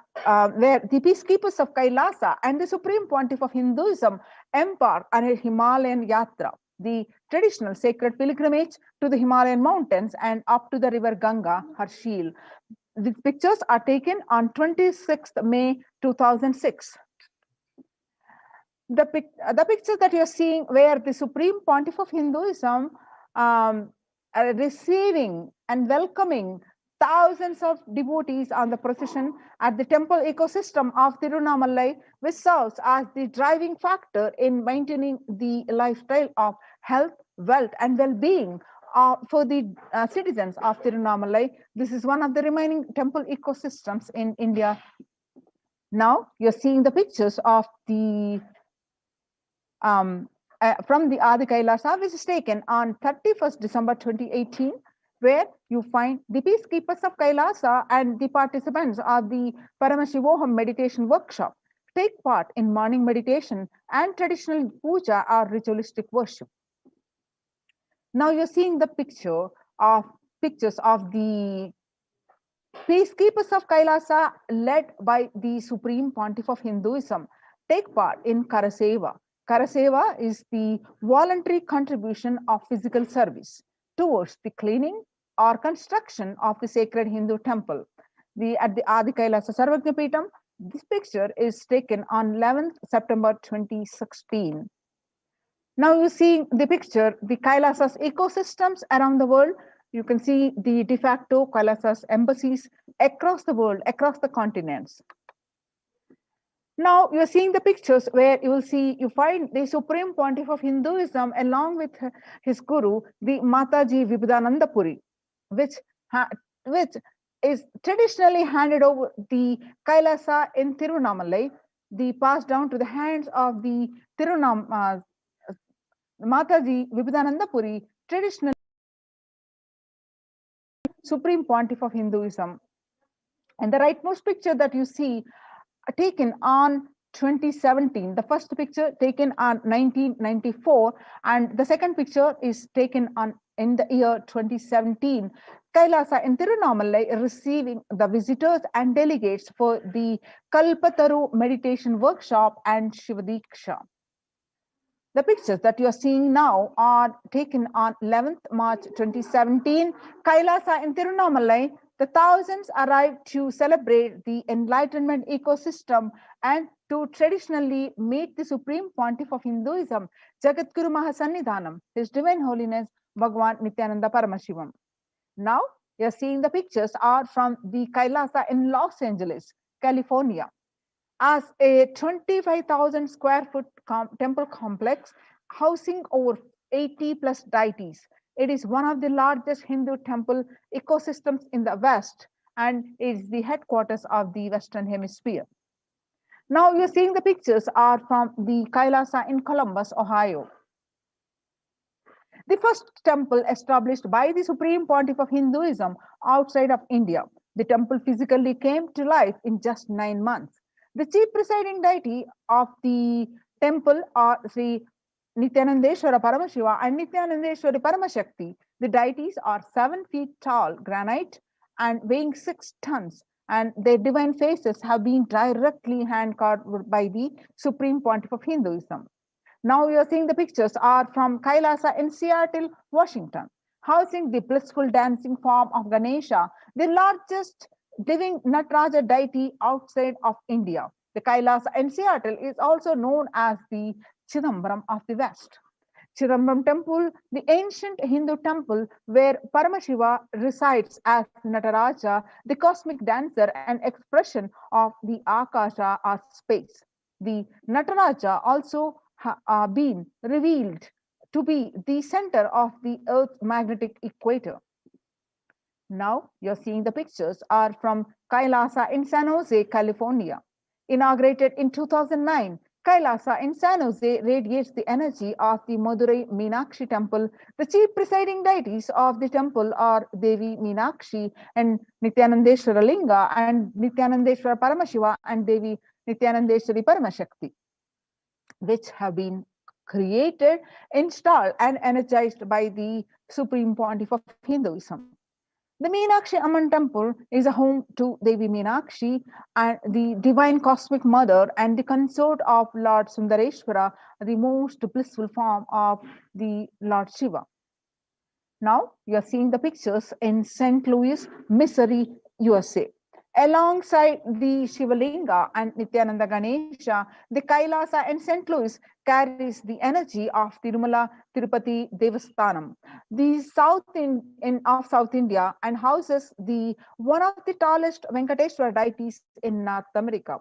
where the peacekeepers of Kailasa and the Supreme Pontiff of Hinduism embark on a Himalayan Yatra, the traditional sacred pilgrimage to the Himalayan mountains and up to the river Ganga, Harshil. These pictures are taken on 26th May 2006. The pictures that you're seeing where the Supreme Pontiff of Hinduism receiving and welcoming thousands of devotees on the procession at the temple ecosystem of Tirunamalai, which serves as the driving factor in maintaining the lifestyle of health, wealth, and well-being for the citizens of Tirunamalai. This is one of the remaining temple ecosystems in India. Now you're seeing the pictures of the from the Adi Kailasa, which is taken on 31st December 2018, where you find the peacekeepers of Kailasa and the participants of the Paramashivoham meditation workshop take part in morning meditation and traditional puja or ritualistic worship. Now you're seeing the pictures of the peacekeepers of Kailasa led by the Supreme Pontiff of Hinduism take part in Karaseva. Karaseva is the voluntary contribution of physical service towards the cleaning or construction of the sacred Hindu temple. At the Adi Kailasa Sarvajna Peetham, this picture is taken on 11th September 2016. Now you see the picture, the Kailasa's ecosystems around the world. You can see the de facto Kailasa's embassies across the world, across the continents. Now you're seeing the pictures where you find the Supreme Pontiff of Hinduism along with his guru, the Mataji Vibhudananda Puri, which is traditionally handed over the Kailasa in Tirunamalai, the passed down to the hands of the Mataji Vibhudananda Puri, traditional Supreme Pontiff of Hinduism. And the rightmost picture that you see taken on 2017, the first picture taken on 1994, and the second picture is taken on in the year 2017. Kailasa in Tirunamalai receiving the visitors and delegates for the Kalpataru meditation workshop and Shivadiksha. The pictures that you are seeing now are taken on 11th March 2017. Kailasa in Tirunamalai, the thousands arrived to celebrate the enlightenment ecosystem and to traditionally meet the Supreme Pontiff of Hinduism, Jagadguru Mahasannidhanam, His Divine Holiness Bhagwan Nithyananda Paramashivam. Now, you are seeing the pictures are from the Kailasa in Los Angeles, California. As a 25,000 square foot temple complex housing over 80 plus deities. It is one of the largest Hindu temple ecosystems in the West and is the headquarters of the Western Hemisphere. Now you're seeing the pictures are from the Kailasa in Columbus, Ohio. The first temple established by the Supreme Pontiff of Hinduism outside of India. The temple physically came to life in just 9 months. The chief presiding deity of the temple are Sri Nithyanandeshwara Paramashiva and Nithyanandeshwari Paramashakti. The deities are 7 feet tall granite and weighing 6 tons, and their divine faces have been directly hand carved by the Supreme Pontiff of Hinduism. Now you are seeing the pictures are from Kailasa in Seattle, Washington, housing the blissful dancing form of Ganesha, the largest living Nataraja deity outside of India. The Kailasa in Seattle is also known as the Chidambaram of the West. Chidambaram temple, the ancient Hindu temple where Paramashiva resides as Nataraja, the cosmic dancer and expression of the Akasha or space. The Nataraja also been revealed to be the center of the Earth's magnetic equator. Now you're seeing the pictures are from Kailasa in San Jose, California. Inaugurated in 2009, Kailasa in San Jose radiates the energy of the Madurai Meenakshi temple. The chief presiding deities of the temple are Devi Meenakshi and Nithyanandeshwara Linga and Nithyanandeshwara Paramashiva and Devi Nithyanandeshwari Paramashakti, which have been created, installed, and energized by the Supreme Pontiff of Hinduism. The Meenakshi Amman temple is a home to Devi Meenakshi and the divine cosmic mother and the consort of Lord Sundareshwara, the most blissful form of the Lord Shiva. Now you are seeing the pictures in St. Louis, Missouri, USA. Alongside the Shivalinga and Nithyananda Ganesha, the Kailasa in St. Louis carries the energy of Tirumala Tirupati Devasthanam, the of South India, and houses one of the tallest Venkateshwara deities in North America,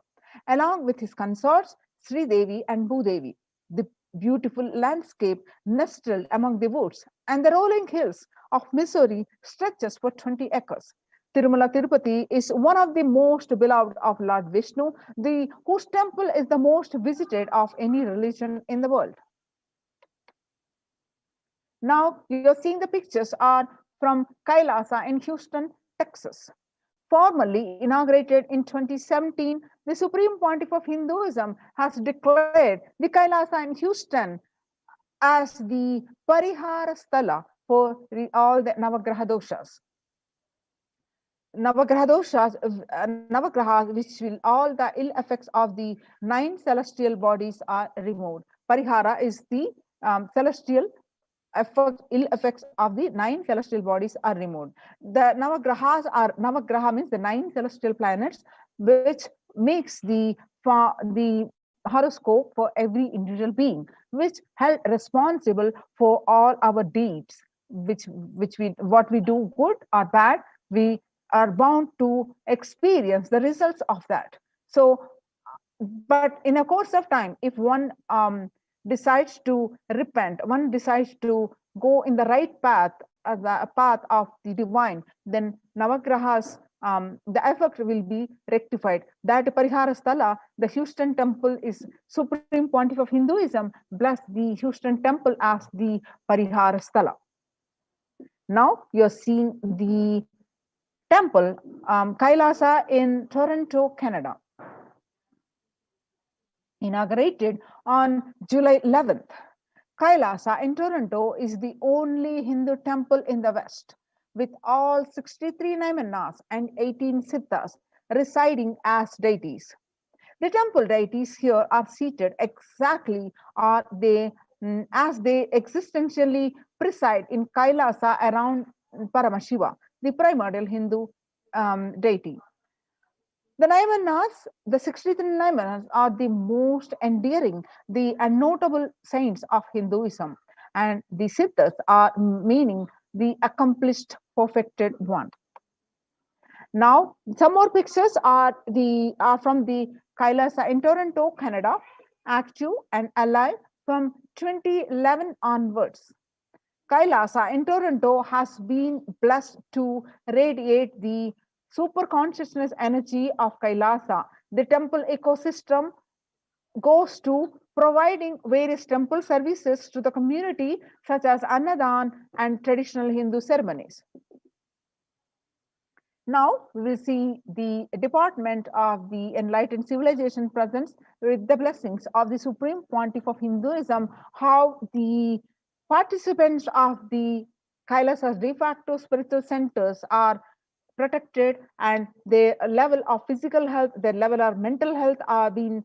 along with his consorts Sri Devi and Bhudevi. The beautiful landscape nestled among the woods and the rolling hills of Missouri stretches for 20 acres. Tirumala Tirupati is one of the most beloved of Lord Vishnu, whose temple is the most visited of any religion in the world. Now you're seeing the pictures are from Kailasa in Houston, Texas. Formally inaugurated in 2017, the Supreme Pontiff of Hinduism has declared the Kailasa in Houston as the Parihara Sthala for all the Navagraha doshas. Navagrahas, which will all the ill effects of the 9 celestial bodies are removed. Parihara is the celestial ill effects of the 9 celestial bodies are removed. The Navagraha means the 9 celestial planets, which makes the horoscope for every individual being, which held responsible for all our deeds, what we do good or bad, we are bound to experience the results of that. So, but in a course of time, if one decides to repent, one decides to go in the right path, the path of the divine, then Navagrahas, the effect will be rectified. That Parihara Sthala, the Houston temple, is Supreme Pontiff of Hinduism, bless the Houston temple as the Parihara Sthala. Now you're seeing the temple, Kailasa in Toronto, Canada, inaugurated on July 11th. Kailasa in Toronto is the only Hindu temple in the West, with all 63 Nayamanas and 18 Siddhas residing as deities. The temple deities here are seated exactly as they existentially preside in Kailasa around Paramashiva, the primordial Hindu deity. The Nayamanas, the 63 Nayamanas, are the most endearing, the notable saints of Hinduism, and the Siddhas are meaning the accomplished, perfected one. Now, some more pictures are from the Kailasa in Toronto, Canada, active and alive from 2011 onwards. Kailasa in Toronto has been blessed to radiate the super consciousness energy of Kailasa. The temple ecosystem goes to providing various temple services to the community, such as Annadan and traditional Hindu ceremonies. Now we will see the department of the enlightened civilization presents with the blessings of the Supreme Pontiff of Hinduism, how the participants of the Kailasa's de facto spiritual centers are protected, and their level of physical health, their level of mental health are being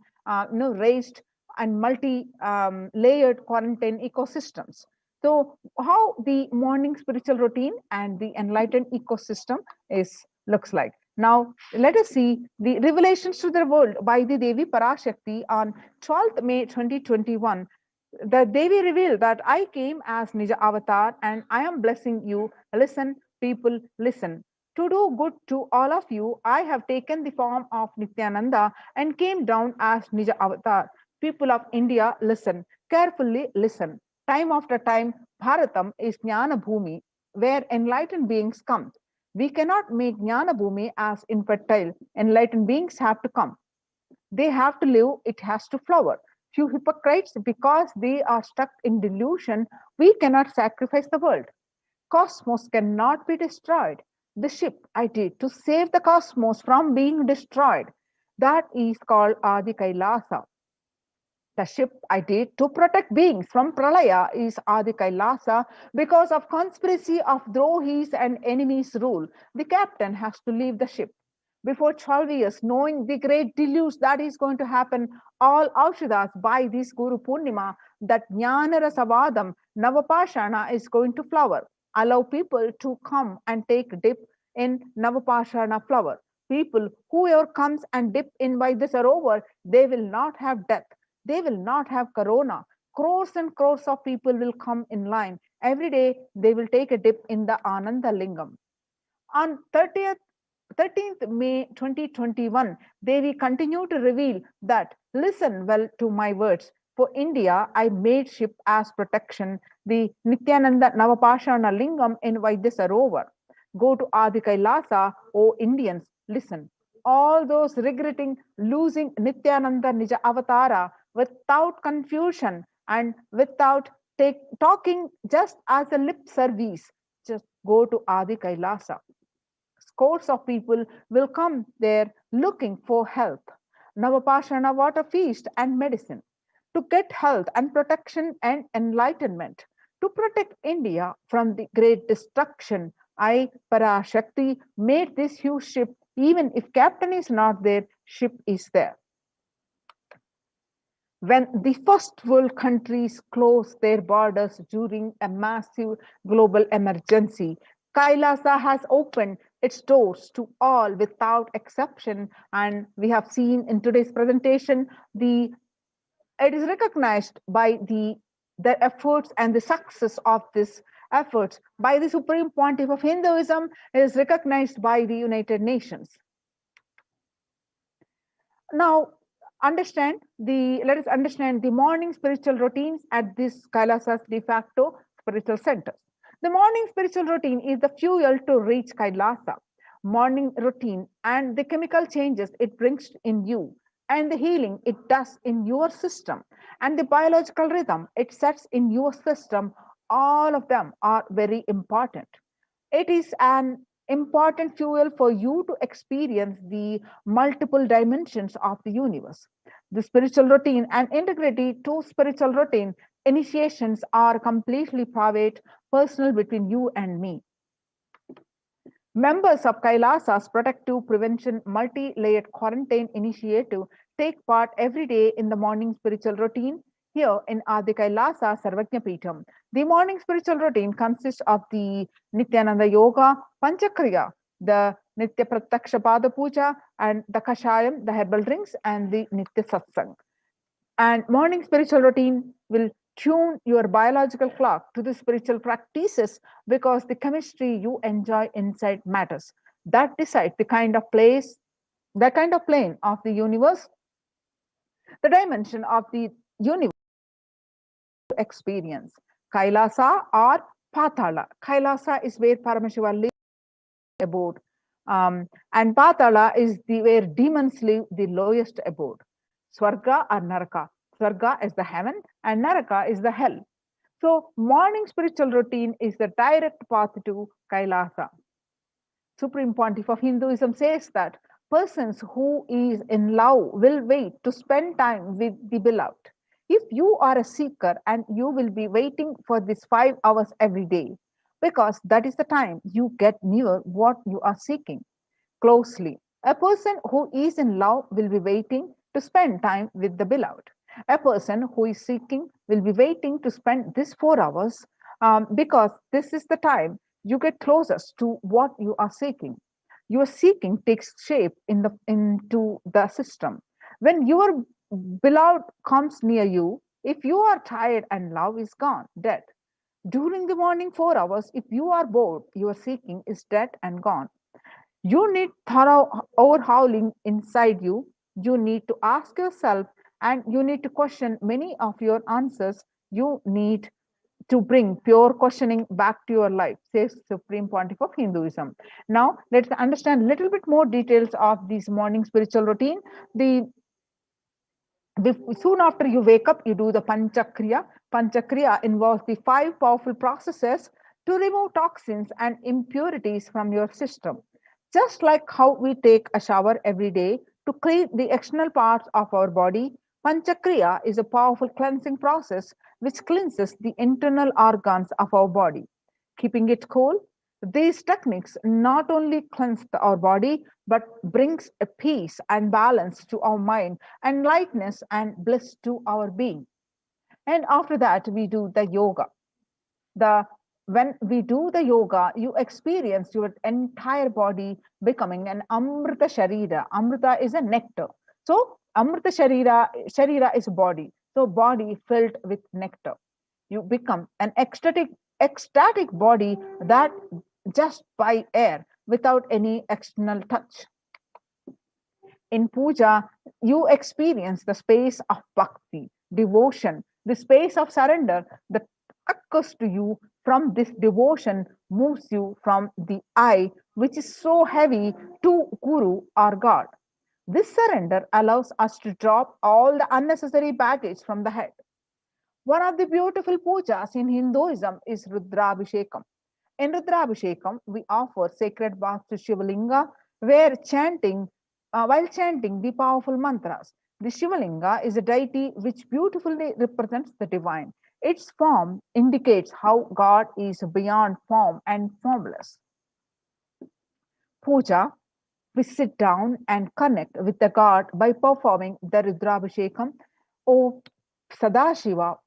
raised, and multi-layered quarantine ecosystems. So how the morning spiritual routine and the enlightened ecosystem looks like. Now let us see the revelations to the world by the Devi Parashakti on 12th May 2021. The Devi revealed that I came as Nija Avatar and I am blessing you. Listen, people, listen. To do good to all of you, I have taken the form of Nithyananda and came down as Nija Avatar. People of India, listen. Carefully listen. Time after time, Bharatam is Jnana Bhumi, where enlightened beings come. We cannot make Jnana Bhumi as infertile. Enlightened beings have to come. They have to live, it has to flower. Few hypocrites, because they are stuck in delusion, we cannot sacrifice the world. Cosmos cannot be destroyed. The ship I did to save the cosmos from being destroyed, that is called Adi Kailasa. The ship I did to protect beings from Pralaya is Adi Kailasa. Because of conspiracy of Drohis and enemies rule, the captain has to leave the ship. Before 12 years, knowing the great deluge that is going to happen, all Aushadas by this Guru Purnima, that Jnana Rasavadam, Navapashana is going to flower. Allow people to come and take dip in Navapashana flower. People, whoever comes and dip in by this Sarovar, they will not have death. They will not have corona. Crores and crores of people will come in line. Every day, they will take a dip in the Ananda Lingam. On 13th May 2021, Devi continued to reveal that, listen well to my words. For India, I made ship as protection, the Nithyananda Navapashana Lingam in Vaidyasarovar. Go to Adi Kailasa, O Indians, listen. All those regretting losing Nithyananda Nija Avatara without confusion and without talking just as a lip service, just go to Adi Kailasa. Scores of people will come there looking for health, Navapashana water feast and medicine, to get health and protection and enlightenment, to protect India from the great destruction. I, Parashakti, made this huge ship. Even if captain is not there, ship is there. when the first world countries closed their borders during a massive global emergency, Kailasa has opened its doors to all without exception. And we have seen in today's presentation, it is recognized by the efforts and the success of this efforts by the Supreme Pontiff of Hinduism. It is recognized by the United Nations. Now, let us understand the morning spiritual routines at this Kailasa's de facto spiritual centers. The morning spiritual routine is the fuel to reach Kailasa. Morning routine and the chemical changes it brings in you, and the healing it does in your system, and the biological rhythm it sets in your system, all of them are very important. It is an important fuel for you to experience the multiple dimensions of the universe. The spiritual routine and integrity to spiritual routine initiations are completely private, personal between you and me. Members of Kailasa's Protective Prevention Multi-Layered Quarantine Initiative take part every day in the morning spiritual routine here in Adi Kailasa Sarvajna Peetham. The morning spiritual routine consists of the Nithyananda Yoga, Panchakriya, the Nitya Prataksha Pada Puja, and the Kashayam, the herbal drinks, and the Nitya Satsang. And morning spiritual routine will tune your biological clock to the spiritual practices, because the chemistry you enjoy inside matters. That decides the kind of place, the kind of plane of the universe, the dimension of the universe experience. Kailasa or Patala. Kailasa is where Paramashiva lives abode. And Patala is where demons live, the lowest abode. Swarga or Naraka. Swarga is the heaven and Naraka is the hell. So morning spiritual routine is the direct path to Kailasa. Supreme Pontiff of Hinduism says that persons who is in love will wait to spend time with the beloved. If you are a seeker, and you will be waiting for this 5 hours every day, because that is the time you get near what you are seeking closely. A person who is in love will be waiting to spend time with the beloved. A person who is seeking will be waiting to spend this 4 hours, because this is the time you get closest to what you are seeking. Your seeking takes shape into the system. When your beloved comes near you, if you are tired and love is gone, dead. During the morning 4 hours, if you are bored, your seeking is dead and gone. You need thorough overhauling inside you. You need to ask yourself, and you need to question many of your answers. You need to bring pure questioning back to your life, says Supreme Pontiff of Hinduism. Now, let's understand a little bit more details of this morning spiritual routine. Soon after you wake up, you do the Panchakriya. Panchakriya involves the 5 powerful processes to remove toxins and impurities from your system. Just like how we take a shower every day to clean the external parts of our body, Panchakriya is a powerful cleansing process which cleanses the internal organs of our body, keeping it cool. These techniques not only cleanse our body, but brings a peace and balance to our mind, and lightness and bliss to our being. And after that, we do the yoga. When we do the yoga, you experience your entire body becoming an Amrita Sharira. Amrita is a nectar. So Amrita Sharira is body. So body filled with nectar. You become an ecstatic body that just by air, without any external touch. In puja, you experience the space of bhakti, devotion, the space of surrender that occurs to you from this devotion, moves you from the I, which is so heavy, to Guru or God. This surrender allows us to drop all the unnecessary baggage from the head. One of the beautiful pujas in Hinduism is Rudrabhishekam. In Rudrabhishekam, we offer sacred baths to Shivalinga, while chanting the powerful mantras. The Shivalinga is a deity which beautifully represents the divine. Its form indicates how God is beyond form and formless. Puja, we sit down and connect with the God by performing the Rudrabhishekam. O Sadashiva,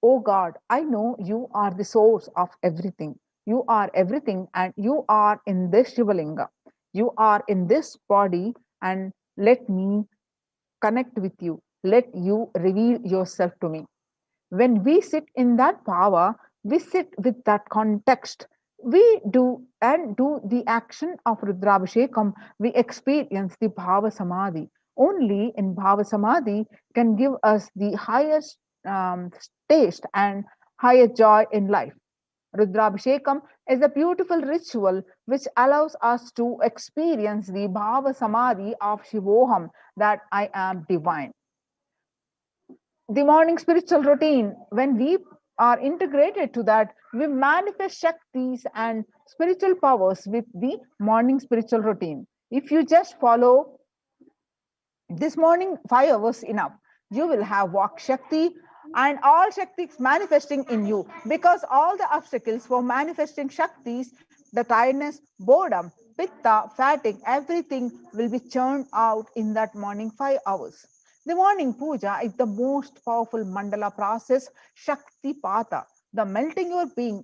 oh God, I know you are the source of everything. You are everything and you are in this Shivalinga. You are in this body and let me connect with you. Let you reveal yourself to me. When we sit in that power, we sit with that context. We do and do the action of Rudrabhishekam, we experience the Bhava Samadhi. Only in Bhava Samadhi can give us the highest taste and higher joy in life. Rudrabhishekam is a beautiful ritual which allows us to experience the Bhava Samadhi of Shivoham, that I am divine. The morning spiritual routine, when we are integrated to that, we manifest Shaktis and spiritual powers with the morning spiritual routine. If you just follow this morning 5 hours enough, you will have Vak Shakti and all Shaktis manifesting in you, because all the obstacles for manifesting Shaktis, the tiredness, boredom, pitta, fatigue, everything will be churned out in that morning 5 hours. The morning puja is the most powerful mandala process, Shakti Pata, the melting your being,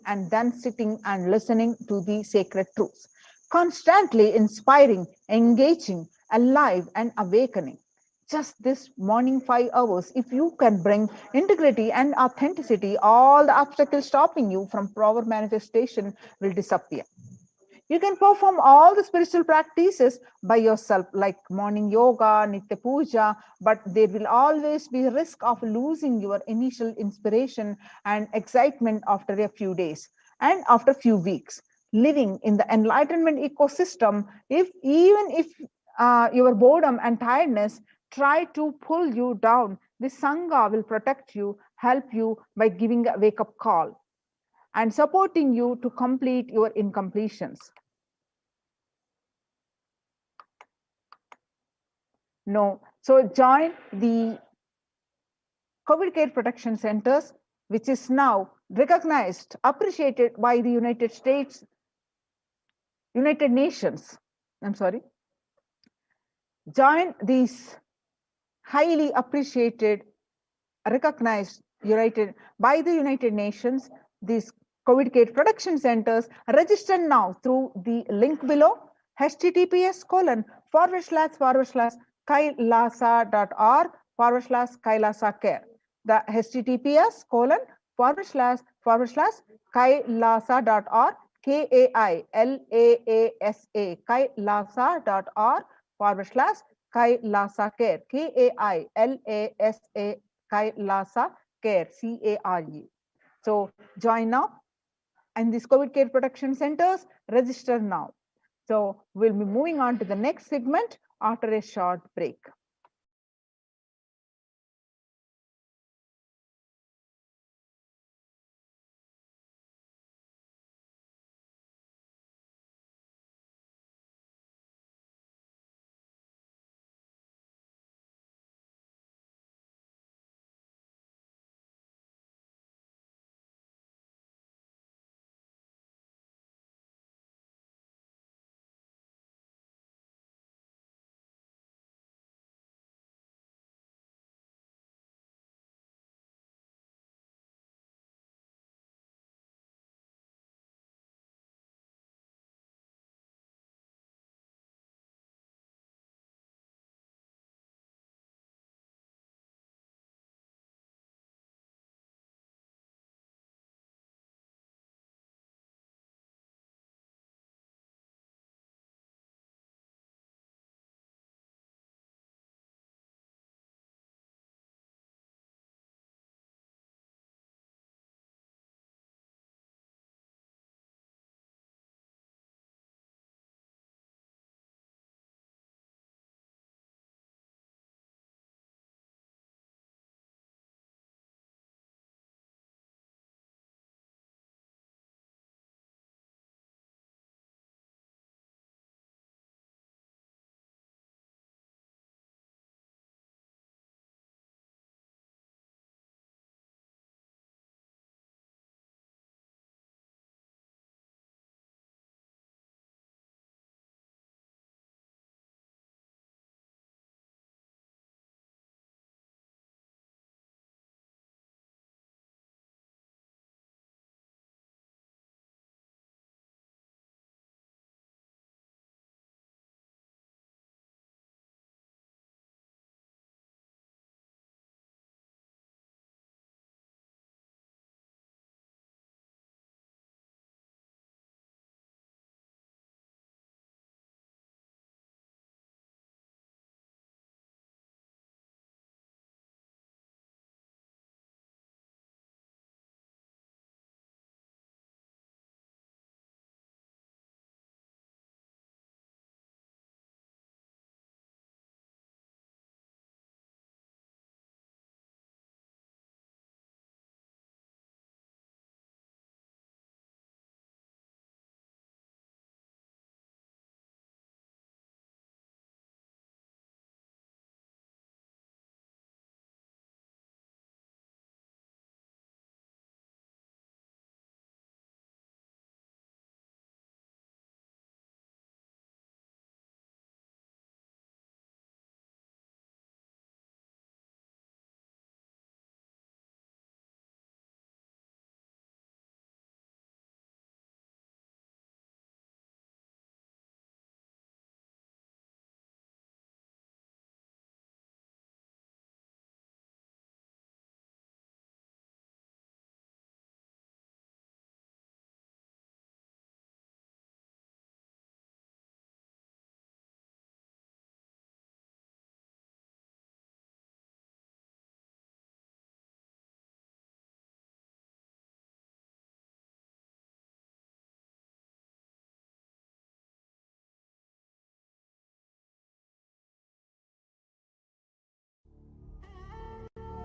and then sitting and listening to the sacred truths. Constantly inspiring, engaging, alive, and awakening. Just this morning 5 hours, if you can bring integrity and authenticity, all the obstacles stopping you from proper manifestation will disappear. You can perform all the spiritual practices by yourself, like morning yoga, nitya puja, but there will always be a risk of losing your initial inspiration and excitement after a few days and after a few weeks. Living in the enlightenment ecosystem, if your boredom and tiredness try to pull you down, the Sangha will protect you, help you by giving a wake up call and supporting you to complete your incompletions. No. So join the COVID care protection centers, which is now recognized, appreciated by the United Nations. I'm sorry. Join these highly appreciated, recognized by the United Nations, these COVID care protection centers. Register now through the link below, https://kailasa.org/Kailasa care. The https://kailasa.org, KAILAASA, kailasa.org/Kailasa care, KAILASA, Kailasa care, CARE. So join now, and these COVID care protection centers, register now. So we'll be moving on to the next segment after a short break.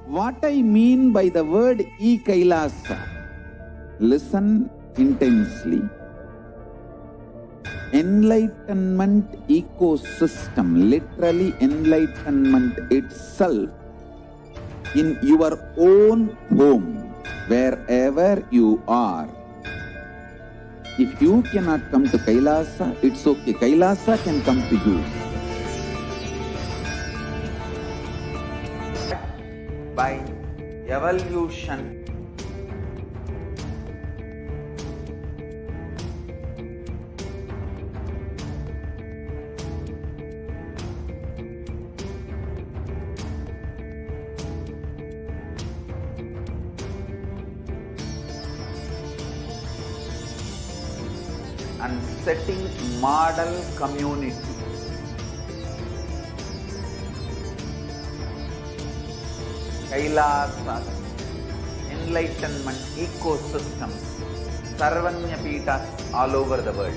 What I mean by the word Kailasa, listen intensely. Enlightenment ecosystem, literally enlightenment itself, in your own home, wherever you are. If you cannot come to Kailasa, it's okay. Kailasa can come to you. By evolution, and setting model community. Kailasa, enlightenment ecosystems, Sarvanya Peethas all over the world.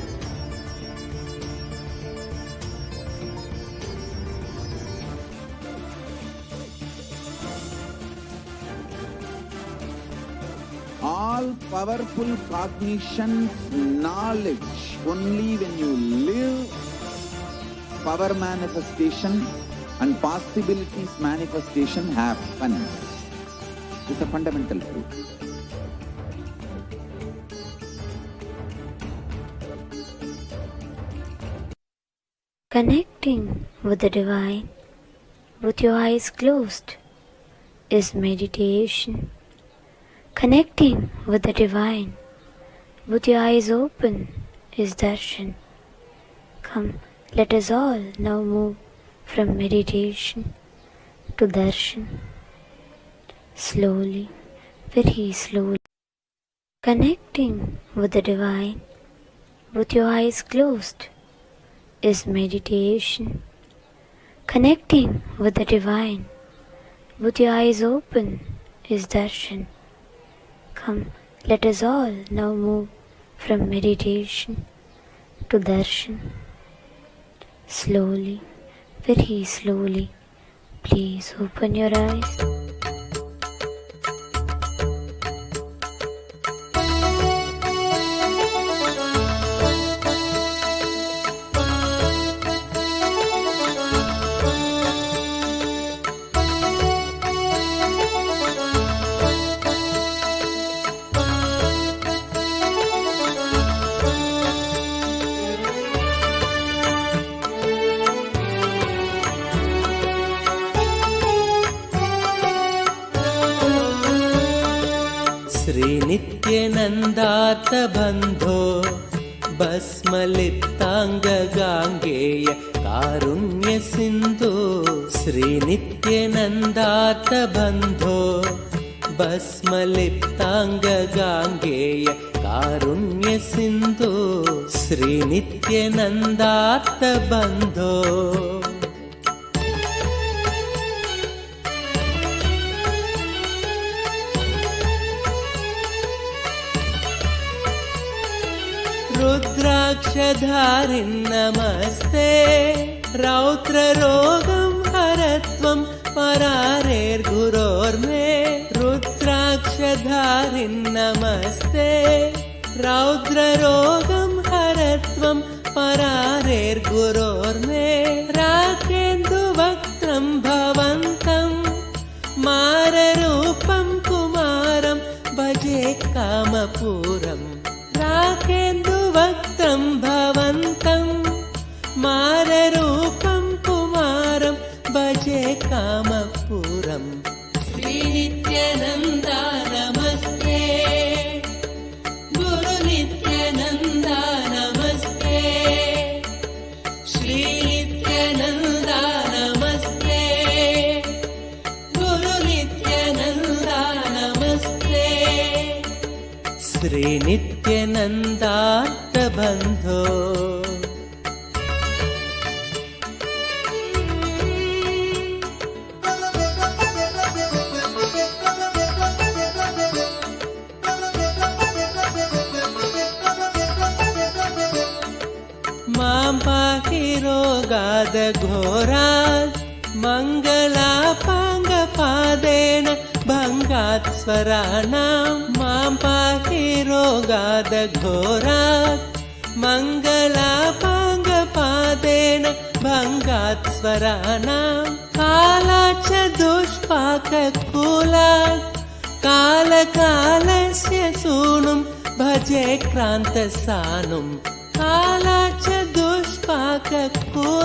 All powerful cognition, knowledge, only when you live, power manifestation and possibilities manifestation happens. It's a fundamental truth. Connecting with the divine with your eyes closed is meditation. Connecting with the divine with your eyes open is darshan. Come, let us all now move from meditation to darshan. Slowly, very slowly. Connecting with the divine with your eyes closed is meditation. Connecting with the divine with your eyes open is darshan. Come, let us all now move from meditation to darshan. Slowly, very slowly, please open your eyes. नित्यानन्दार्थ बन्धो भस्मलिप्ताङ्गगाङ्गेय कारुण्य सिन्धु श्री नित्यानन्दार्थ बन्धो भस्मलिप्ताङ्गगाङ्गेय कारुण्य सिन्धु श्री नित्यानन्दार्थ बन्धो रुद्राक्षधारिन् नमस्ते रौद्ररोगं हरत्वं परारेर्गुरोर्मे रुद्राक्षधारिन् नमस्ते रौद्ररोगं हरत्वं परारेर्गुरोर्मे राकेन्दुवक्त्रं भवन्तं माररूपं कुमारं भजे कामपूरम् राकेन्दुवक्त्रं भवन्तं माररूपं कुमारं भजे कामपूरम् श्री नित्यानन्दा नमस्ते गुरु नित्यानन्दा नमस्ते श्री नित्यानन्दा नमस्ते गुरु नित्यानन्दा नमस्ते श्री नित्यानन्दार्थ बन्धो मां पाहि रोगाद घोरात् मङ्गलापाङ्ग पादेन भङ्गात् स्वराणां मां पाहि रोगादघोरात् मङ्गलापाङ्गपादेन भङ्गात् स्वराणां कालाच्च दुष्पाककुलात् कालकालस्य सूनुं भजे क्रान्तसानुं कालाच्च दुष्पाककुलात्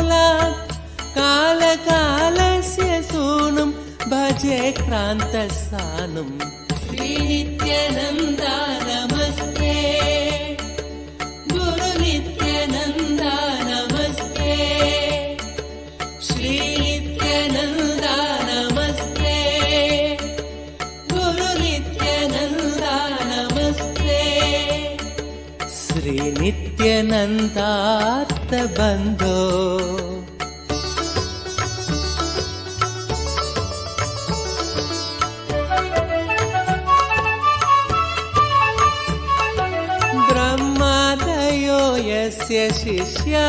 कालकालस्य सूनुं भजे क्रान्तसानुं श्रीनित्यानन्दा नमस्ते गुरुनित्यानन्दा नमस्ते श्रीनित्यानन्दा नमस्ते गुरुनित्यानन्दा नमस्ते श्रीनित्यानन्दार्तबन्धो ब्रह्मादयो यस्य शिष्या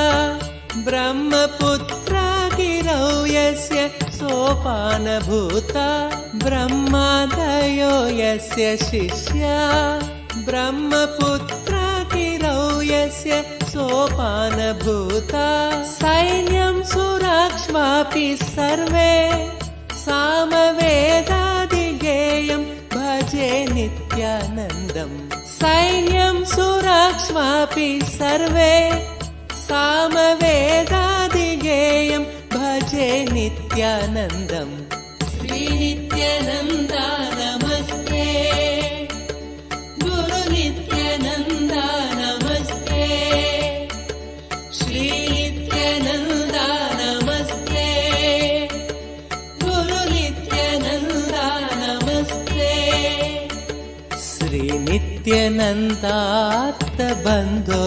ब्रह्मपुत्रा गिरौ यस्य सोपानभूता ब्रह्मादयो यस्य शिष्या ब्रह्मपुत्रा गिरौ यस्य सोपानभूता सैन्यं सुराक्ष्वापि सर्वे सामवेदादिगेयं भजे नित्यानन्दम् सैन्यं सुराक्ष्वापि सर्वे सामवेदादिगेयं भजे नित्यानन्दम् श्रीनित्यानन्दा नमस्ते गुरुनित्यानन्दा नमस्ते श्रीनित्यानन्दा नमस्ते गुरुनित्यानन्दा नमस्ते श्रीनित्यानन्दार्तबन्धो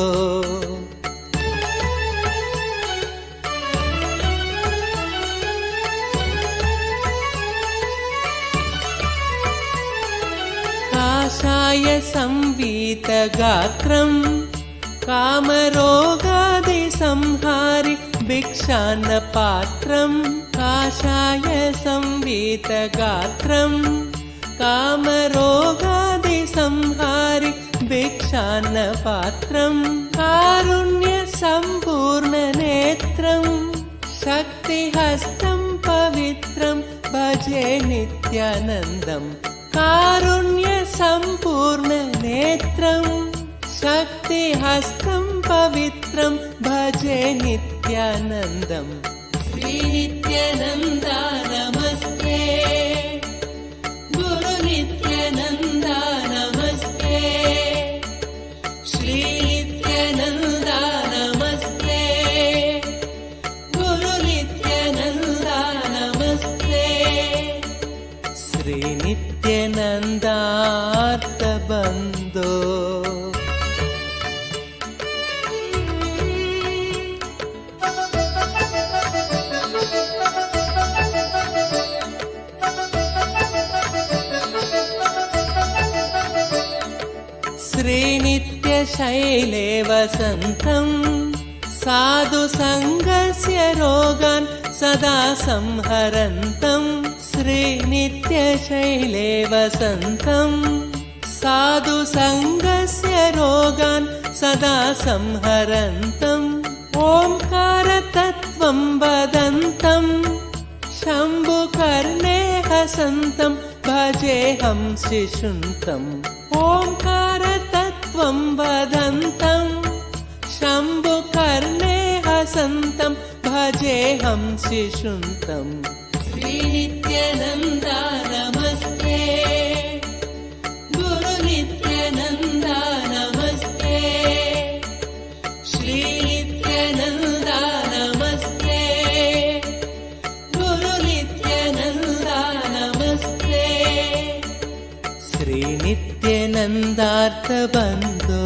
काषाय संवीतगात्रं कामरोगादिसंहारि भिक्षान्नपात्रं काषाय संवीतगात्रं कामरोगादिसंहारि भिक्षान्नपात्रं कारुण्यसम्पूर्णनेत्रं शक्तिहस्तं पवित्रं भजे नित्यानन्दम् कारुण्यसम्पूर्णनेत्रं शक्तिहस्तं पवित्रं भजे नित्यानन्दम् श्रीनित्यानन्दा नमस्ते गुरुनित्यानन्दा नमस्ते श्रीनित्यानन्दा नमस्ते गुरुनित्यानन्दा नमस्ते श्रीनित्यानन्दार्तबन्धो श्रीनित्यशैले वसन्तं साधुसङ्गस्य रोगान् सदा संहरन्तं श्रीनित्यशैले वसन्तं साधुसङ्गस्य रोगान् सदा संहरन्तम् ओङ्कारतत्त्वं वदन्तं शम्भुकर्णे हसन्तं भजेऽहं शिशुन्तम् ओङ्कारतत्त्वं वदन्तं शम्भुकर्णे हसन्तं भजेऽहं शिशुन्तम् श्रीनित्यानन्दा नमस्ते गुरुनित्यानन्दा नमस्ते श्रीनित्यानन्दा नमस्ते गुरुनित्यानन्दा नमस्ते श्रीनित्यानन्दार्तबन्धो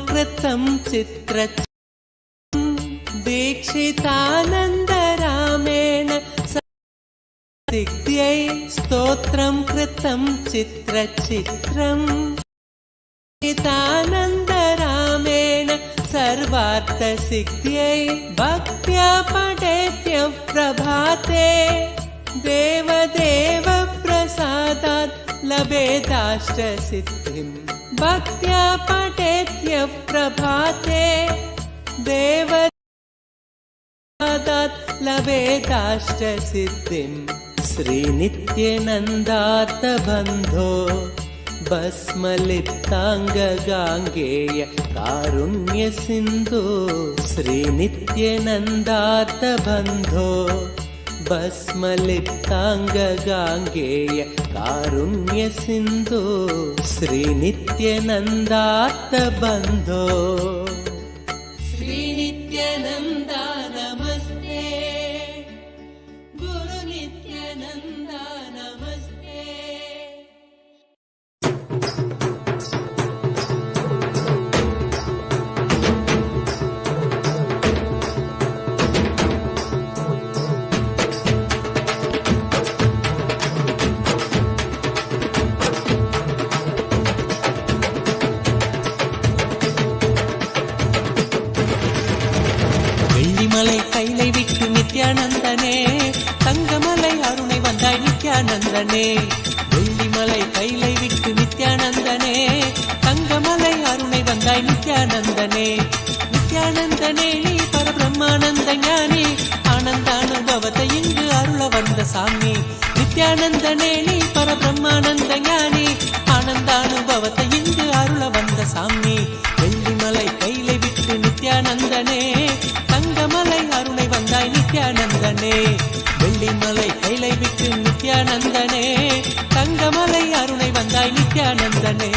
कृतं चित्र दीक्षितानन्दरामेण सिद्ध्यै स्तोत्रं कृतं चित्रचित्रम् नित्यानन्दरामेण सर्वार्थसिद्ध्यै भक्त्या पठेत्यः प्रभाते देवदेव प्रसादात् लभेदाष्टसिद्धिं भक्त्या पठेत्यः प्रभाते देवदेवादात् लभेदाष्टसिद्धिं श्रीनित्यनन्दार्थबन्धो भस्मलिप्ताङ्गगाङ्गेय कारुण्यसिन्धो श्रीनित्यनन्दार्थबन्धो भस्मलिप्ताङ्गगाङ्गेय कारुण्यसिन्धो श्रीनित्यनन्दार्थबन्धो श्रीनित्यानन्दा नमस्ते गुरुनित्यानन्दा नमस्ते வெள்ளிமலை கைலை விட்டு நித்யானந்தனே தங்கமலை அருணை வந்தாய் நித்யானந்தனே வெள்ளிமலை கைலை விட்டு நித்யானந்தனே தங்கமலை அருணை வந்தாய் நித்யானந்தனே நித்யானந்தனே நீ பரபிரம்மானந்த ஞானி ஆனந்த அனுபவத்தை இங்கு அருள வந்த சாமி நித்யானந்தனே நீ பரபிரம்மானந்த ஞானி ஆனந்த அனுபவத்தை இங்கு அருள வந்த சாமி வெள்ளிமலை கைலை விட்டு நித்யானந்தனே தங்கமலை அருணை வந்தாய் நித்யானந்தனே வெள்ளிமலை கைலை விட்டு நித்யானந்தனே தங்கமலை அருணை வந்தாய் நித்யானந்தனே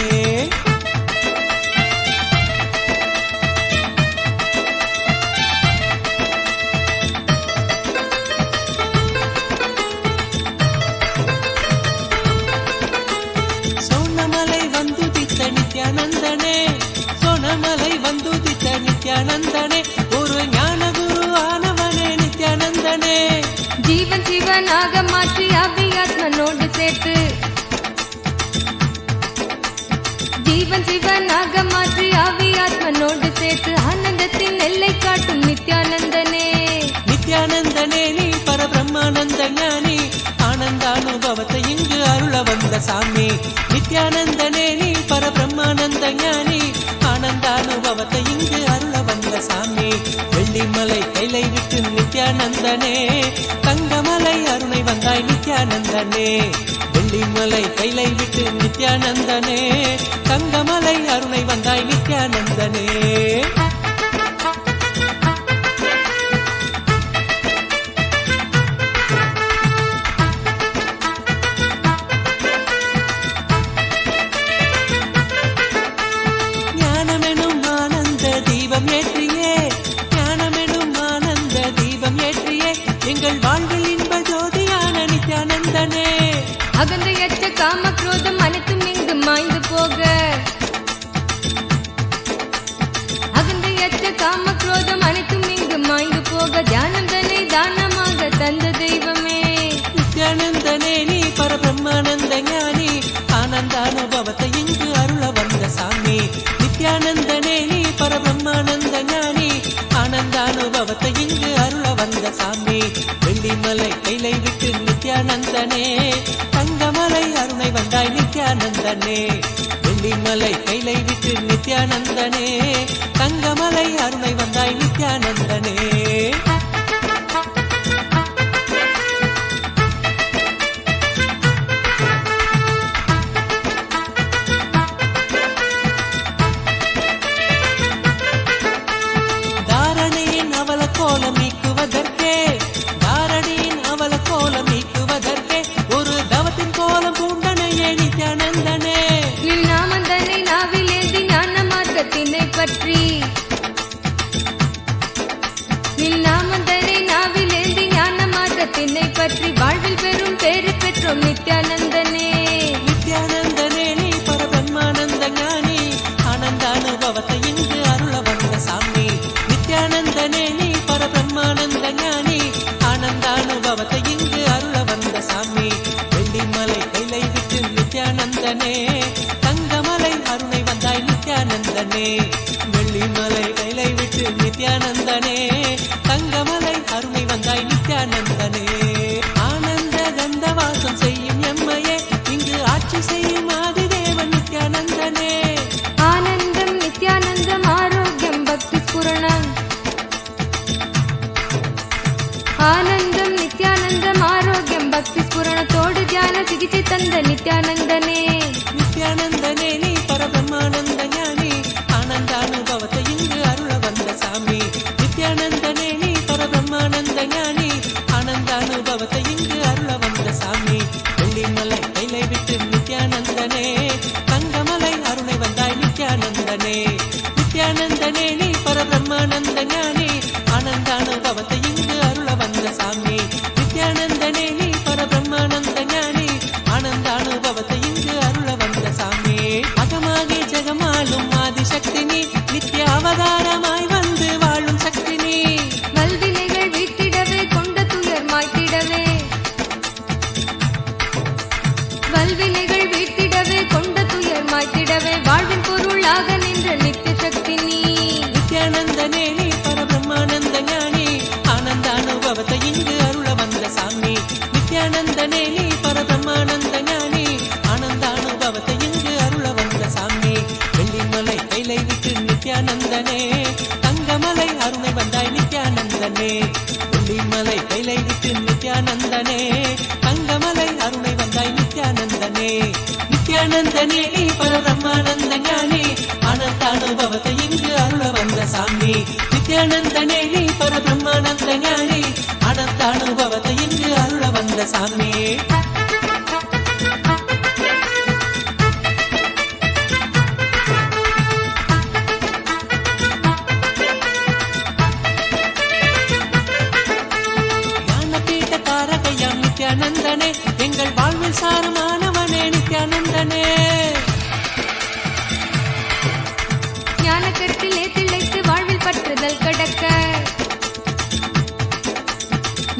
சோனமலை வந்துதித்த நித்யானந்தனே சோனமலை வந்துதித்த நித்யானந்தனே ஒரு ஞான குரு ஆனவனே நித்யானந்தனே ஜீவன் சிவனாக மாற்றி அவ்வியாத்மனோடு சேர்த்து ஜீவன் சிவனாக மாற்றி அவ்வியாத்மனோடு சேர்த்து ஆனந்தத்தின் எல்லை காட்டும் நித்யானந்தனே நித்யானந்தனே நீ பரபிரம்மானந்த ஞானி ஆனந்த அனுபவத்தை இங்கு அருள வந்த சாமி நித்யானந்தனே நீ பரபிரம்மானந்த ஞானி ஆனந்த அனுபவத்தை இங்கு அருள வந்த சாமி வெள்ளிமலை கைலை விட்டு நித்யானந்தனே தங்கமலை அருணை வந்தாய் நித்யானந்தனே வெள்ளிமலை கைலை விட்டு நித்யானந்தனே தங்கமலை அருணை வந்தாய் நித்யானந்தனே ஞானமெனும் ஆனந்த தீபம் ஏற்றியே ஞானமெனும் ஆனந்த தீபம் ஏற்றியே எங்கள் வாழ்வில் இன்ப ஜோதியான நித்யானந்தனே அகந்தையற்ற காம குரோதம் அனைத்தும் இங்கு மாய்ந்து போக அகந்தையற்ற காம குரோதம் அனைத்தும் இங்கு மாய்ந்து போக தியானந்தனை தானமாக தந்த தெய்வமே நித்யானந்தனே நீ பரபிரம்மானந்த ஞானி ஆனந்த அனுபவத்தை இங்கு அருள வந்த சாமி நித்யானந்தனே நீ பரபிரம்மானந்த ஞானி ஆனந்த அனுபவத்தை இங்கு அருள வந்த சாமி வெள்ளிமலை கைலை விட்டு நித்யானந்தனே தங்கமலை அருணை வந்தாய் நித்யானந்தனே வெள்ளிமலை கைலை விட்டு நித்யானந்தனே தங்கமலை அருணை வந்தாய் நித்யானந்தனே தாரணியின் அவல கோலம் நீக்குவதற்கே தாரணியின் அவல கோலம் நீக்குவதற்கே ஒரு தவத்தின் கோலம் பூண்டனையே நித்யானந்தனே நின் நாமந்தனை நாவில் ஏந்தி ஞான மார்க்கத்தினை பற்றி நின் நாமந்தனை நாவில் ஏந்தி ஞான மார்க்கத்தினை பற்றி வாழ்வில் பெறும் பேறு பெற்றோம் நித்யானந்தனே நித்யானந்தனே நீ பரபிரம்மானந்த ஞானி ஆனந்த அனுபவத்தை இங்கு அருள வந்த சாமி நித்யானந்தனே நீ பரபிரம்மானந்த ஞானி ஆனந்த அனுபவத்தை இங்கு அருள வந்த சாமி ஆனந்தம் நித்யானந்தம் ஆரோக்கியம் பக்தி ஸ்புரணத்தோடு தியான சிகிச்சை தந்த நித்யானந்தனே. நித்யானந்தனே நீ பரபிரம்மானந்த ஞானி ஆனந்த அனுபவத்தை இங்கு அருள வந்த சாமி. நித்யானந்தனே நீ பரபிரம்மானந்த ஞானி ஆனந்த அனுபவத்தை இங்கு அருள வந்த சாமி. வெள்ளிமலை கைலை விட்டு நித்யானந்தனே தங்கமலை அருணை வந்தாய் நித்யானந்தனே. நித்யானந்தனே நீ பரபிரம்மானந்த ஞானி ஆனந்த அனுபவத்தை இங்கு அருள வந்த சாமி. நித்யானந்தனே நீ பரபிரம்மானந்த ஞானி ஆனந்த அனுபவத்தை இங்கு அருள வந்த சாமி. அகமாகி ஜெகமாலும் ஆதிசக்தி நீ நித்ய அவதாரமாய் வந்து வாழும் சக்தி நீ. வல்வினைகள் வீட்டிடவே கொண்ட துயர் மாய்த்திடவே வல்வினைகள் வீட்டிடவே கொண்ட துயர் மாய்த்திடவே வாழ்வின் பொருளாக நின்ற நித்திய சக்தி நீ. நித்யானந்தனே நீ பரபிரம்மானந்த ஞானி ஆனந்த அனுபவத்தை இங்கு அருள வந்த சாமி. நித்யானந்தனே நீ பரபிரம்மானந்த ஞானி ஆனந்த அனுபவத்தை இங்கு அருள வந்த சாமி. வெள்ளிமலை கைலை விட்டு நித்யானந்தனே தங்கமலை அருணை வந்தாய் நித்யானந்தனே. வெள்ளிமலை கைலை விட்டு நித்யானந்தனே தங்கமலை அருணை வந்தாய் நித்யானந்தனே. நித்யானந்தனே நீ பரபிரம்மானந்த ஞானி ஆனந்த அனுபவத்தை இங்கு அருள வந்த சாமி. நித்யானந்தனே நீ பரபிரம்மானந்த ஞானி ஆனந்த அனுபவத்தை இங்கு அருள வந்த சாமி. ஞானபீட தாரகையாம் நித்யானந்தனே எங்கள் வாழ்வில் சாரமானவனே நித்யானந்தனே. ஞான கருத்திலே திளைத்து வாழ்வில் பற்றுதல் கடக்க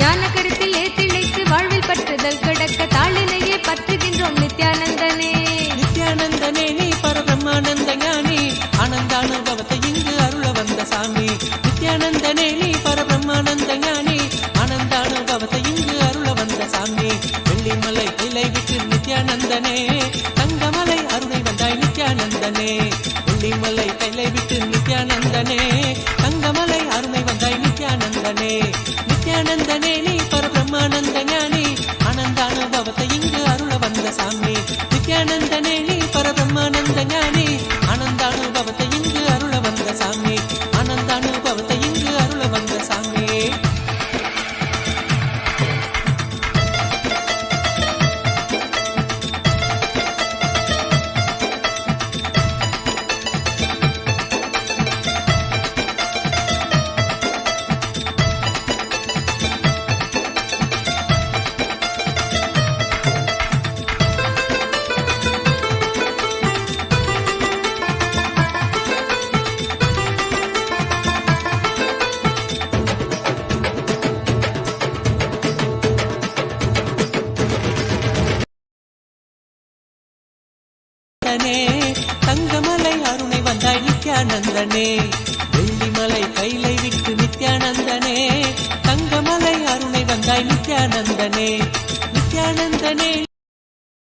ஞான கருத்திலே திளைத்து வாழ்வில் பற்றுதல் கடக்க தாளினையே பற்றுகின்றோம் நித்யானந்தனே. நித்யானந்தனே நீ பரபிரம்மானந்த ஞானி ஆனந்த அனுபவத்தை இங்கு அருள வந்த சாமி. நித்யானந்தனே நீ பரபிரம்மானந்த ஞானி ஆனந்த அனுபவத்தை இங்கு அருள வந்த சாமி. வெள்ளிமலை கைலை விட்டு நித்யானந்தனே தங்கமலை அருணை வந்தாய் நித்யானந்தனே. வெள்ளிமலை கைலை விட்டு நித்யானந்தனே தங்கமலை அருணை வந்தாய் நித்யானந்தனே. நித்யானந்தனே நீ பரபிரம்மானந்த ஞானி ஆனந்த அனுபவத்தை இங்கு அருள வந்த சாமி. நித்யானந்தனே நீ பரபிரம்மானந்த ஞானி ஆனந்த அனுபவத்தை இங்கு அருள வந்த சாமி. ஆனந்த அனுபவத்தை இங்கு அருள வந்த சாமி. தங்கமலை அருணை வந்தாய் நித்யானந்தனே. வெள்ளிமலை கைலை விட்டு நித்யானந்தனே தங்கமலை அருணை வந்தாய் நித்யானந்தனே. நித்யானந்தனே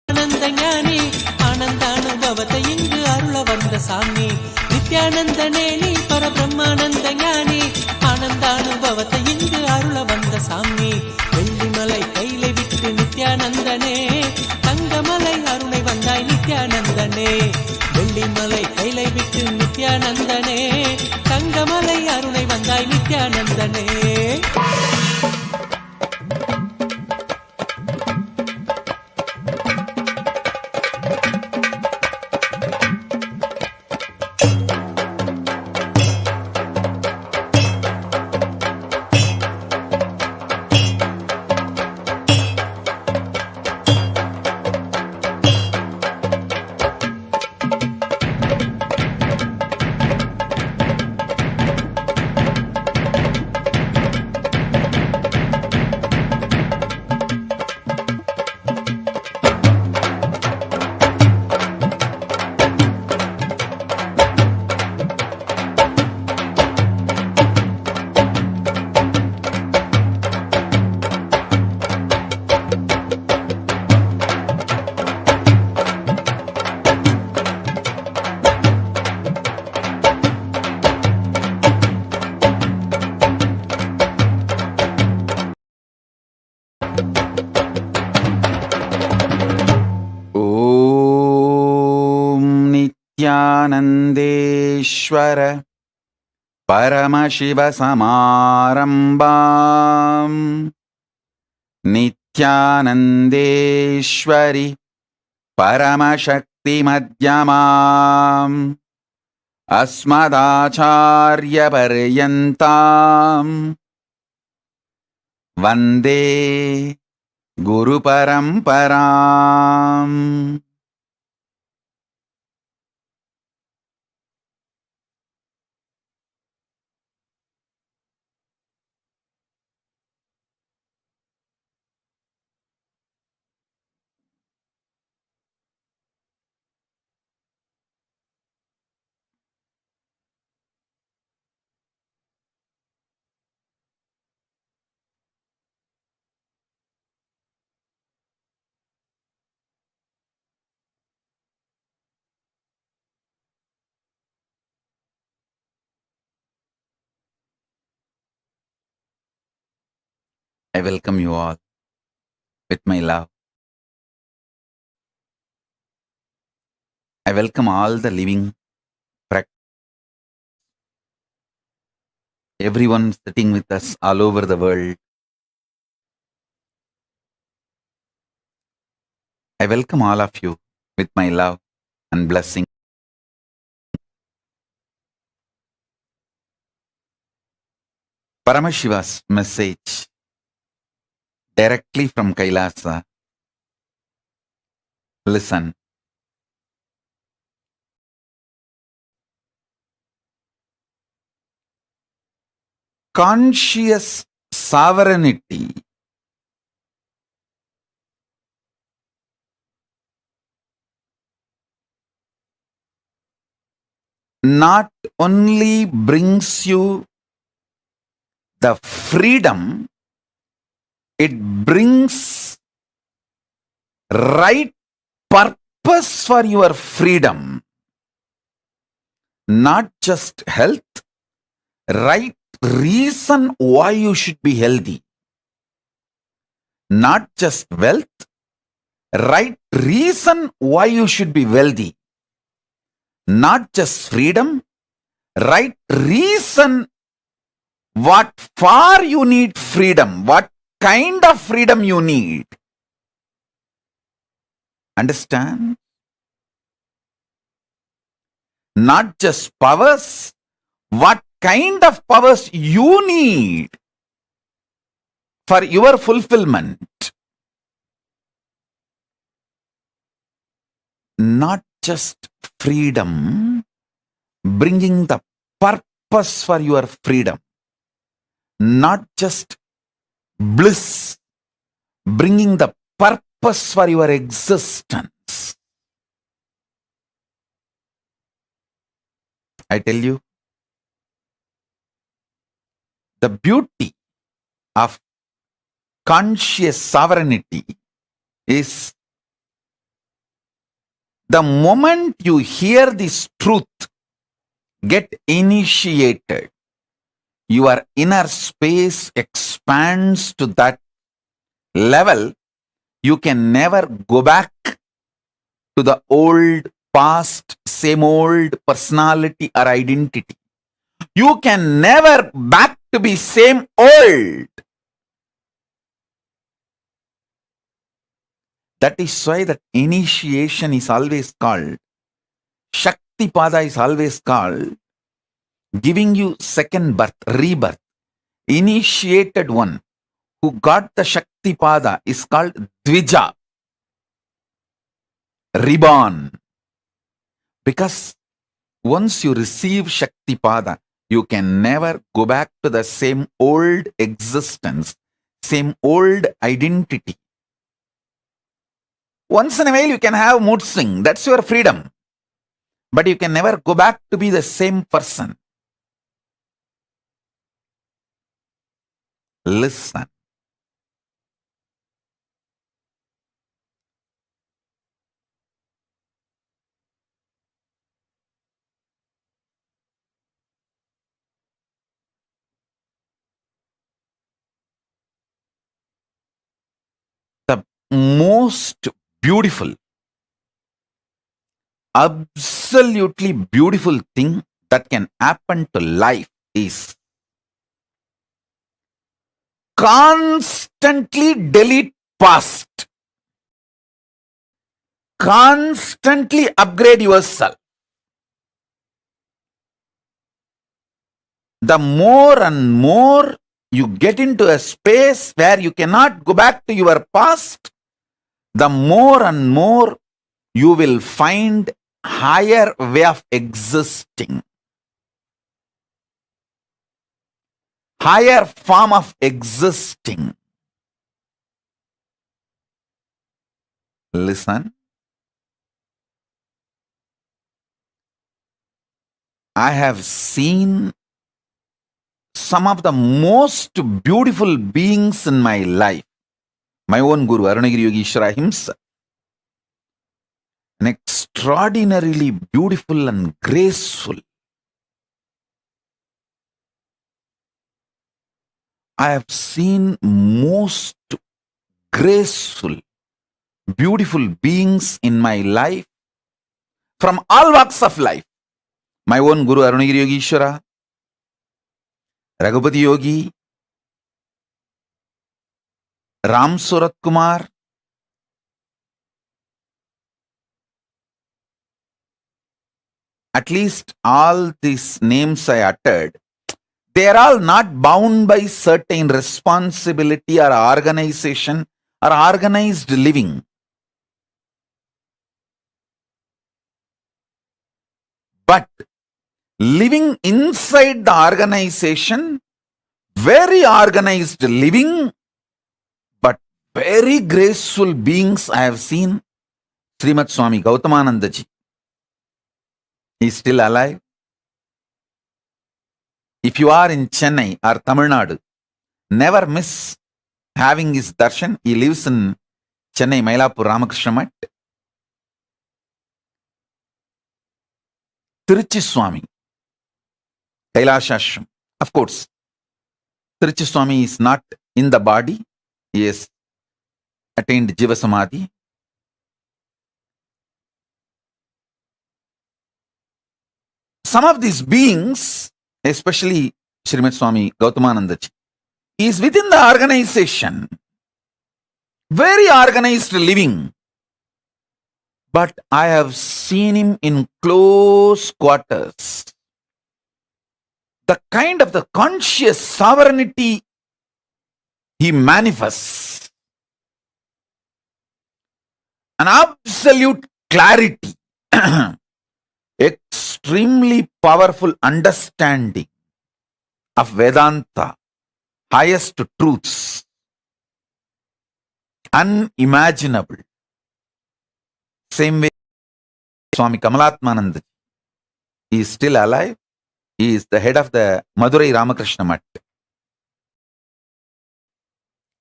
ஆனந்த ஞானி ஆனந்த அனுபவத்தை இங்கு அருள வந்த சாமி. நித்யானந்தனே நீ பரபிரம்மானந்த ஞானி ஆனந்த அனுபவத்தை இங்கு அருள வந்த சாமி. வெள்ளிமலை கைலை விட்டு நித்யானந்தனே தங்கமலை அருணை வந்தாய் நித்யானந்தனே. வெள்ளிமலை கைலை விட்டு நித்யானந்தனே தங்கமலை அருணை வந்தாய் நித்யானந்தனே. Nithyanandeshwara Paramashivoham Nithyanandeshwari Paramashakti Madhyamam Asmadacharya Paryantam Vande Guru Paramparam. I welcome you all with my love. I welcome all the living practice, everyone sitting with us all over the world. I welcome all of you with my love and blessing. Paramashiva's message directly from Kailasa. Listen. Conscious sovereignty not only brings you the freedom, it brings right purpose for your freedom. Not just health, right reason why you should be healthy. Not just wealth, right reason why you should be wealthy. Not just freedom, right reason what for you need freedom, what kind of freedom you need. Understand? Not just powers, what kind of powers you need for your fulfillment. Not just freedom, bringing the purpose for your freedom. Not just bliss, bringing the purpose for your existence. I tell you, the beauty of conscious sovereignty is the moment you hear this truth, get initiated, your inner space expands to that level. You can never go back to the old past, same old personality or identity. You can never back to be same old. That is why that initiation is always called, Shakti Pada is always called, giving you second birth, rebirth. Initiated one who got the Shakti Pada is called Dvija, reborn. Because once you receive Shakti Pada, you can never go back to the same old existence, same old identity. Once in a while you can have mood swing, that's your freedom. But you can never go back to be the same person. Listen. The most beautiful absolutely beautiful thing that can happen to life is constantly delete past, constantly upgrade yourself. The more and more you get into a space where you cannot go back to your past, the more and more you will find higher way of existing, higher form of existing. Listen, I have seen some of the most beautiful beings in my life. My own Guru, Arunagiri Yogeshwara himself. An extraordinarily beautiful and graceful. I have seen most graceful, beautiful beings in my life from all walks of life. My own Guru Arunagiri Yogeshwara, Raghupati Yogi, Ram Surat Kumar, at least all these names I uttered, they are all not bound by certain responsibility or organization or organized living. But living inside the organization, very organized living, but very graceful beings I have seen. Srimad Swami Gautamananda ji. He is still alive. If you are in Chennai or Tamil Nadu, never miss having his darshan. He lives in Chennai, Mailapur, Ramakrishna Mat. Tiruchi Swami, Kailasa Ashram. Of course, Tiruchi Swami is not in the body. He has attained Jiva Samadhi. Some of these beings, especially Srimad Swami Gautamananda ji, is within the organization. Very organized living. But I have seen him in close quarters. The kind of the conscious sovereignty he manifests. An absolute clarity. Extremely powerful understanding of Vedanta, highest truths, unimaginable. Same way, Swami Kamalatmananda, he is still alive. He is the head of the Madurai Ramakrishna Mat.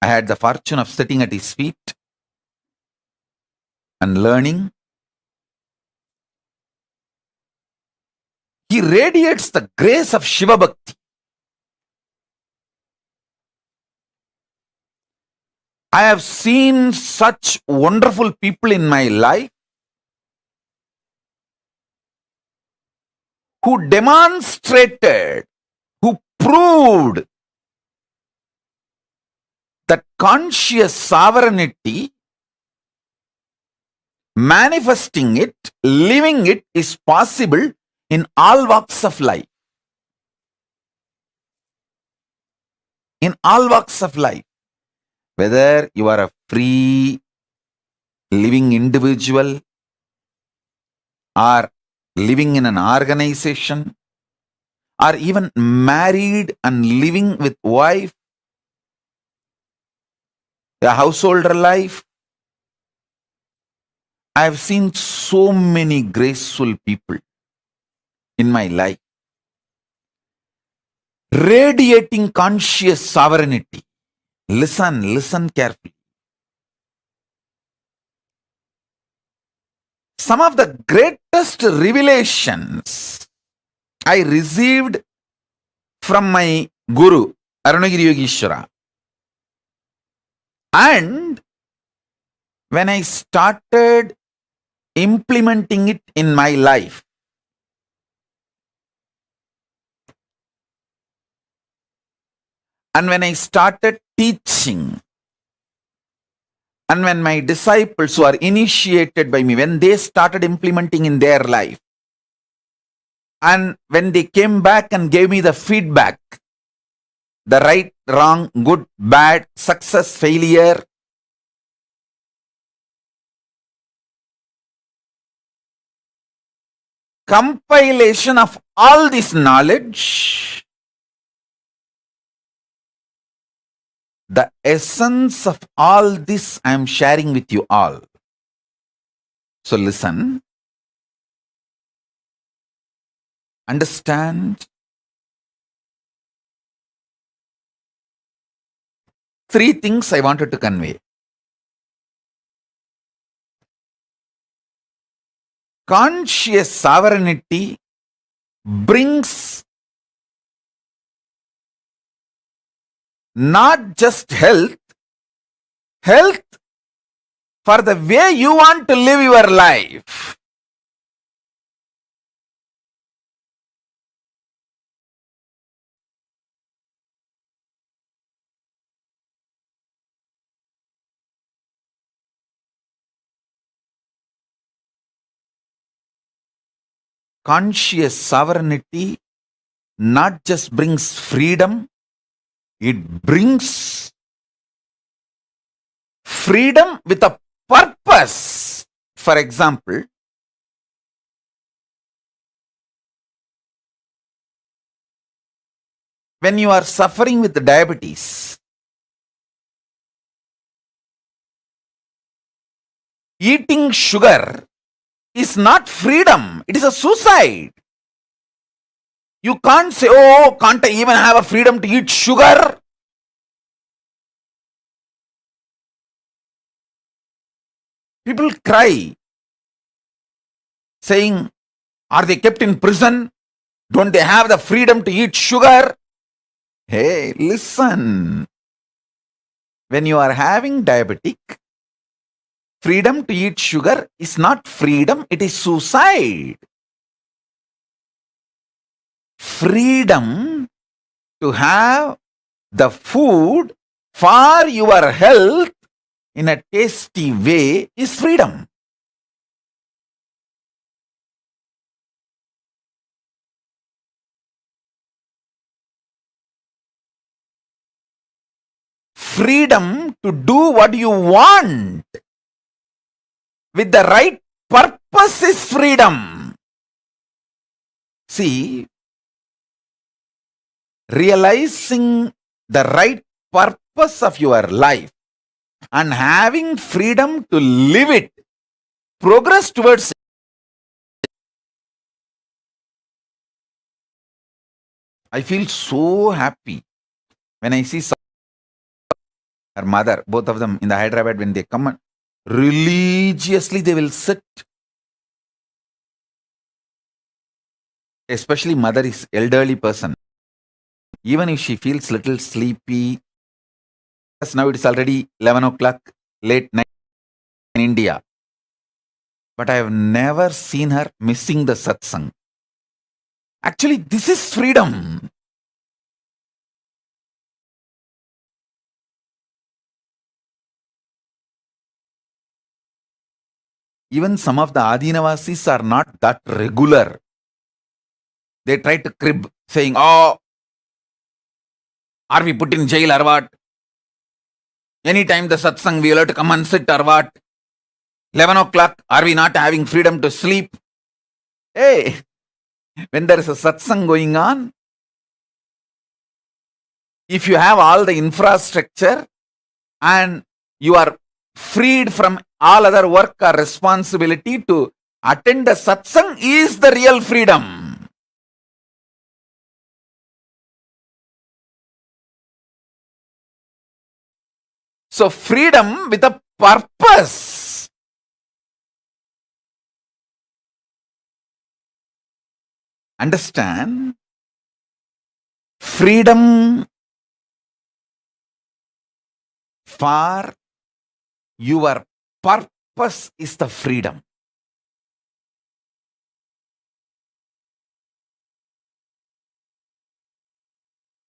I had the fortune of sitting at his feet and learning. He radiates the grace of Shiva Bhakti. I have seen such wonderful people in my life who demonstrated, who proved that conscious sovereignty, manifesting it, living it is possible in all walks of life. In all walks of life. Whether you are a free living individual or living in an organization or even married and living with wife, a householder life. I have seen so many graceful people in my life radiating conscious sovereignty. Listen carefully. Some of the greatest revelations I received from my Guru, Arunagiri Yogeshwara. And when I started implementing it in my life. And when I started teaching, and when my disciples who are initiated by me, when they started implementing in their life, and when they came back and gave me the feedback, the right, wrong, good, bad, success, failure, compilation of all this knowledge, the essence of all this I am sharing with you all. So listen, understand. 3 things I wanted to convey. Conscious sovereignty brings not just health for the way you want to live your life. Conscious sovereignty not just brings freedom, it brings freedom with a purpose. For example, when you are suffering with diabetes, eating sugar is not freedom, it is a suicide. You can't say, oh, can't I even have a freedom to eat sugar? People cry, saying, are they kept in prison? Don't they have the freedom to eat sugar? Hey, listen. When you are having diabetic, freedom to eat sugar is not freedom, it is suicide. Freedom to have the food for your health in a tasty way is freedom. Freedom to do what you want with the right purpose is freedom. See, realizing the right purpose of your life and having freedom to live it, progress towards it. I feel so happy when I see her mother, both of them in the Hyderabad, when they come and religiously they will sit. Especially mother is elderly person. Even if she feels little sleepy, because now it is already 11 o'clock, late night in India. But I have never seen her missing the satsang. Actually, this is freedom. Even some of the Adinavasis are not that regular. They try to crib, saying, oh, are we put in jail or what? Anytime the satsang, we will have to come and sit or what? 11 o'clock, are we not having freedom to sleep? Hey, when there is a satsang going on, if you have all the infrastructure and you are freed from all other work or responsibility to attend the satsang is the real freedom. So freedom with a purpose. Understand? Freedom for your purpose is the freedom.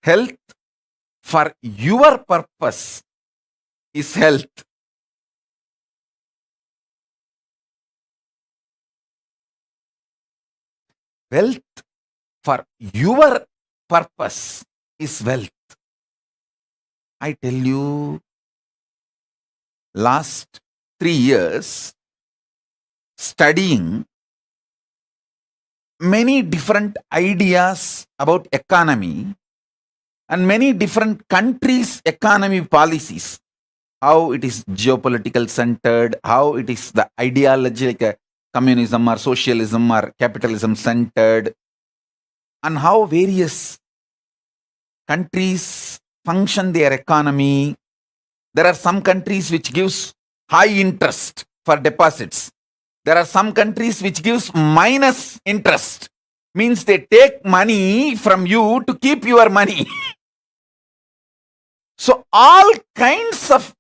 Health for your purpose is health. Wealth for your purpose is wealth. I tell you, last 3 years studying many different ideas about economy and many different countries' economy policies, how it is geopolitical centered, how it is the ideology like a communism or socialism or capitalism centered, and how various countries function their economy. There are some countries which gives high interest for deposits. There are some countries which gives minus interest, means they take money from you to keep your money. So all kinds of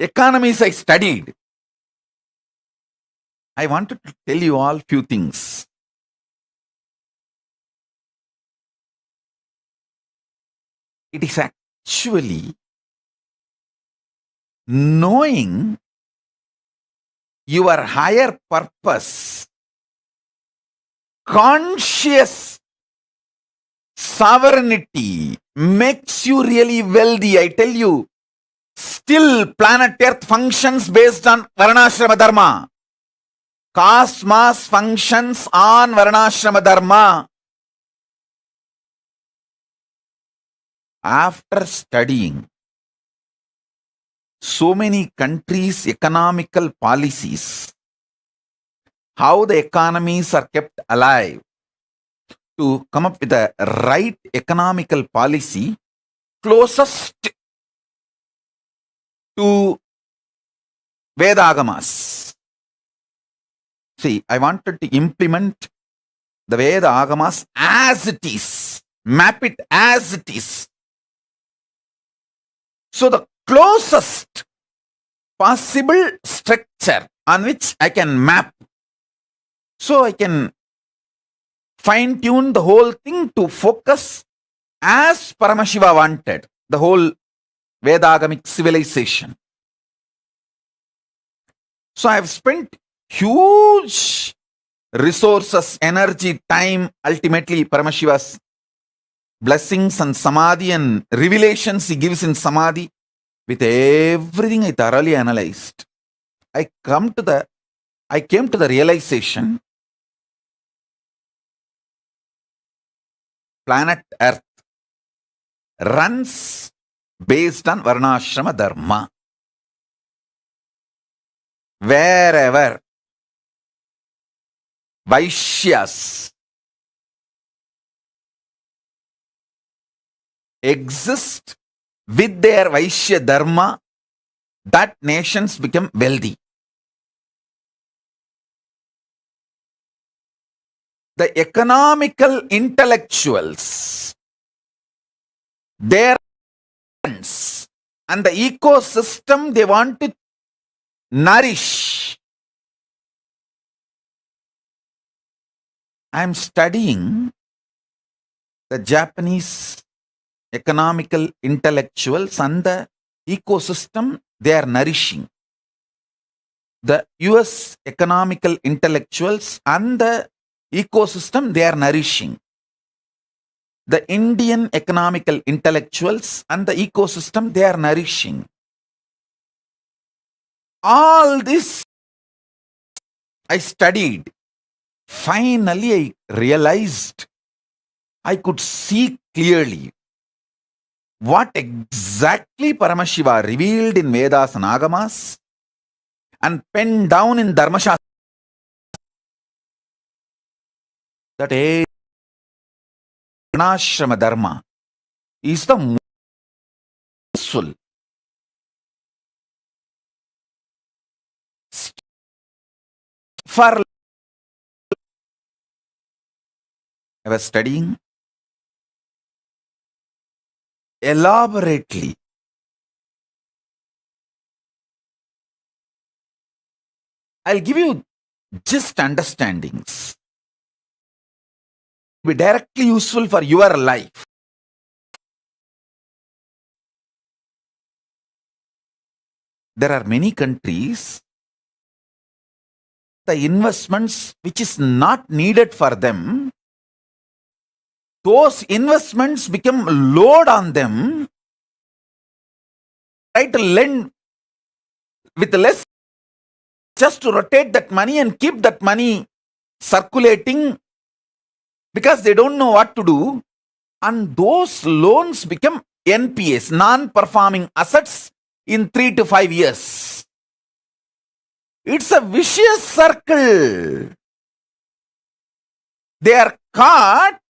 economies I studied. I wanted to tell you all few things. It is actually knowing your higher purpose, conscious sovereignty makes you really wealthy. I tell you, still planet Earth functions based on Varnashrama Dharma. Cosmos functions on Varnashrama Dharma. After studying so many countries' economical policies, how the economies are kept alive, to come up with a right economical policy closest to Veda-agamas. See, I wanted to implement the Veda-agamas as it is, map it as it is. So the closest possible structure on which I can map, so I can fine-tune the whole thing to focus as Paramashiva wanted, the whole Vedagamic civilization. So I have spent huge resources, energy, time, ultimately Paramashiva's blessings and samadhi and revelations he gives in samadhi. With everything I thoroughly analyzed, I came to the realization, planet Earth runs based on Varnashrama Dharma. Wherever Vaishyas exist with their Vaishya Dharma, that nations become wealthy. The economical intellectuals, their friends, and the ecosystem they want to nourish. I am studying the Japanese economical intellectuals and the ecosystem they are nourishing. The US economical intellectuals and the ecosystem they are nourishing. The Indian economical intellectuals and the ecosystem they are nourishing. All this I studied. Finally, I realized, I could see clearly what exactly Paramashiva revealed in Vedas and Agamas and penned down in Dharmashastra, that Varnashrama Dharma is the most useful for. I was studying elaborately. I'll give you just understandings. Be directly useful for your life. there are many countries, the investments which is not needed for them, those investments become load on them, try to lend with less just to rotate that money and keep that money circulating because they don't know what to do. And those loans become NPAs, non-performing assets, in 3 to 5 years. It's a vicious circle. They are caught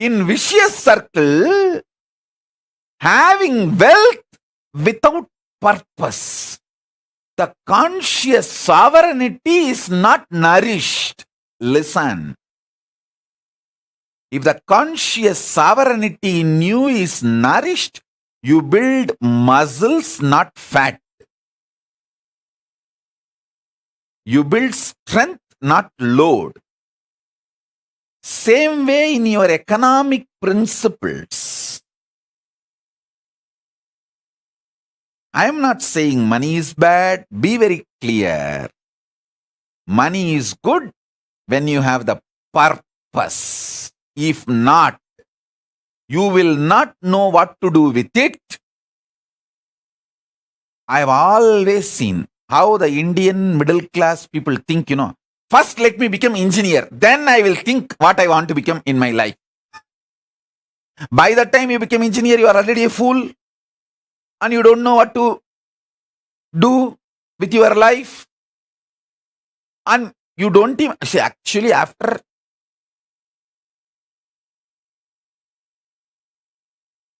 in vicious circle, having wealth without purpose. The conscious sovereignty is not nourished. Listen. If the conscious sovereignty in you is nourished, you build muscles, not fat. You build strength, not load. Same way in your economic principles. I am not saying money is bad. Be very clear. Money is good when you have the purpose. If not, you will not know what to do with it. I have always seen how the Indian middle class people think, first let me become engineer, then I will think what I want to become in my life. By the time you become engineer, you are already a fool and you don't know what to do with your life. And you don't even see, actually, after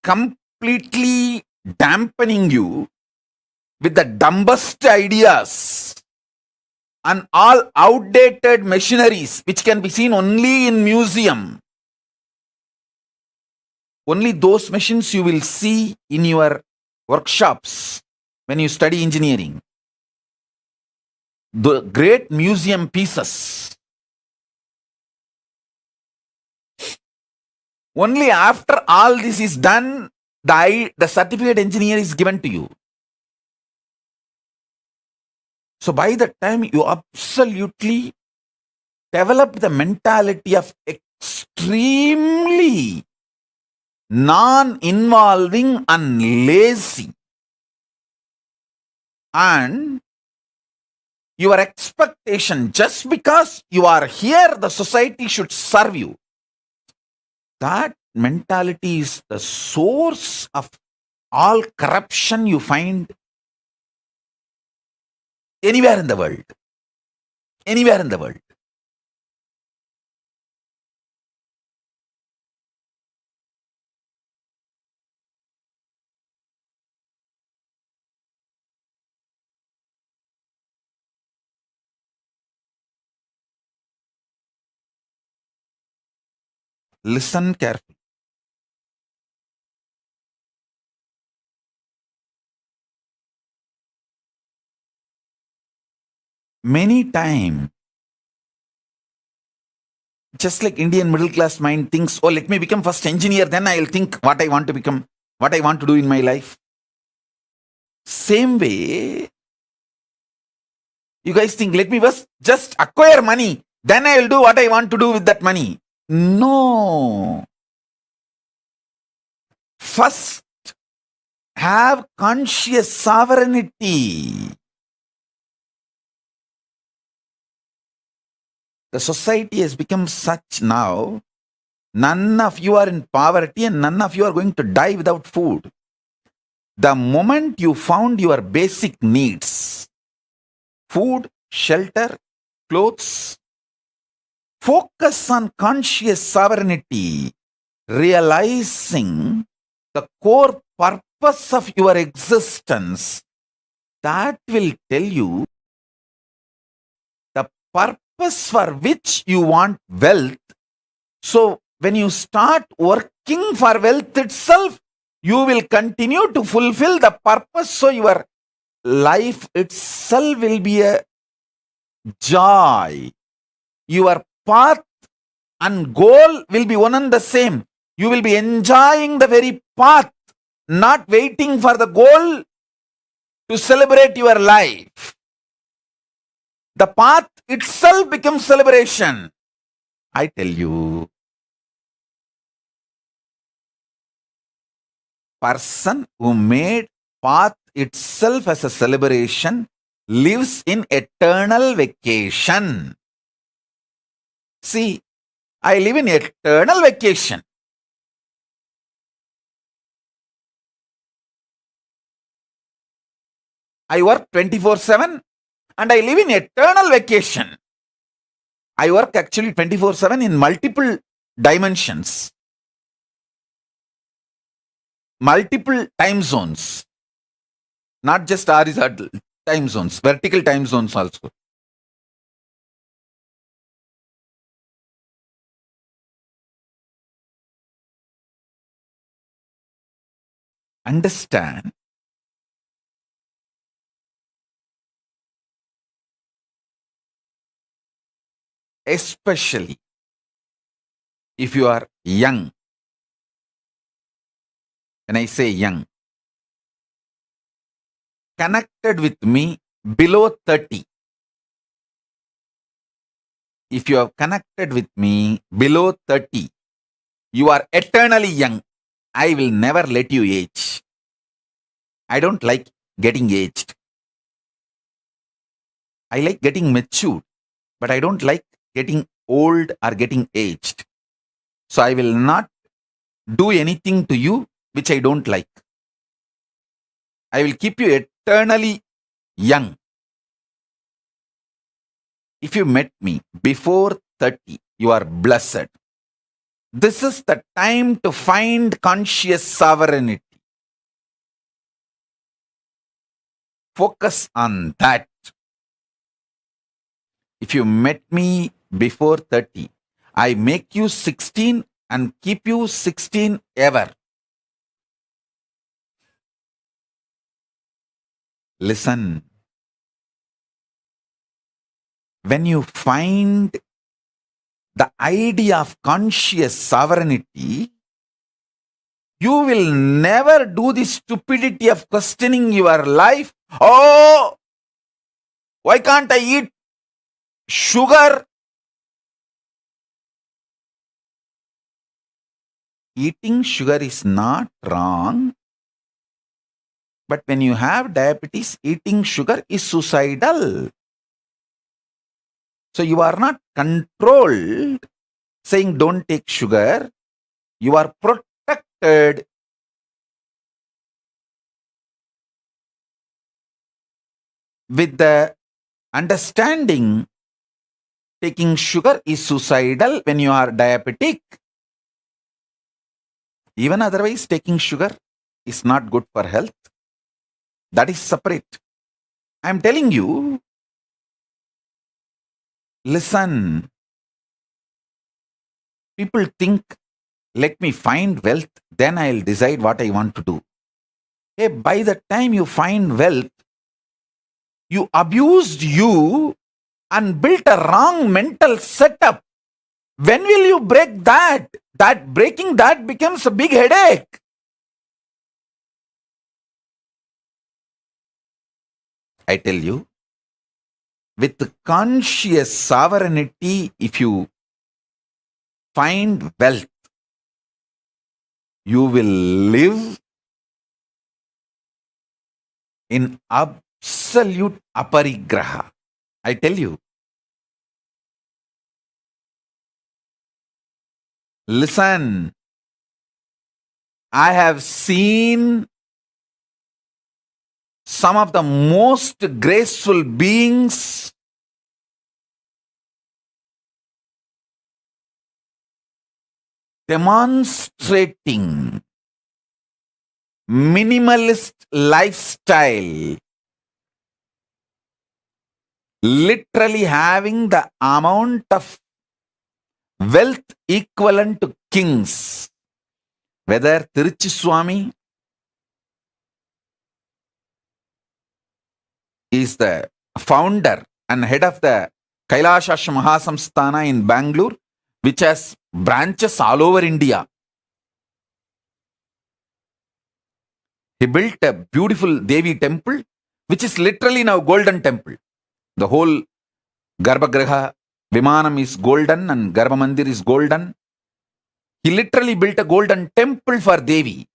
completely dampening you with the dumbest ideas and all outdated machineries which can be seen only in museum. Only those machines you will see in your workshops when you study engineering. The great museum pieces. Only after all this is done, the certificate engineer is given to you. So by the time you absolutely developed the mentality of extremely non-involving and lazy, and your expectation, just because you are here, the society should serve you. That mentality is the source of all corruption you find anywhere in the world. Anywhere in the world. Listen carefully. Many times, just like Indian middle class mind thinks, oh, let me become first engineer, then I'll think what I want to become, what I want to do in my life. Same way, you guys think, let me just acquire money, then I will do what I want to do with that money. No. First, have conscious sovereignty. The society has become such now, none of you are in poverty and none of you are going to die without food. The moment you found your basic needs, food, shelter, clothes, focus on conscious sovereignty, realizing the core purpose of your existence. That will tell you the purpose for which you want wealth. So when you start working for wealth itself, you will continue to fulfill the purpose. So your life itself will be a joy. Your path and goal will be one and the same. You will be enjoying the very path, not waiting for the goal to celebrate your life. The path itself becomes celebration. I tell you, person who made path itself as a celebration lives in eternal vacation. See, I live in eternal vacation. I work 24/7 and I live in eternal vacation. I work actually 24/7 in multiple dimensions, multiple time zones, not just horizontal time zones, vertical time zones also. Understand, especially if you are young. When I say young, connected with me below 30. If you have connected with me below 30, you are eternally young. I will never let you age. I don't like getting aged. I like getting matured, but I don't like getting old or getting aged. So I will not do anything to you which I don't like. I will keep you eternally young. If you met me before 30, you are blessed. This is the time to find conscious sovereignty. Focus on that. If you met me before 30, I make you 16 and keep you 16 ever. Listen. When you find the idea of conscious sovereignty, you will never do the stupidity of questioning your life. Oh, why can't I eat sugar? Eating sugar is not wrong. But when you have diabetes, eating sugar is suicidal. So you are not controlled saying don't take sugar. You are protected. With the understanding taking sugar is suicidal when you are diabetic. Even otherwise, taking sugar is not good for health. That is separate. I am telling you, listen. People think, let me find wealth, then I'll decide what I want to do. Hey, by the time you find wealth, you abused you and built a wrong mental setup. When will you break that? Breaking that becomes a big headache. I tell you, with conscious sovereignty, if you find wealth, you will live in absolute aparigraha. I tell you. Listen, I have seen some of the most graceful beings demonstrating minimalist lifestyle, literally having the amount of wealth equivalent to kings. Whether Tiruchi Swami is the founder and head of the Kailasa Mahasamsthana in Bangalore, which has branches all over India. He built a beautiful Devi temple which is literally now golden temple. The whole Garbhagriha, Vimanam is golden and Garbha Mandir is golden. He literally built a golden temple for Devi.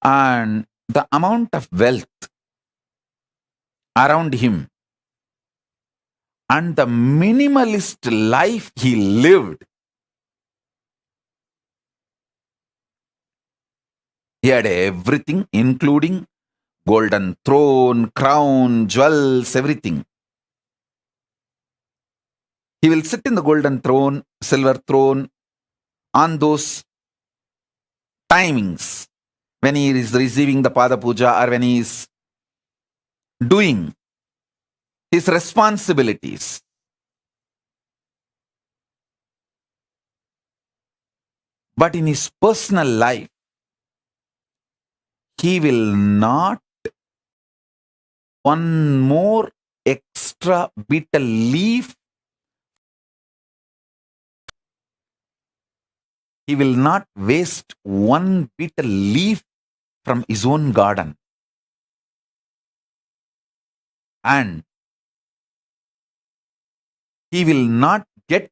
And the amount of wealth around him and the minimalist life he lived, he had everything, including golden throne, crown, jewels, everything. He will sit in the golden throne, silver throne, on those timings when he is receiving the Pada Puja or when he is doing his responsibilities. But in his personal life, he will not one more extra betel leaf. He will not waste one betel leaf from his own garden. And he will not get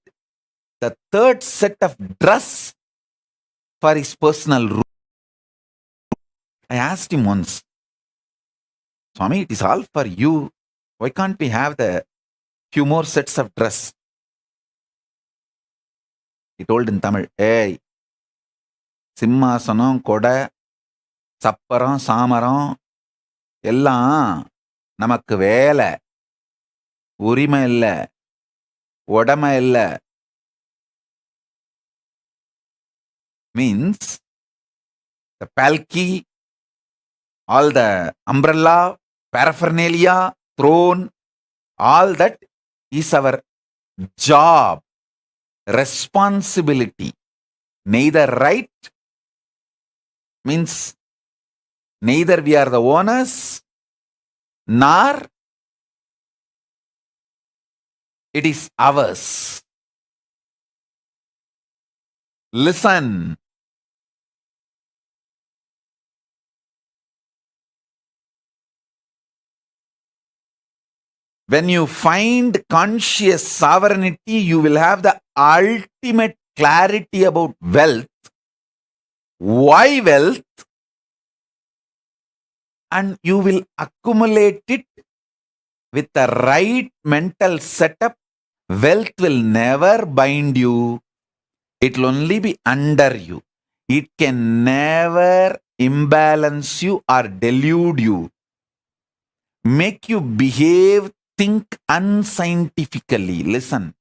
the third set of dress for his personal room. I asked him once, Swami, it is all for you. Why can't we have the few more sets of dress? He told in Tamil, hey, சிம்மாசனம் கொடை சப்பரம் சாமரம் எல்லாம் நமக்கு வேலை, உரிமை இல்லை, உடமை இல்லை. Means the palki, all the umbrella, paraphernalia, throne, all that is our job, responsibility. Neither right, means neither we are the owners, nor it is ours. Listen. When you find conscious sovereignty, you will have the ultimate clarity about wealth. Why wealth? And you will accumulate it with the right mental setup. Wealth will never bind you. It will only be under you. It can never imbalance you or delude you, make you behave, think unscientifically. Listen.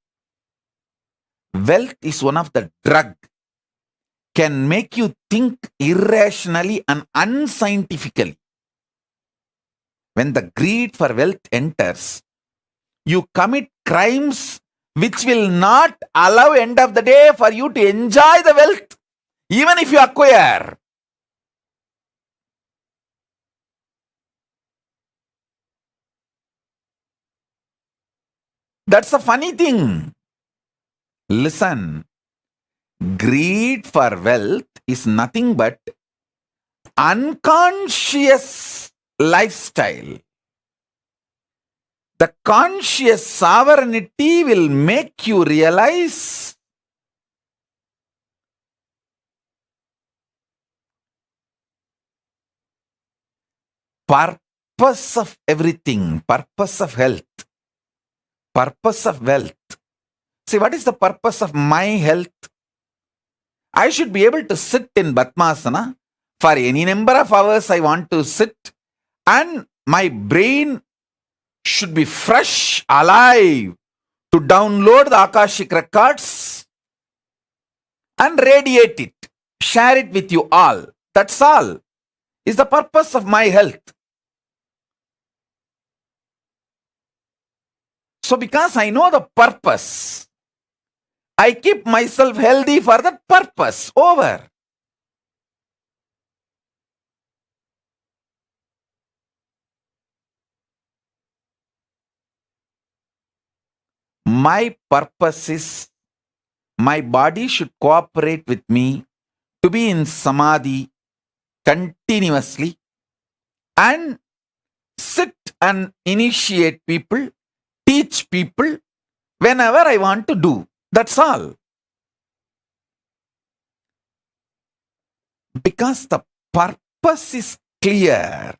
Wealth is one of the drug. Can make you think irrationally and unscientifically. When the greed for wealth enters, you commit crimes which will not allow end of the day for you to enjoy the wealth, even if you acquire. That's a funny thing. Listen, greed for wealth is nothing but unconscious lifestyle. The conscious sovereignty will make you realize purpose of everything, purpose of health, purpose of wealth. See, what is the purpose of my health? I should be able to sit in Padmasana for any number of hours I want to sit, and my brain should be fresh, alive, to download the Akashic records and radiate it, share it with you all. That's all is the purpose of my health. So because I know the purpose, I keep myself healthy for that purpose. Over. My purpose is my body should cooperate with me to be in samadhi continuously and sit and initiate people, teach people whenever I want to do. That's all. Because the purpose is clear.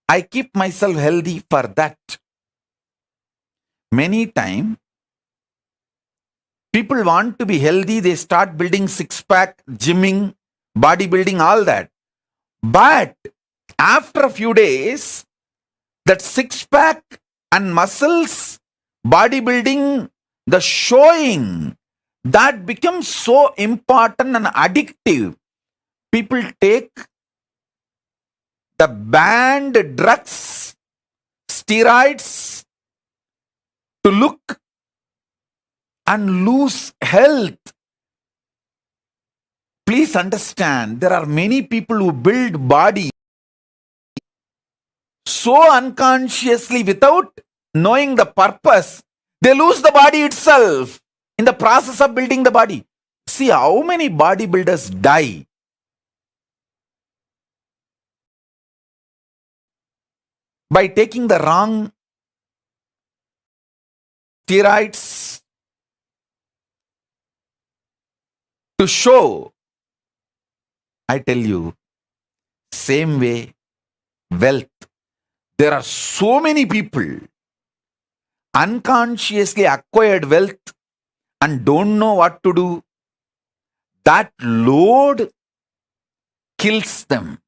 I keep myself healthy for that. Many times, people want to be healthy, they start building six-pack, gymming, bodybuilding, all that. But after a few days, that six-pack and muscles, bodybuilding, the showing, that becomes so important and addictive. People take the banned drugs, steroids to look and lose health. Please understand, there are many people who build body so unconsciously without knowing the purpose, they lose the body itself in the process of building the body. See how many bodybuilders die by taking the wrong steroids to show. I tell you, same way, wealth. There are so many people unconsciously acquired wealth and don't know what to do. That load kills them.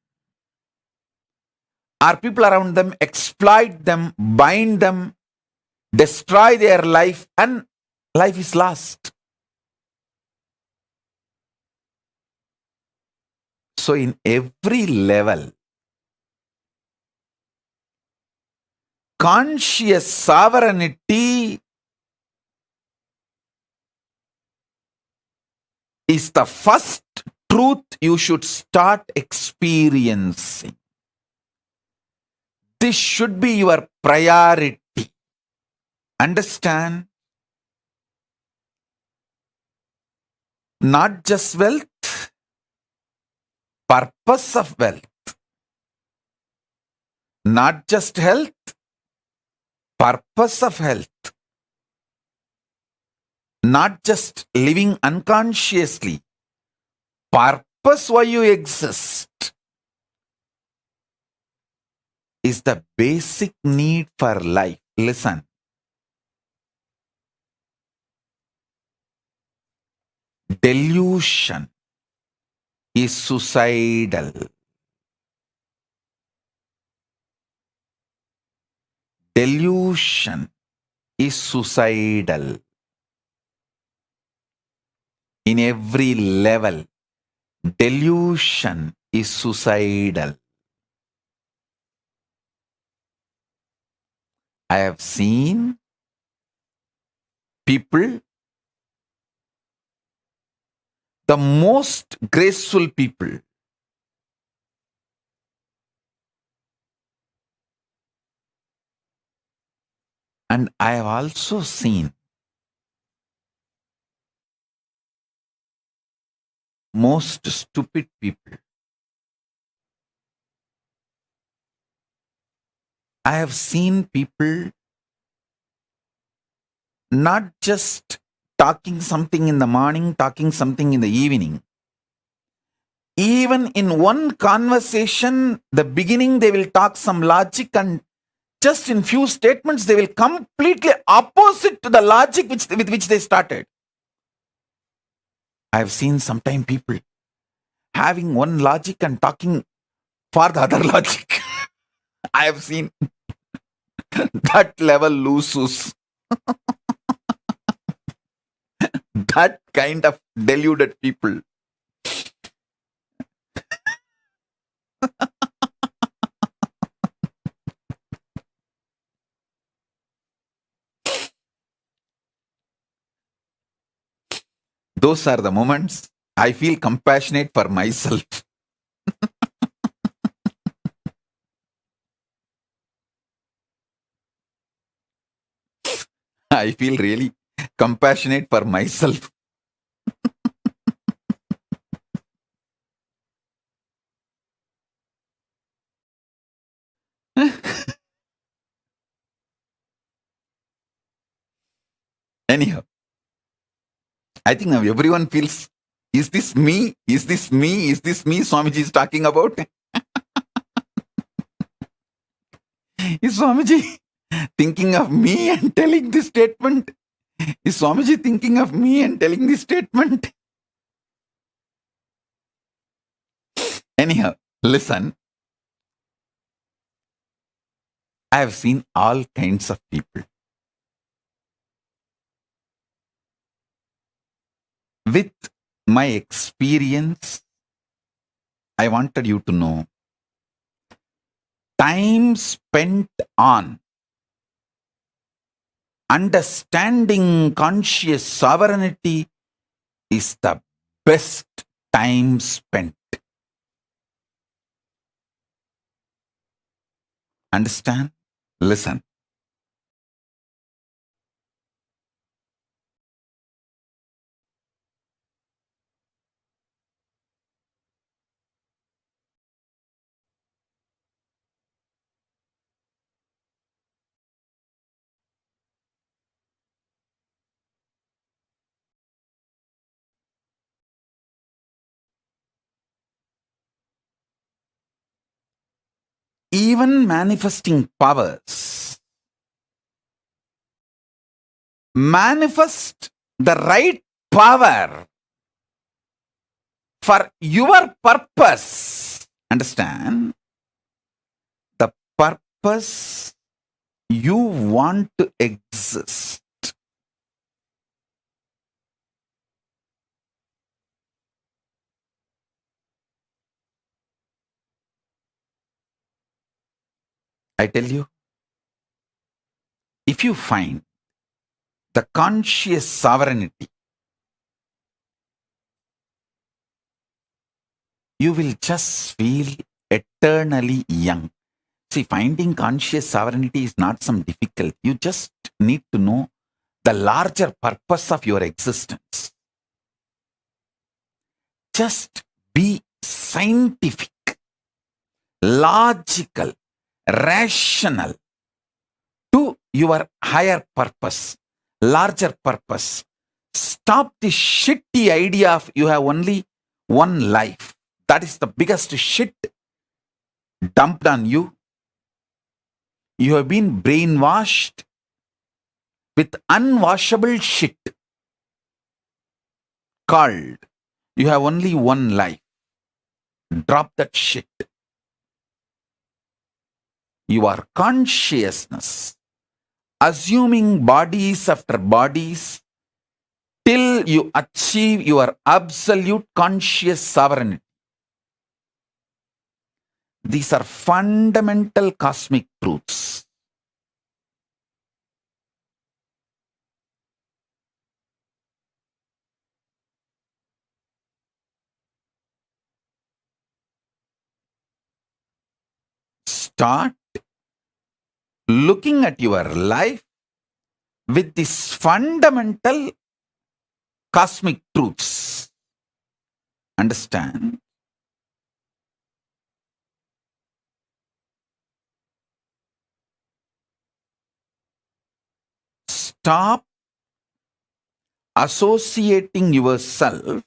Our people around them exploit them, bind them, destroy their life, and life is lost. So in every level, conscious sovereignty is the first truth you should start experiencing. This should be your priority. Understand? Not just wealth, purpose of wealth. Not just health, purpose of health. Not just living unconsciously, purpose why you exist is the basic need for life. Listen. Delusion is suicidal. Delusion is suicidal. In every level, delusion is suicidal. I have seen people, the most graceful people, and I have also seen most stupid people. I have seen people not just talking something in the morning, talking something in the evening. Even in one conversation, the beginning they will talk some logic, and just in few statements they will completely opposite to the logic with which they started. I have seen sometimes people having one logic and talking for the other logic. I have seen that level loses. That kind of deluded people. Those are the moments I feel compassionate for myself. I feel really compassionate for myself. Anyhow, I think now everyone feels, is this me? Is this me? Is this me Swamiji is talking about? Is Swamiji thinking of me and telling this statement? Is Swamiji thinking of me and telling this statement? Anyhow, listen. I have seen all kinds of people. With my experience, I wanted you to know, time spent on understanding conscious sovereignty is the best time spent. Understand? Listen. Even manifesting powers manifest the right power for your purpose. Understand? The purpose you want to exist. I tell you, if you find the conscious sovereignty, you will just feel eternally young. See, finding conscious sovereignty is not some difficult. You just need to know the larger purpose of your existence. Just be scientific, logical, rational to your higher purpose, larger purpose. Stop the shitty idea of you have only one life. That is the biggest shit dumped on you. You have been brainwashed with unwashable shit called you have only one life. Drop that shit. Your consciousness, assuming bodies after bodies, till you achieve your absolute conscious sovereignty. These are fundamental cosmic truths. Start looking at your life with these fundamental cosmic truths. Understand? Stop associating yourself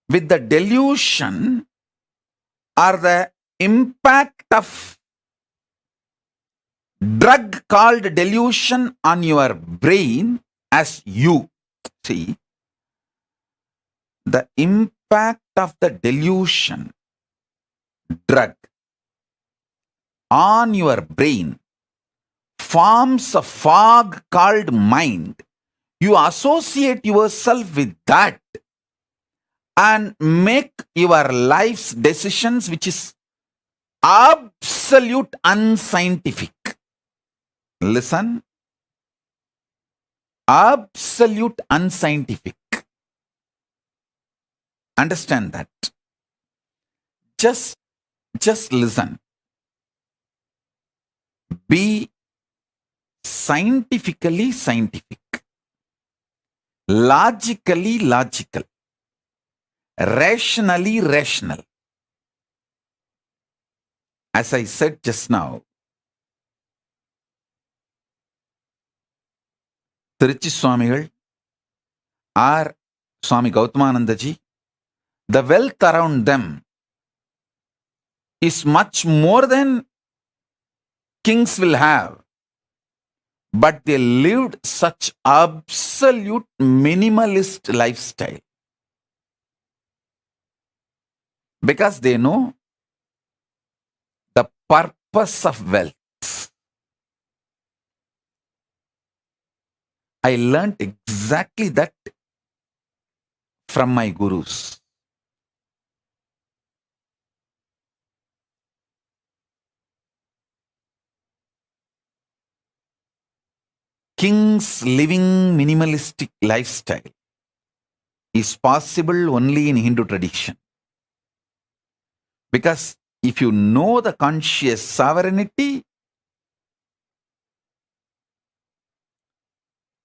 with the delusion or the impact of drug called delusion on your brain as you. See, the impact of the delusion drug on your brain forms a fog called mind. You associate yourself with that and make your life's decisions, which is absolute unscientific. Listen, absolute unscientific. Understand that. Just listen. Be scientifically scientific, logically logical, rationally rational. As I said just now, Tirichi Swamigal or Swami Gautamanandaji, the wealth around them is much more than kings will have. But they lived such absolute minimalist lifestyle. Because they know the purpose of wealth. I learnt exactly that from my gurus. Kings living minimalistic lifestyle is possible only in Hindu tradition. Because if you know the conscious sovereignty,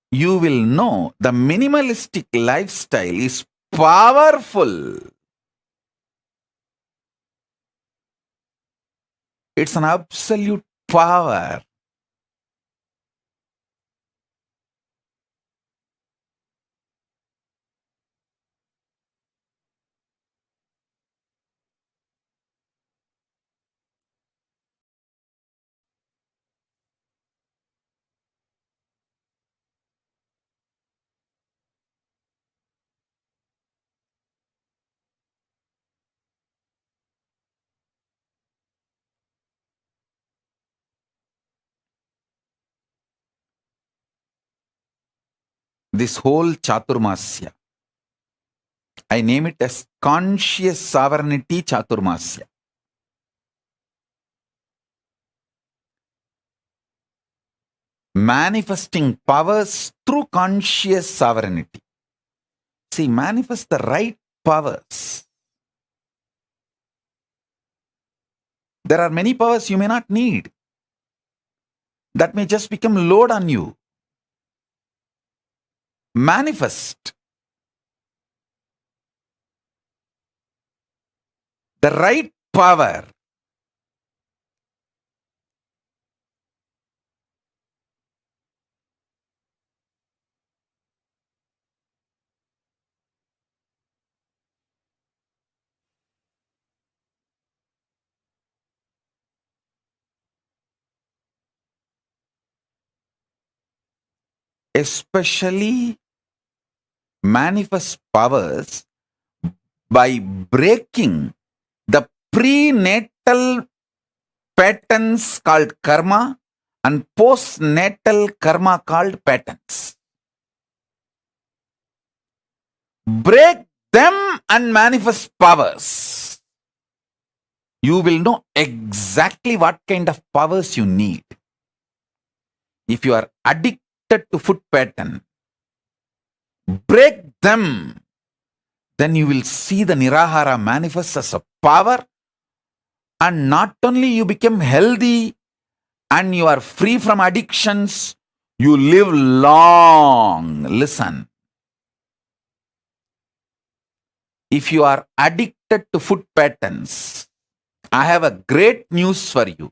you will know the minimalistic lifestyle is powerful. It's an absolute power. This whole Chaturmasya, I name it as conscious sovereignty Chaturmasya. Manifesting powers through conscious sovereignty. See, manifest the right powers. There are many powers you may not need. That may just become load on you. Manifest the right power. Especially manifest powers by breaking the prenatal patterns called karma and postnatal karma called patterns. Break them and manifest powers. You will know exactly what kind of powers you need. If you are addicted to food pattern, break them. Then you will see the Nirahara manifest as a power, and not only you become healthy and you are free from addictions, you live long. Listen. If you are addicted to food patterns, I have a great news for you.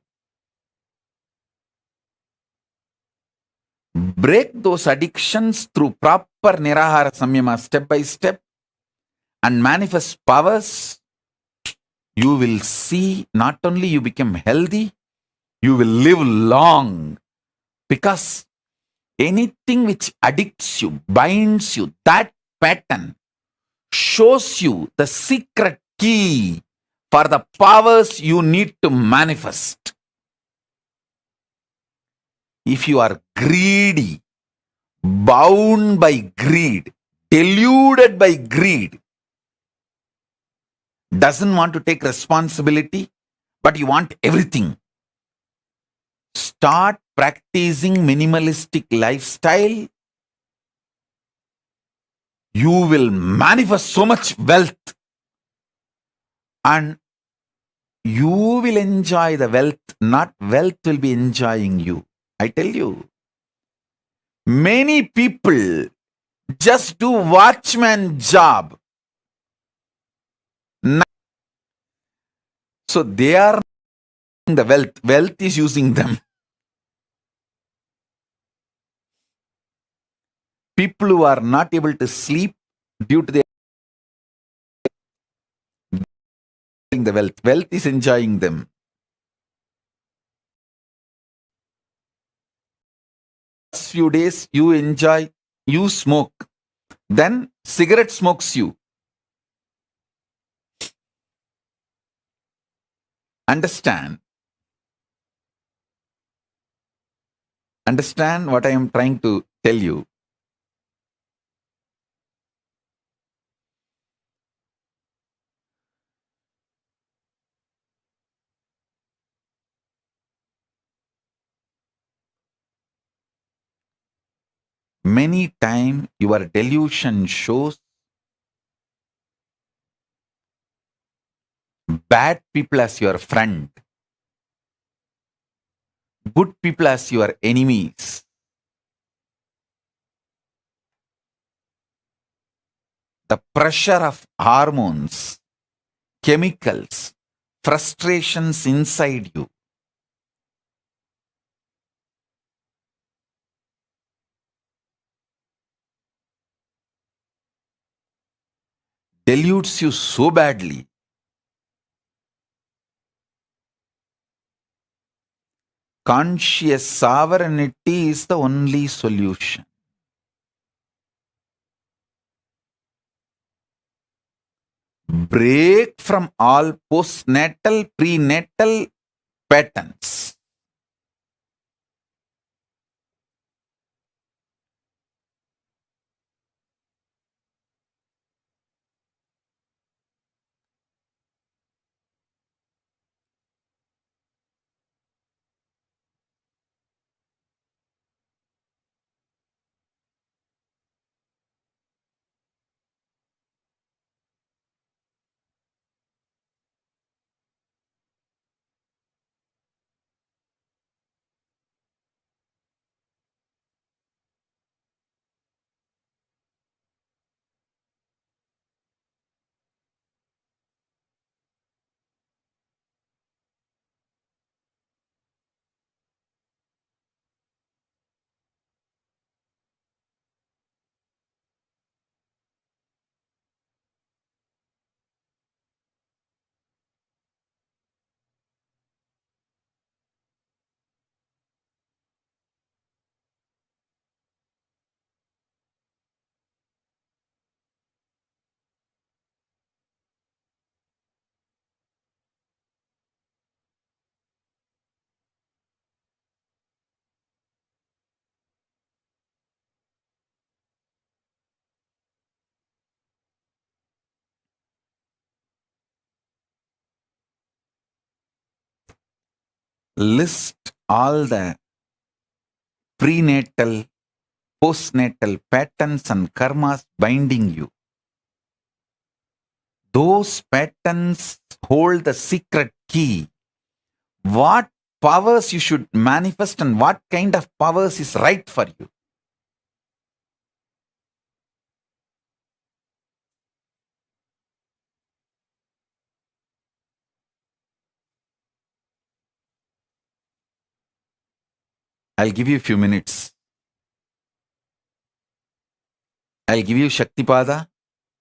Break those addictions through proper Nirahara Samyama step by step and manifest powers. You will see not only you become healthy, you will live long. Because anything which addicts you, binds you, that pattern shows you the secret key for the powers you need to manifest. If you are greedy, bound by greed, deluded by greed, doesn't want to take responsibility, but you want everything, start practicing minimalistic lifestyle. You will manifest so much wealth, and you will enjoy the wealth, not wealth will be enjoying you. I tell you, many people just do watchman job. So they are the wealth. Wealth is using them. People who are not able to sleep due to the wealth. Wealth is enjoying them. Few days you enjoy, you smoke, then cigarette smokes you. Understand what I am trying to tell you. Many times your delusion shows bad people as your friend, good people as your enemies. The pressure of hormones, chemicals, frustrations inside you deludes you so badly. Conscious sovereignty is the only solution. Break from all postnatal, prenatal patterns. List all the prenatal, postnatal patterns and karmas binding you. Those patterns hold the secret key. What powers you should manifest and what kind of powers is right for you. I'll give you a few minutes. I'll give you Shaktipada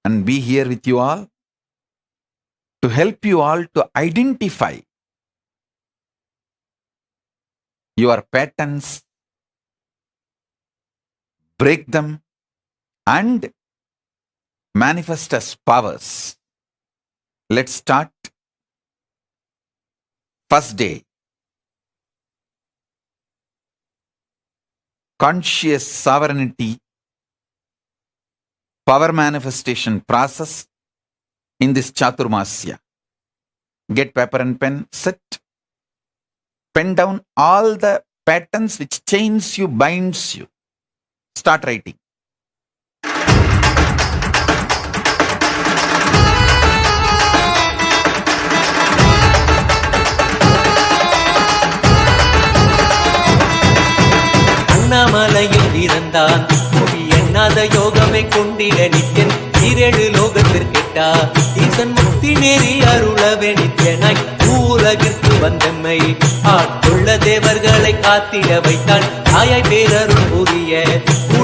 and be here with you all to help you all to identify your patterns, break them, and manifest as powers. Let's start. First day. Conscious sovereignty, power manifestation process in this Chaturmasya. Get paper and pen, sit. Pen down all the patterns which chains you, binds you. Start writing. அண்ணாமலையில் பிறந்தான் மொழி எண்ணாத யோகமை கொண்டிட நித்யன் ஈரேழு லோகத்திற்கெட்டா ஈசன் முக்தி நெறி அருளவே நித்யனாய் உலகிற்கு வந்தம்மை ஆட்கொள்ள தேவர்களை காத்திட வைத்தான் தாயாய் பேரருள் புரிய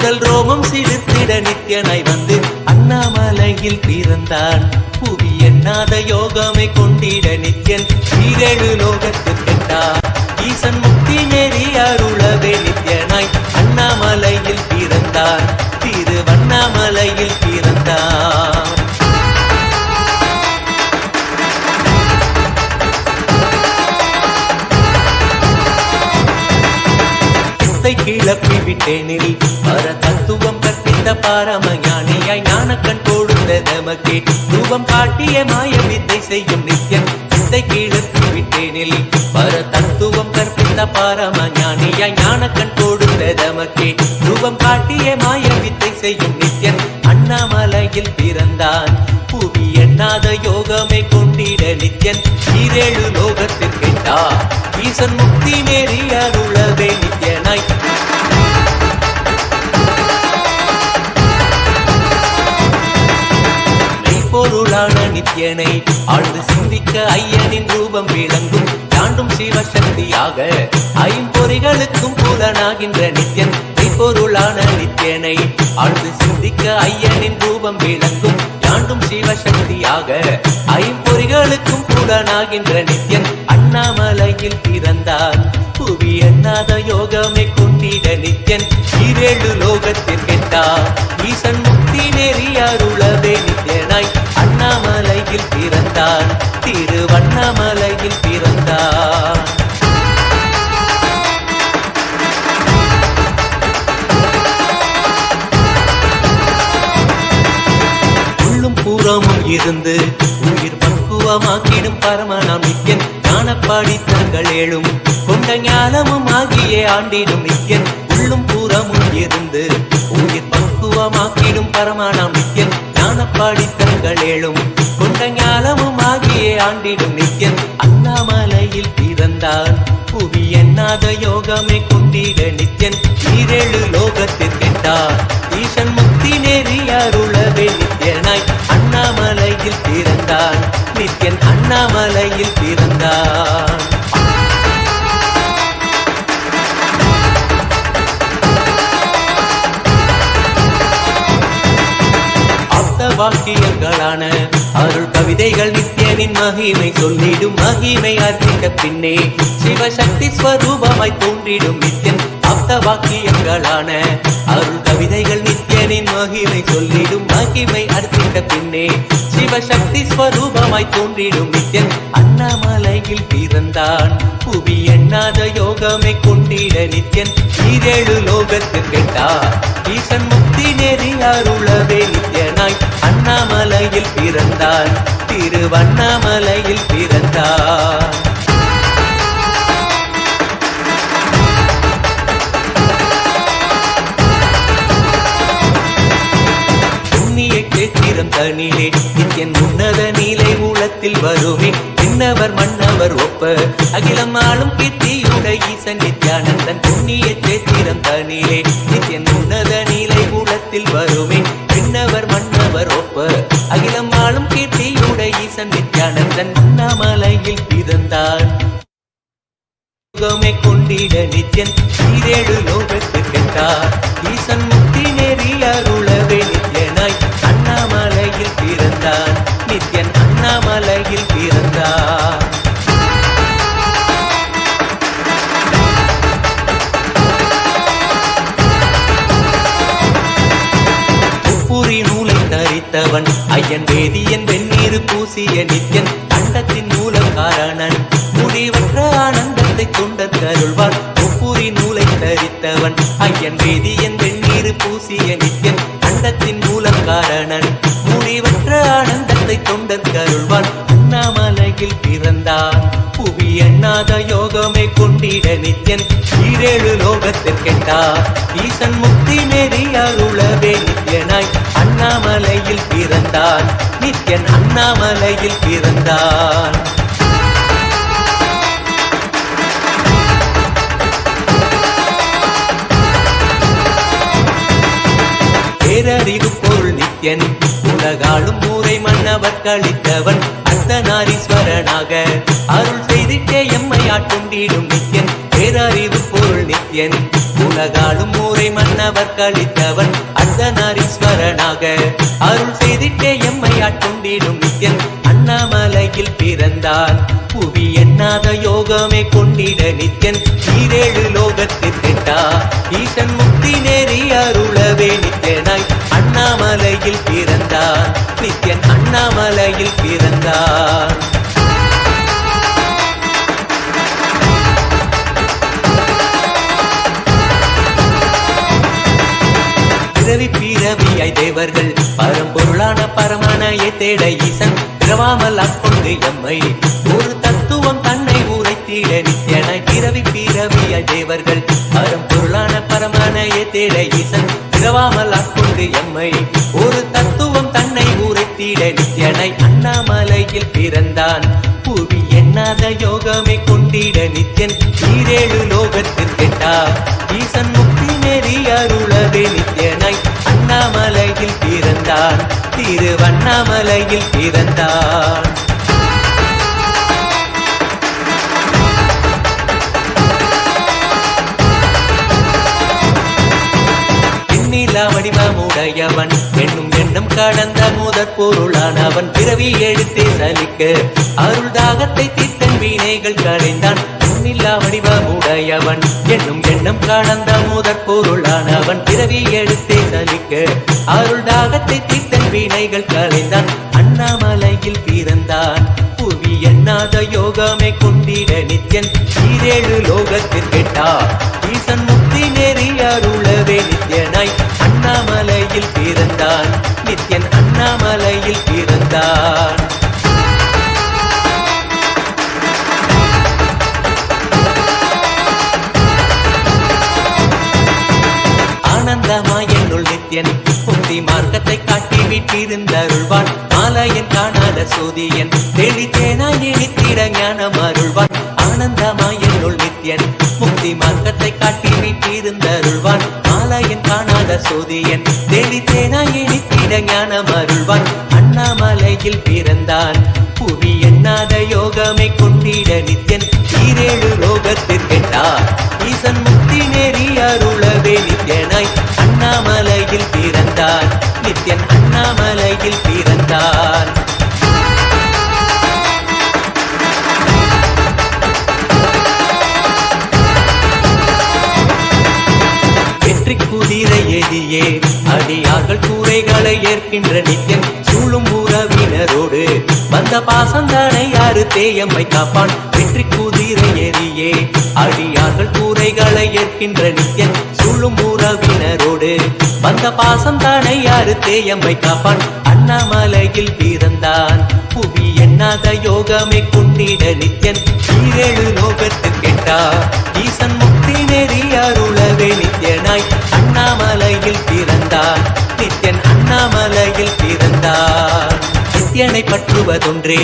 உடல் ரோமம் சிலிர்த்திட நித்யனாய் வந்து அண்ணாமலையில் பிறந்தான். புவி எண்ணாத யோகமை கொண்டிட நித்யன் ஈரேழு லோகத்திற்கெட்டார். ஈசன் முக்தி நெறி அருளவே நித்யனாய் அண்ணாமலையில் பிறந்தான். திருவண்ணாமலையில் பிறந்தான். கிளப்பி விட்டேனில் பர தத்துவம் கற்பித்த பரம ஞானியாய் ஞானக்கண் கொடுத்த நமக்கே ரூபம் காட்டிய மாய வித்தை செய்யும் நித்யன். வித்தை கிளப்பி விட்டேனில் பர தத்துவம் கற்பித்த பரம ஞானியாய் ஞானக்கண் கொடுத்த நமக்கே ரூபம் காட்டிய மாய வித்தை செய்யும் நித்யன் அண்ணாமலையில் பிறந்தான். புவி எண்ணாத யோகமே கொண்டிட நித்யன் ஈரேழு லோகத்திற்கெட்டார். ஈசன் முக்தி நெறி அருளவே நித்யனாய் பொருளான நித்யனை ஆழ்ந்து சிந்திக்க ஐயனின் ரூபம் விளங்கும். தாண்டும் சிவசக்தியாக ஐம்பொறிகளுக்கும் புலனாகின்ற நித்யன். பொருளான நித்யனை ஆழ்ந்து சிந்திக்க ஐயனின் ரூபம் விளங்கும். தாண்டும் சிவசக்தியாக ஐம்பொறிகளுக்கும் புலனாகின்ற நித்யன் அண்ணாமலையில் பிறந்தான். புவி எண்ணாத யோகமே கொண்டிட நித்யன் ஈரேழு லோகத்திற்கெட்டார். ஈசன் முக்தி நெறி அருளவே நித்யனாய் அண்ணாமலையில் பிறந்தான். திருவண்ணாமலையில் பிறந்தான். உள்ளும் பூரமும் இருந்து உயிர் பக்குவமாக்கிடும் பரமனாம் நித்யன். ஞானப்பாடி தங்கள் ஏழும் கொண்ட ஞானமும் ஆகிய ஆண்டிடும் நித்யன். உள்ளும் பூரமும் இருந்து உயிர் பக்குவமாக்கிடும் பரமனாம் நித்யன். ஞானப்பாடி தங்கள் ஏழும் கொண்ட ஞானமும் ஆகிய ஆண்டிடும் நித்யன் அண்ணாமலையில் பிறந்தான். புவி எண்ணாத யோகமே கொண்டிட நித்யன் ஈரேழு லோகத்திற்கெட்டார். ஈசன் முக்தி நெறி அருளவே நித்யனாய் அண்ணாமலையில் பிறந்தான். நித்யன் அண்ணாமலையில் பிறந்தான். வாக்கியங்களான அருள் கவிதைகள் நித்யனின் மகிமை சொல்லிடும். மகிமை அர்த்திக்க பின்னே சிவசக்தி ஸ்வரூபமாய் தோன்றிடும் நித்யன். ஆப்த வாக்கியங்களான அருள் கவிதைகள் நித்யனின் மகிமை சொல்லிடும். மகிமை அர்த்திக்க பின்னே சிவசக்தி ஸ்வரூபமாய் தோன்றிடும் நித்யன் அண்ணாமலையில் பிறந்தான். புவி எண்ணாத யோகமே கொண்டிட நித்யன் ஈரேழு லோகத்திற்கெட்டார். ஈசன் முக்தி நெறி அருளவே நித்யனாய் அண்ணாமலையில் பிறந்தான். திருவண்ணாமலையில் பிறந்தான். புண்ணிய கேத்திரம் தனிலே நித்யன் உன்னத நீலை ஊழத்தில் வருமே. விண்ணவர் மன்னவர் ஒப்ப அகிலம் ஆளும் கீர்த்தியுட ஈசன் நித்யானந்தன். புண்ணிய கேத்திரம் தனிலே நித்யன் உன்னத நீலை ஊழத்தில் வருமே. விண்ணவர் மன்னவர் ஒப்ப அகிலம் ஆளும் கீர்த்தியுட ஈசன் நித்யானந்தன் அண்ணாமலையில் பிறந்தான். யோகமே கொண்டிட நித்யன் ஈரேழு லோகத்திற்கெட்டார். ஈசன் முக்தி நெறி அருளவே நித்யனாய் அண்ணாமலையில் பிறந்தான். நித்யன் அண்ணாமலையில் பிறந்தான். முப்புரி நூலை தரித்தவன் ஐயன் வேதியன் வெந்நீர் பூசிய நித்யன் அண்டத்தின் மூலம் காரணன் முடிவற்ற ஆனந்தத்தை கொண்டருள்வார். முப்புரி நூலை தரித்தவன் ஐயன் வேதியன் வெந்நீர் பூசிய நித்யன் அண்டத்தின் மூலம் காரணன் முடிவற்ற ஆனந்தத்தை கொண்டருள்வார். அண்ணாமலையில் பிறந்தான். புவி எண்ணாத யோகமே கொண்டிட நித்யன் ஈரேழு லோகத்திற்கெட்டார். ஈசன் முக்தி நெறி அருளவே நித்யனாய் அண்ணாமலையில் பிறந்தான். நித்யன் அண்ணாமலையில் பிறந்தான். பேரறிவு பொருள் நித்யன் உலகாளும் ஊரை மன்னவர் கழித்தவன். அர்த்தநாரீஸ்வரனாக அருள் செய்திட்டே எம்மை ஆட்கொண்டிடும் நித்யன். பேரறிவு பொருள் நித்யன் உலகாளும் ஊரை மன்னவர் கழித்தவன் அர்த்தநாரீஸ்வரனாக அருள் செய்திட்டே எம்மை ஆட்கொண்டிடும் நித்யன் அண்ணாமலையில் பிறந்தான். புவி எண்ணாத யோகமே கொண்டிட நித்யன் ஈரேழு லோகத்திற்கிட்டா ஈசன் முக்தி நேரி அருளவே நித்யனாய் அண்ணாமலையில் பிறந்தான். நித்யன் அண்ணாமலையில் பிறந்தான். பிறவி பிறவியாய் தேவர்கள் பரம்பொருளான பரமனையை தேட ஈசன் பிறவாமல் ஆட்கொண்டு எம்மை ஒரு தத்துவம் தன்னை உரைத்திட நித்யனாய். பிறவி பிறவியாய் தேவர்கள் பரம்பொருளான பரமனையை தேட ஈசன் பிறவாமல் ஆட்கொண்டு எம்மை ஒரு தத்துவம் தன்னை உரைத்திட நித்யனாய் அண்ணாமலையில் பிறந்தான். புவி எண்ணாத யோகமே கொண்டிட நித்யன் ஈரேழு லோகத்திற்கெட்டா ஈசன் முக்தி நெறி அருளவே நித்யனாய் அண்ணாமலையில் பிறந்தான். திருவண்ணாமலையில் பிறந்தான். எண்ணிலா வடிவமுடையவன் என்னும் எண்ணம் கடந்த முதற் பொருளானவன் பிறவி எடுத்தே சலிக்க அருள் தாகத்தை தீர்த்தன் வினைகள் களைந்தான். எண்ணிலா வடிவமுடையவன் என்னும் எண்ணம் கடந்த முதற் பொருளானவன் பிறவி எடுத்தே சலிக்க அருள் தாகத்தை தீர்த்தன் வினைகள் களைந்தான். அண்ணாமலையில் பிறந்தான். புவி எண்ணாத யோகமே கொண்டிட நித்யன் ஈரேழு லோகத்திற்கெட்டா ஈசன் முக்தி நெறி அருளவே நித்யனாய் அண்ணாமலையில் பிறந்தான். நித்யன் அண்ணாமலையில் பிறந்தான். ஆனந்தமாய் என்னுள் நித்யன் முக்தி மார்க்கத்தை காட்டி வீட்டிருந்தருள்வான். மாலையன் காணாத சோதியன் தெளித்தேனாய் இனித்திட ஞானம் அருள்வான். ஆனந்தமாய் என்னுள் நித்யன் முக்தி மார்க்கத்தை காட்டி வீட்டிருந்தருள்வான். மாலையன் காணாத சோதியன் தெளித்தேனாய் இனித்திட ஞானம் அருள்வான். அண்ணாமலையில் பிறந்தான். புவி எண்ணாத யோகமே கொண்டிட நித்யன் ஈரேழு லோகத்திற்கெட்டா ஈசன் முக்தி நெறி அருளவே நித்யனாய் அண்ணாமலையில் பிறந்தான். நித்யன் அண்ணாமலையில் பிறந்தான். வெற்றி குதிரை எதியே அடியார்கள் கூரைகளை ஏற்கின்ற நித்யன் சூழும் உறவினரோடு வந்த பாசந்தனை யாரு தேயம்மை காப்பான். வெற்றி குதிரை எதியே அடியார்கள் கூரைகளை ஏற்கின்ற நித்யன் சூழும் உறவினரோடு வந்த பாசம் தானே யாரு தேயம்மை காப்பான். அண்ணாமலையில் பிறந்தான். புவி எண்ணாத யோகமே கொண்டிட நித்யன் ஈரேழு லோகத்திற்கெட்டா ஈசன் முக்தி நெறி அருளவே நித்யனாய் அண்ணாமலையில் பிறந்தான். நித்யன் அண்ணாமலையில் பிறந்தான். நித்யனை பற்றுவதொன்றே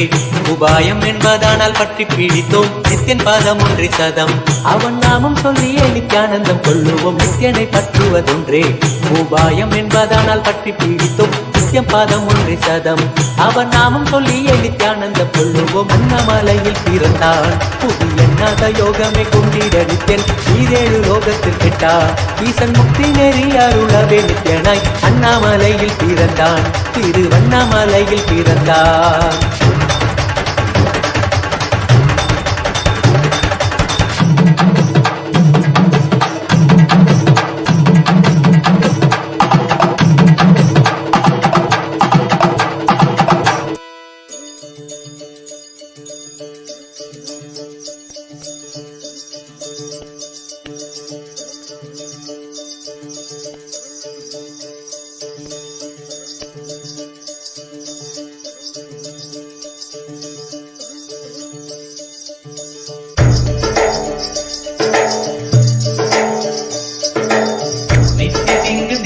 உபாயம் என்பதானால் பற்றி பிடித்தோம். நித்யன் பாதம் ஒன்றே சதம் அவன் நாமம் சொல்லியே நித்யானந்தம் கொள்ளுவோம். நித்யனை பற்றுவதொன்றே உபாயம் என்பதானால் பற்றி பிடித்தோம். நித்யம் பாதம் ஒன்றே சதம் அவன் நாமம் சொல்லியே நித்யானந்தம் கொள்ளுவோம். அண்ணாமலையில் பிறந்தான். புவி எண்ணாத யோகமே கொண்டிட நித்யன் ஈரேழு லோகத்திற்கெட்டா ஈசன் முக்தி நெறி அருளவே நித்யனாய் அண்ணாமலையில் பிறந்தான். திருவண்ணாமலையில் பிறந்தான்.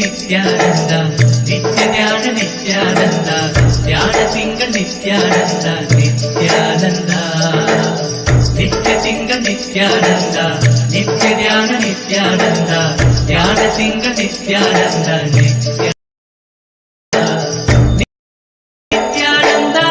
நித்யானந்தா நித்ய ஞான நித்யானந்தா ஞான திங்கள் நித்யானந்தா நித்யானந்தா நித்ய திங்கள் நித்யானந்தா நித்ய ஞான நித்யானந்தா ஞான திங்கள் நித்யானந்தா நித்ய Nithyananda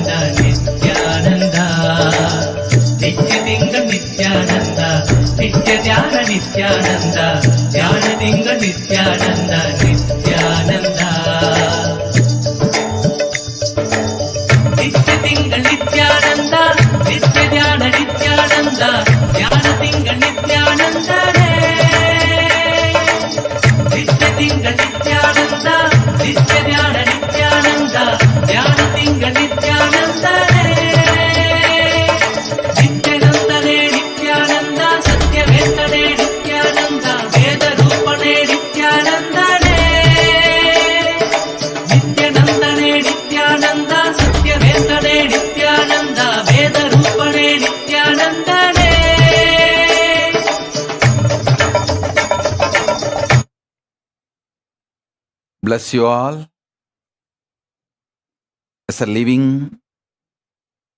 Nityanand नित्यलिङ्ग Nityanand नित्यध्यान Nityanand ध्यानलिङ्ग Nityanand Nityanand नित्यलिङ्ग Nityanand नित्यध्यान Nityanand ध्यानलिङ्ग Nityanand नित्यलिङ्ग Nityanand नित्यध्यान Nityanand ध्यानलिङ्ग Nityanand नित्यानन्दने Nityanand सत्यवेदने Nityanand वेदरूपणे नित्यानन्दने नित्यानन्दने Nityanand सत्यवेदने Nityanand वेदरूपणे नित्यानन्दने Bless you all as a living,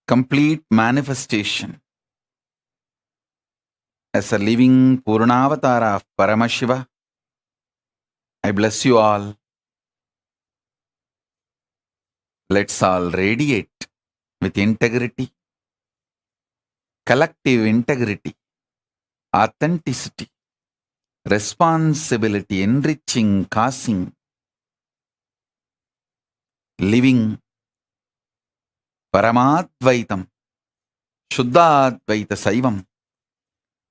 complete manifestation, as a living Purnavatara of Paramashiva. I bless you all. Let's all radiate with integrity, collective integrity, authenticity, responsibility, enriching, causing, living Paramadvaitam, Shuddhadvaita Saivam,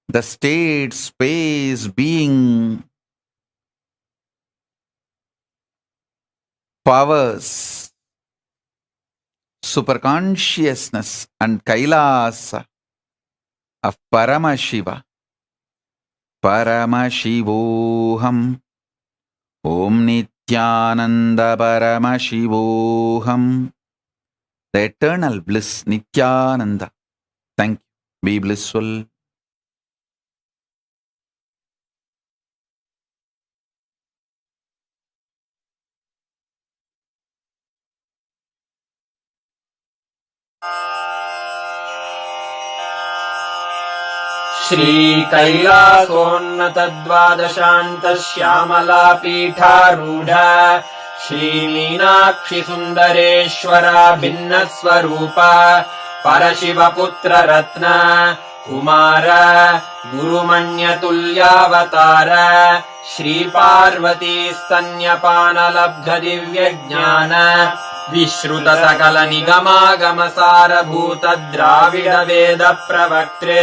the state, space, being, powers, superconsciousness and Kailasa of Paramashiva, Paramashivoham, Om Nithyananda Paramashivoham, the eternal bliss Nithyananda. Thank you. Be blissful. श्रीकैलासोन्नतद्वादशान्तश्यामला पीठारूढ श्रीमीनाक्षि सुन्दरेश्वरा भिन्नस्वरूप परशिवपुत्र रत्न कुमार गुरुमण्यतुल्यावतार श्रीपार्वती स्तन्यपानलब्ध दिव्यज्ञान विश्रुत सकल निगमागम सारभूत द्राविड वेद प्रवक्त्रे